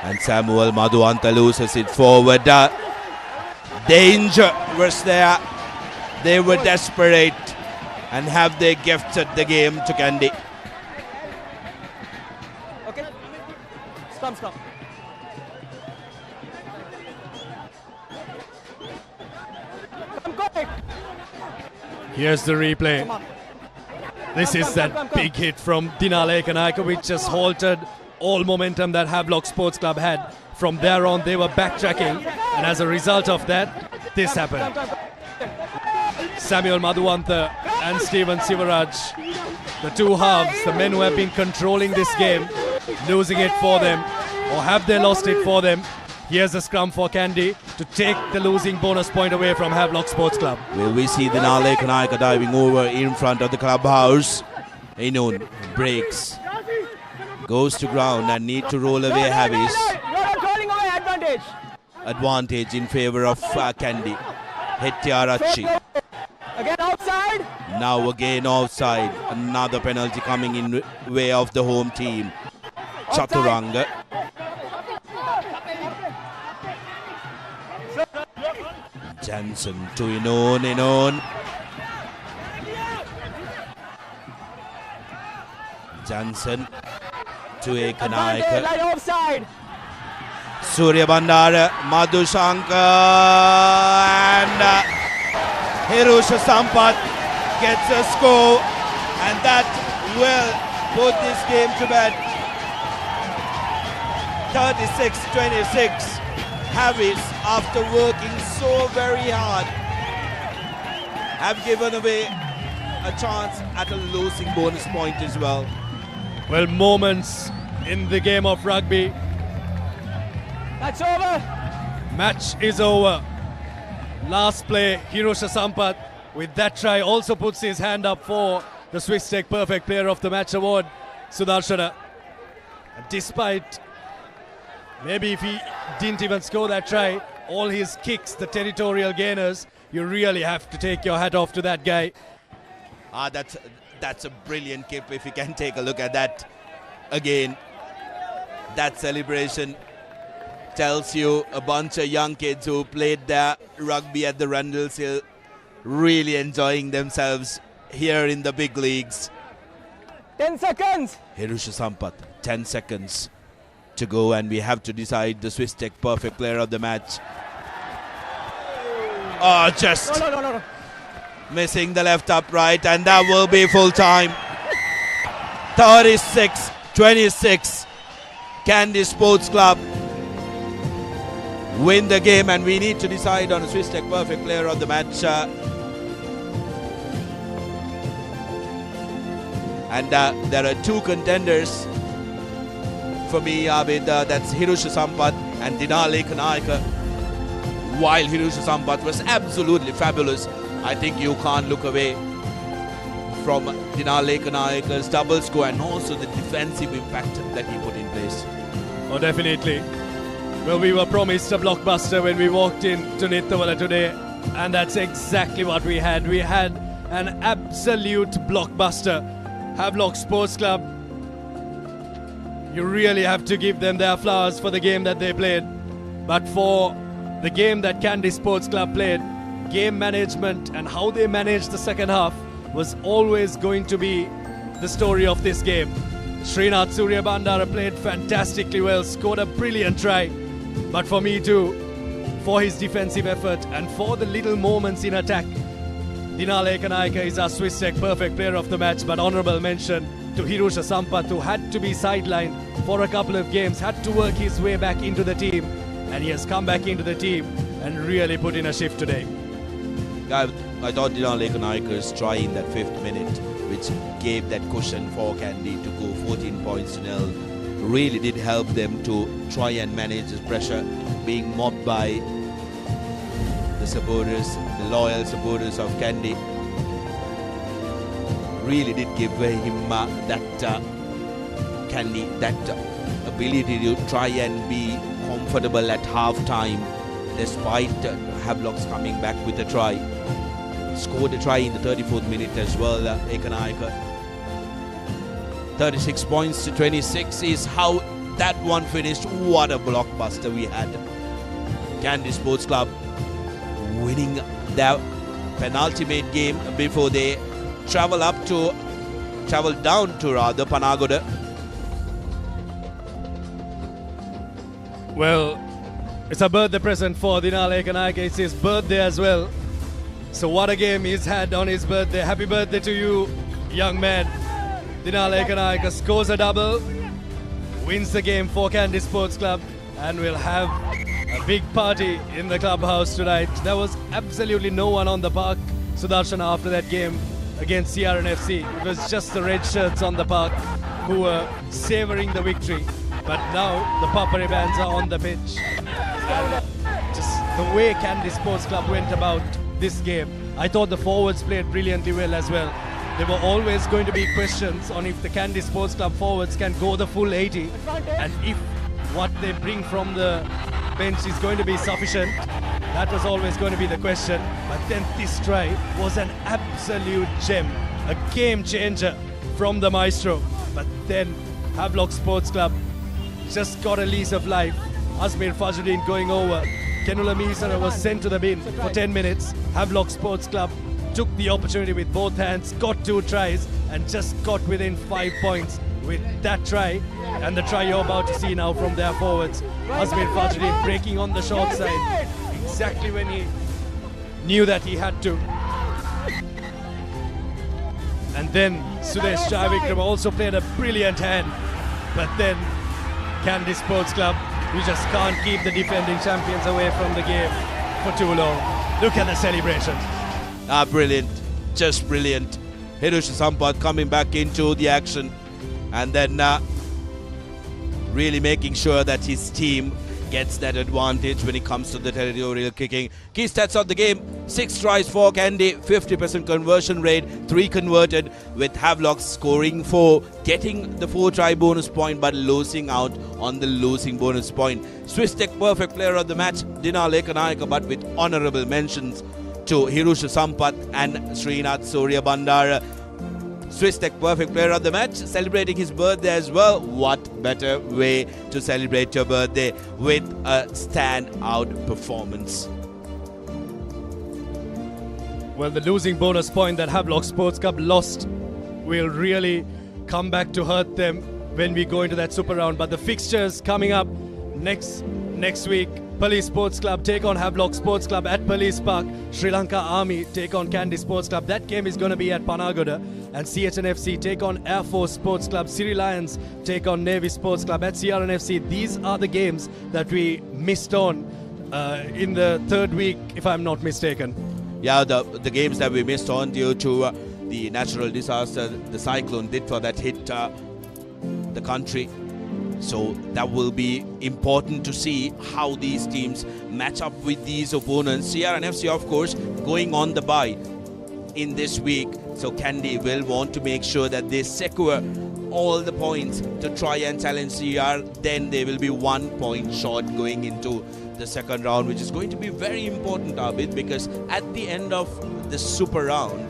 And Samuel Madhuanta loses it forward. Danger was there. They were desperate and have they gifted the game to Kandy. Okay. Stop. Here's the replay. This is that big hit from Dialog ViU, which just halted all momentum that Havelock Sports Club had. From there on, they were backtracking, and as a result of that, this happened. Samuel Madhuanta and Steven Sivaraj, the two halves, the men who have been controlling this game, losing it for them, or have they lost it for them? Here's a scrum for Kandy to take the losing bonus point away from Havelock Sports Club. Will we see Dialog ViU diving over in front of the clubhouse? Inon breaks, goes to ground and need to roll away Havis. Advantage in favor of Kandy. Hettiarachi. Again outside. Now again offside. Another penalty coming in way of the home team. Chaturanga. Jansen to Inon. Jansen to Ekanaika. Offside. Surya Bandara, Madhu Shankar and Hirusha Sampath gets a score, and that will put this game to bed. 36-26. Havis, after working so very hard, have given away a chance at a losing bonus point as well. Well, moments in the game of rugby. That's over. Match is over. Last play, Hirosha Sampath with that try also puts his hand up for the Swiss Tech Perfect Player of the Match award, Sudarshana. Despite maybe if he didn't even score that try, all his kicks, the territorial gainers, you really have to take your hat off to that guy. That's a brilliant kick if you can take a look at that again. That celebration tells you a bunch of young kids who played their rugby at the Randalls Hill really enjoying themselves here in the big leagues. 10 seconds. Hirusha Sampath, 10 seconds to go, and we have to decide the Swiss Tech Perfect Player of the Match. Oh, just No. missing the left upright, and that will be full time. 36-26. Kandy Sports Club win the game, and we need to decide on a Swiss Tech Perfect Player of the Match. And there are two contenders for me, Abid. That's Hirusha Sampath and Dialog ViU. While Hirusha Sampath was absolutely fabulous, I think you can't look away from Dialog ViU's double score and also the defensive impact that he put in place. Oh, definitely. Well, we were promised a blockbuster when we walked in to Niattawela today, and that's exactly what we had. We had an absolute blockbuster. Havelock Sports Club, you really have to give them their flowers for the game that they played. But for the game that Kandy Sports Club played, game management and how they managed the second half was always going to be the story of this game. Srinath Suryabandara played fantastically well, scored a brilliant try. But for me too, for his defensive effort and for the little moments in attack, Dinaleka Naika is our Swiss Tech perfect player of the match. But honourable mention to Hirusha Sampath, who had to be sidelined for a couple of games, had to work his way back into the team, and he has come back into the team and really put in a shift today. I thought Dinaleka Naika's try in that 5th minute, which gave that cushion for Kandy to go 14 points to nil, really did help them to try and manage the pressure being mobbed by the supporters, the loyal supporters of Kandy. Really did give him that ability to try and be comfortable at half time, despite Havelocks coming back with a try. Scored a try in the 34th minute as well, Ekanaika. 36 points to 26 is how that one finished. What a blockbuster we had. Kandy Sports Club winning their penultimate game before they travel down to Panagoda. Well, it's a birthday present for Dinaleka Naika. It's his birthday as well. So what a game he's had on his birthday. Happy birthday to you, young man. Dinaleka Naika scores a double, wins the game for Kandy Sports Club, and will have a big party in the clubhouse tonight. There was absolutely no one on the park, Sudarshan, after that game against CRNFC. It was just the red shirts on the park who were savouring the victory. But now the Papare bands are on the pitch. And just the way Kandy Sports Club went about this game, I thought the forwards played brilliantly well as well. There were always going to be questions on if the Kandy Sports Club forwards can go the full 80 and if what they bring from the bench is going to be sufficient. That was always going to be the question. But then this try was an absolute gem, a game changer from the maestro. But then Havelock Sports Club just got a lease of life. Asmir Fajruddin going over. Kenula Misara was sent to the bin for 10 minutes. Havelock Sports Club took the opportunity with both hands, got 2 tries, and just got within 5 points with that try. And the try you're about to see now from their forwards. Asmir Fajruddin breaking on the short side, exactly when he knew that he had to. And then Sudesh Jayavikram also played a brilliant hand. But then Kandy Sports Club, you just can't keep the defending champions away from the game for too long. Look at the celebrations. Brilliant, just brilliant. Hirusha Sampath coming back into the action and then really making sure that his team gets that advantage when it comes to the territorial kicking. Key stats of the game: 6 tries for Kandy, 50% conversion rate, 3 converted, with Havelock scoring 4, getting the 4 try bonus point but losing out on the losing bonus point. Swiss Tech perfect player of the match, Dinaleka Naika, but with honourable mentions to Hirusha Sampath and Srinath Suryabandara. Swiss Tech perfect player of the match, celebrating his birthday as well. What better way to celebrate your birthday with a stand-out performance? Well, the losing bonus point that Havelock Sports Club lost will really come back to hurt them when we go into that super round. But the fixtures coming up next week: Police Sports Club take on Havelock Sports Club at Police Park. Sri Lanka Army take on Kandy Sports Club. That game is going to be at Panagoda. And CHNFC take on Air Force Sports Club. Siri Lions take on Navy Sports Club at CRNFC. These are the games that we missed on in the 3rd week, if I'm not mistaken. Yeah, the games that we missed on due to the natural disaster the cyclone did for that hit the country. So that will be important to see how these teams match up with these opponents. CRNFC, of course, going on the bye in this week. So Kandy will want to make sure that they secure all the points to try and challenge CR. Then they will be 1 point short going into the 2nd round, which is going to be very important, Abid, because at the end of the super round,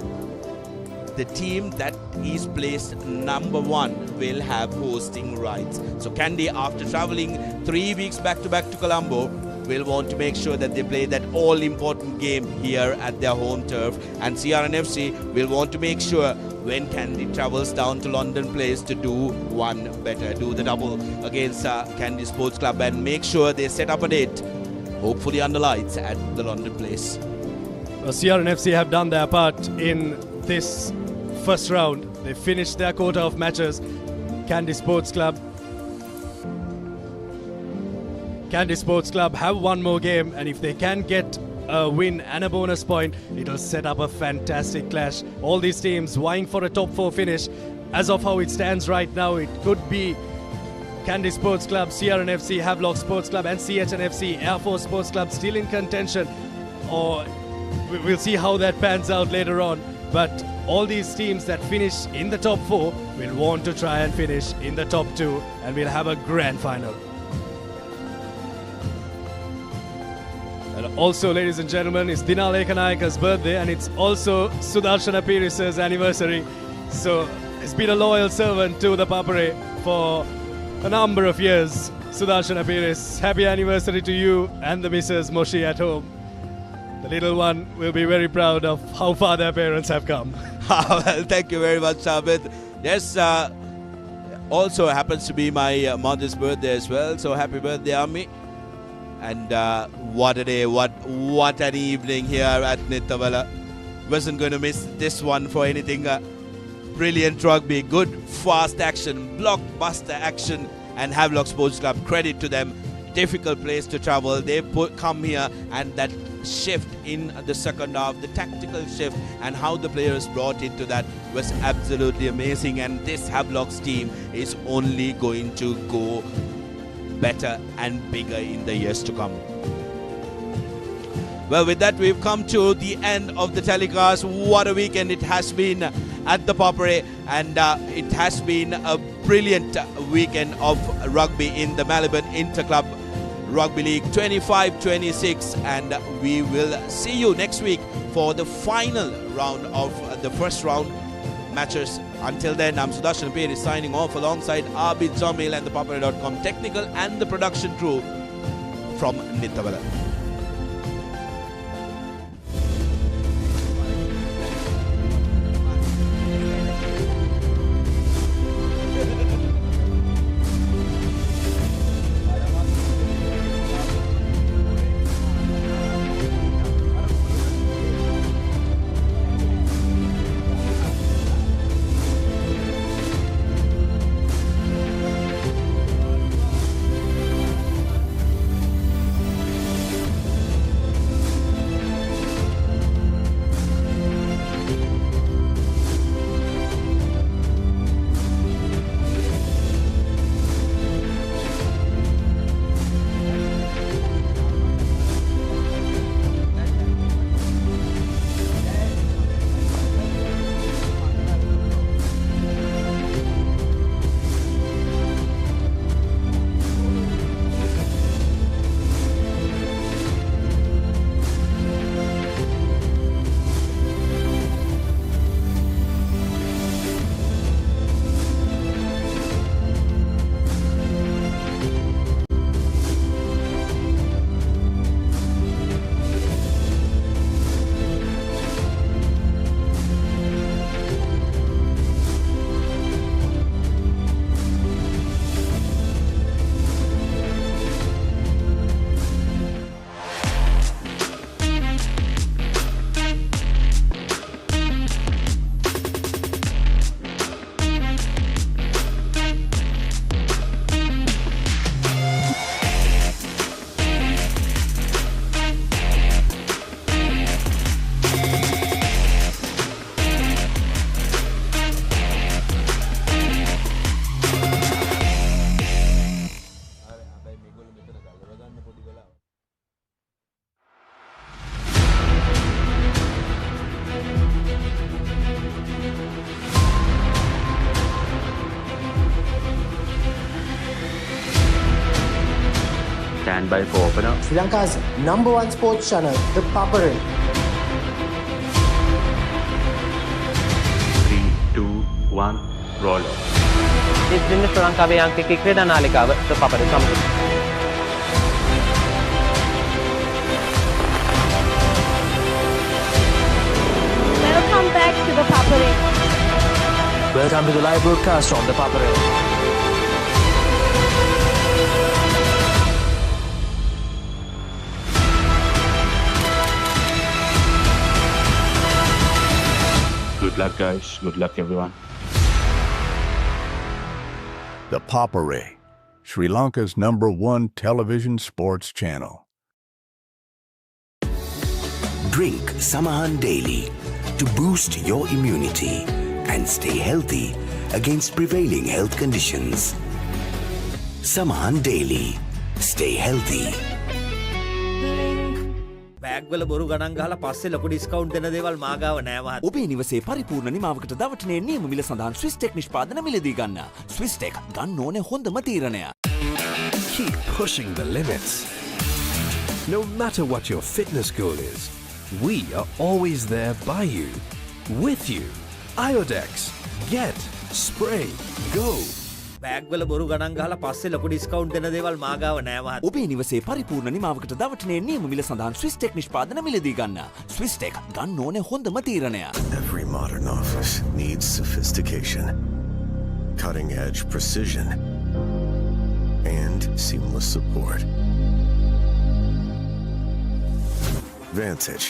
the team that is placed number 1 will have hosting rights. So Kandy, after travelling 3 weeks back-to-back to Colombo, will want to make sure that they play that all-important game here at their home turf, and CRNFC will want to make sure when Kandy travels down to London Place to do one better, do the double against Kandy Sports Club, and make sure they set up a date, hopefully under lights, at the London Place. CRNFC have done their part in this first round. They finished their quota of matches. Kandy Sports Club have one more game, and if they can get a win and a bonus point, it'll set up a fantastic clash. All these teams vying for a top 4 finish. As of how it stands right now, it could be Kandy Sports Club, CRNFC, Havelock Sports Club and CHNFC, Air Force Sports Club still in contention, or we'll see how that pans out later on. But all these teams that finish in the top 4 will want to try and finish in the top 2, and we'll have a grand final. And also, ladies and gentlemen, it's Dinal Ekanayaka's birthday, and it's also Sudarshana Piris's anniversary. So he's been a loyal servant to the Papare for a number of years. Sudarshana Piris, happy anniversary to you and the Mrs. Moshi at home. The little one will be very proud of how far their parents have come. Well, thank you very much, Sabit. Yes, also happens to be my mother's birthday as well. So happy birthday, Ami. And what a day, what an evening here at Niattawela. Wasn't going to miss this one for anything. Brilliant rugby, good fast action, blockbuster action, and Havelock Sports Club, credit to them. Difficult place to travel. They come here, and that shift in the second half, the tactical shift and how the players brought into that was absolutely amazing. And this Havelock's team is only going to go better and bigger in the years to come. Well, with that, we've come to the end of the telecast. What a weekend it has been at the Papare, and it has been a brilliant weekend of rugby in the Maliban Inter-Club Rugby League 25-26, and we will see you next week for the final round of the first round matches. Until then, I'm Sudarshan Peri signing off alongside Abid Zamil and the Papare.com technical and the production crew from Niattawela. Stand by for opener. Sri Lanka's #1 sports channel, ThePapare. 3, 2, 1, roll. It's been the Sri Lanka ක්‍රීඩා නාලිකාව ThePapare සමග. to the Papare. Welcome to the live broadcast from the Papare. Good luck, guys. Good luck, everyone. The Papare, Sri Lanka's #1 television sports channel. Drink Samahan daily to boost your immunity and stay healthy against prevailing health conditions. Samahan daily. Stay healthy. බෑග්වල බොරු ගණන් ගහලා පස්සේ ලොකු discount දෙන දේවල් මාගාව නෑ මහත්තයා. ඔබේ නිවසේ පරිපූර්ණ නිමාවකට දවටනේ නියම මිල සඳහන් ස්විස් ටෙක් නිෂ්පාදන මිලදී ගන්න. ස්විස් ටෙක් ගන්න ඕනේ හොඳම තීරණය. Keep pushing the limits. No matter what your fitness goal is, we are always there by you, with you. Iodex. Get, spray, go. බෑග්වල බොරු ගණන් ගහලා පස්සේ ලොකු ඩිස්කවුන්ට් දෙන දේවල් මාගාව නෑ මහත්තයා. ඔබේ නිවසේ පරිපූර්ණ නිමාවකට දවටනේ නියම මිල සඳහන් ස්විස් ටෙක් නිෂ්පාදන මිලදී ගන්න. ස්විස් ටෙක් ගන්න ඕනේ හොඳම තීරණය. Every modern office needs sophistication, cutting-edge precision, and seamless support. Vantage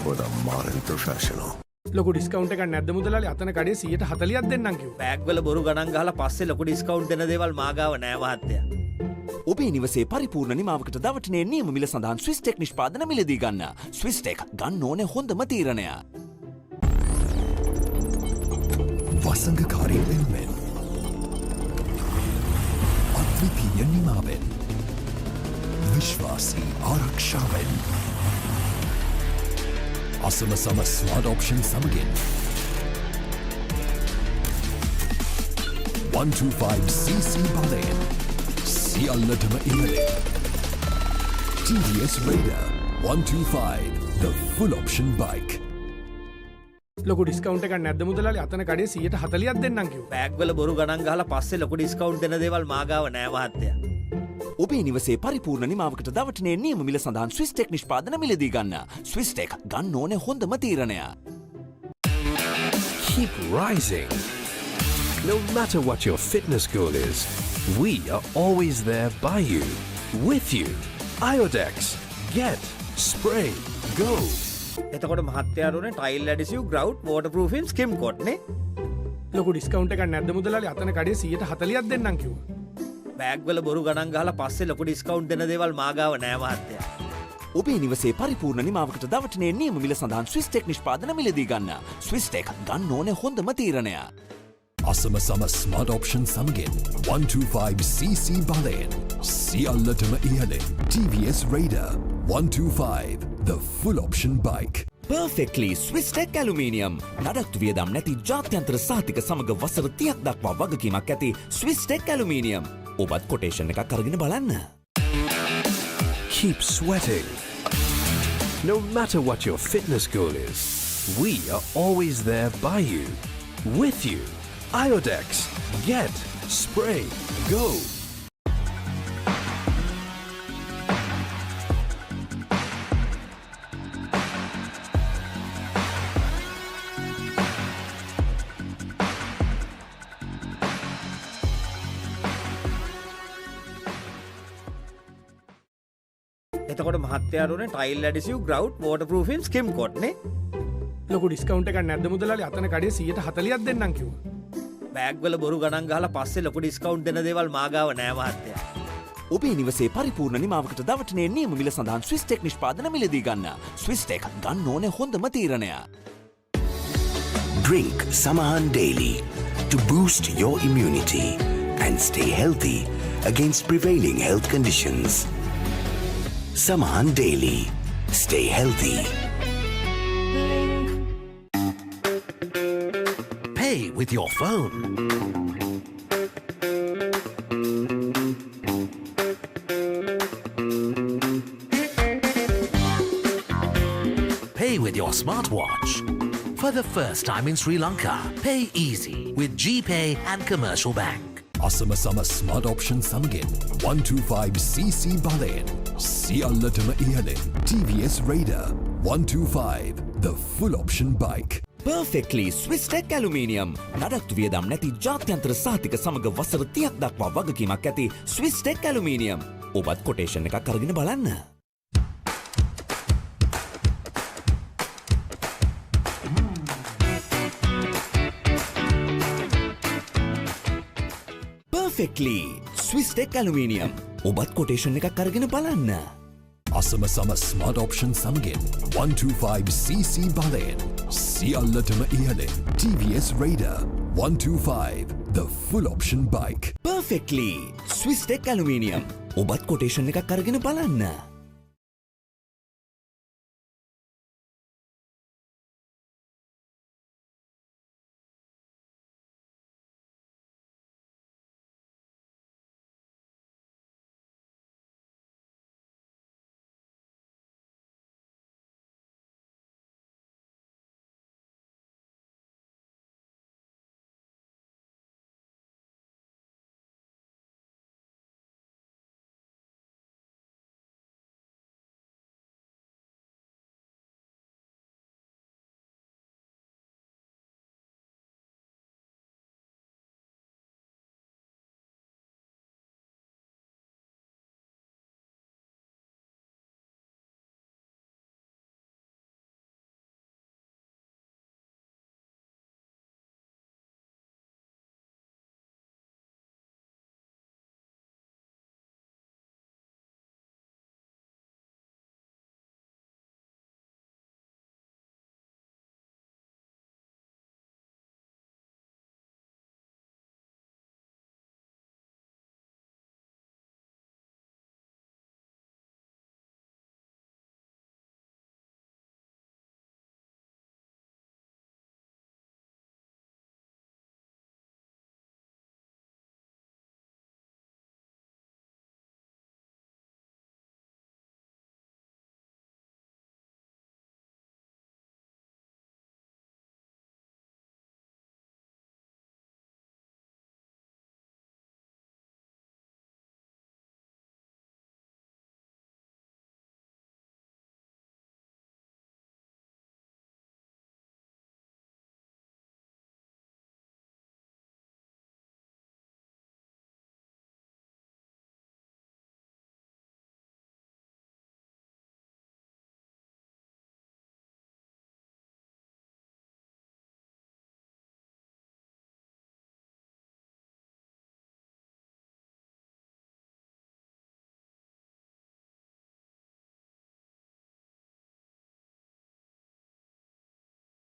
for the modern professional. ලොකු ඩිස්කවුන්ට් එකක් නැද්ද මුදලාලි? අතන කඩේ 140ක් දෙන්නම් කිව්වා. බෑග්වල බොරු ගණන් ගහලා පස්සේ ලොකු ඩිස්කවුන්ට් දෙන දේවල් මාගාව නෑ මහත්තයා. ඔබේ නිවසේ පරිපූර්ණ නිමාවකට දවටනේ නියම මිල සඳහන් ස්විස් ටෙක් නිෂ්පාදන මිලදී ගන්න. ස්විස් ටෙක් ගන්න ඕනේ හොඳම තීරණය. වසංගකාරී වෙනුවෙන් අද්විතීය නිමාවෙන් විශ්වාසී ආරක්ෂාවෙන් අසම සම ස්මාර්ට් ඔප්ෂන් සමගින් 125cc බලයෙන් සියල්ලටම ඉහළින් TVS Raider 125 the full option bike. ලොකු ඩිස්කවුන්ට් එකක් නැද්ද මුදලාලි? අතන කඩේ 140ක් දෙන්නම් කිව්වා. බෑග්වල බොරු ගණන් ගහලා පස්සේ ලොකු ඩිස්කවුන්ට් දෙන දේවල් මාගාව නෑ මහත්තයා. ඔබේ නිවසේ පරිපූර්ණ නිමාවකට දවටනේ නියම මිල සඳහන් ස්විස් ටෙක් නිෂ්පාදන මිලදී ගන්න. ස්විස් ටෙක් ගන්න ඕනේ හොඳම තීරණය. Keep rising. No matter what your fitness goal is, we are always there by you, with you. Iodex. Get, spray, go. එතකොට මහත්තයාරුනේ ටයිල් ඇඩිසිව් ග්‍රවුට් වෝටර්ප්‍රූෆින් ස්කිම් කොට් නේ. ලොකු ඩිස්කවුන්ට් එකක් නැද්ද මුදලාලි? අතන කඩේ 140ක් දෙන්නම් කිව්වා. බෑග්වල බොරු ගණන් ගහලා පස්සේ ලොකු ඩිස්කවුන්ට් දෙන දේවල් මාගාව නෑ මහත්තයා. ඔබේ නිවසේ පරිපූර්ණ නිමාවකට දවටනේ නියම මිල සඳහන් ස්විස් ටෙක් නිෂ්පාදන මිලදී ගන්න. ස්විස් ටෙක් ගන්න ඕනේ හොඳම තීරණය. අසම සම ස්මාර්ට් ඔප්ෂන් සමගින් 125cc බලයෙන් සියල්ලටම ඉහළින් TVS Raider 125 the full option bike. Perfectly Swiss Tech Aluminium. නඩත්තු වියදම් නැති ජාත්‍යන්තර සහතික සමග වසර 30ක් දක්වා වගකීමක් ඇති Swiss Tech Aluminium. ඔබත් කොටේෂන් එකක් අරගෙන බලන්න. Keep sweating. No matter what your fitness goal is, we are always there by you, with you. Iodex. Get, spray, go. එතකොට මහත්තයාරුනේ ටයිල් ඇඩිසිව් ග්‍රවුට් වෝටර්ප්‍රූෆින් ස්කිම් කොට් නේ. ලොකු ඩිස්කවුන්ට් එකක් නැද්ද මුදලාලි? අතන කඩේ 140ක් දෙන්නම් කිව්වා. බෑග්වල බොරු ගණන් ගහලා පස්සේ ලොකු ඩිස්කවුන්ට් දෙන දේවල් මාගාව නෑ මහත්තයා. ඔබේ නිවසේ පරිපූර්ණ නිමාවකට දවටනේ නියම මිල සඳහන් ස්විස් ටෙක් නිෂ්පාදන මිලදී ගන්න. ස්විස් ටෙක් ගන්න ඕනේ හොඳම තීරණය. Drink Samahan daily to boost your immunity and stay healthy against prevailing health conditions. Samahan daily. Stay healthy. Pay with your phone. Pay with your smartwatch. For the first time in Sri Lanka, pay easy with GPay and Commercial Bank. අසම සම smart option සමගින් 125cc බලයෙන් සියල්ලටම ඉහළින් TVS Raider 125 the full option bike. Perfectly Swiss Tech Aluminium නඩත්තු වියදම් නැති ජාත්‍යන්තර සහතික සමග වසර 30ක් දක්වා වගකීමක් ඇති Swiss Tech Aluminium. ඔබත් කොටේෂන් එකක් අරගෙන බලන්න. Perfectly Swiss Tech Aluminium. ඔබත් කොටේෂන් එකක් අරගෙන බලන්න. Asama Sama Smart Option Samagin 125cc Balayan Sialatama Ialen TVS Raider 125 the full option bike. Perfectly Swiss Tech Aluminium. ඔබත් කොටේෂන් එකක් අරගෙන බලන්න.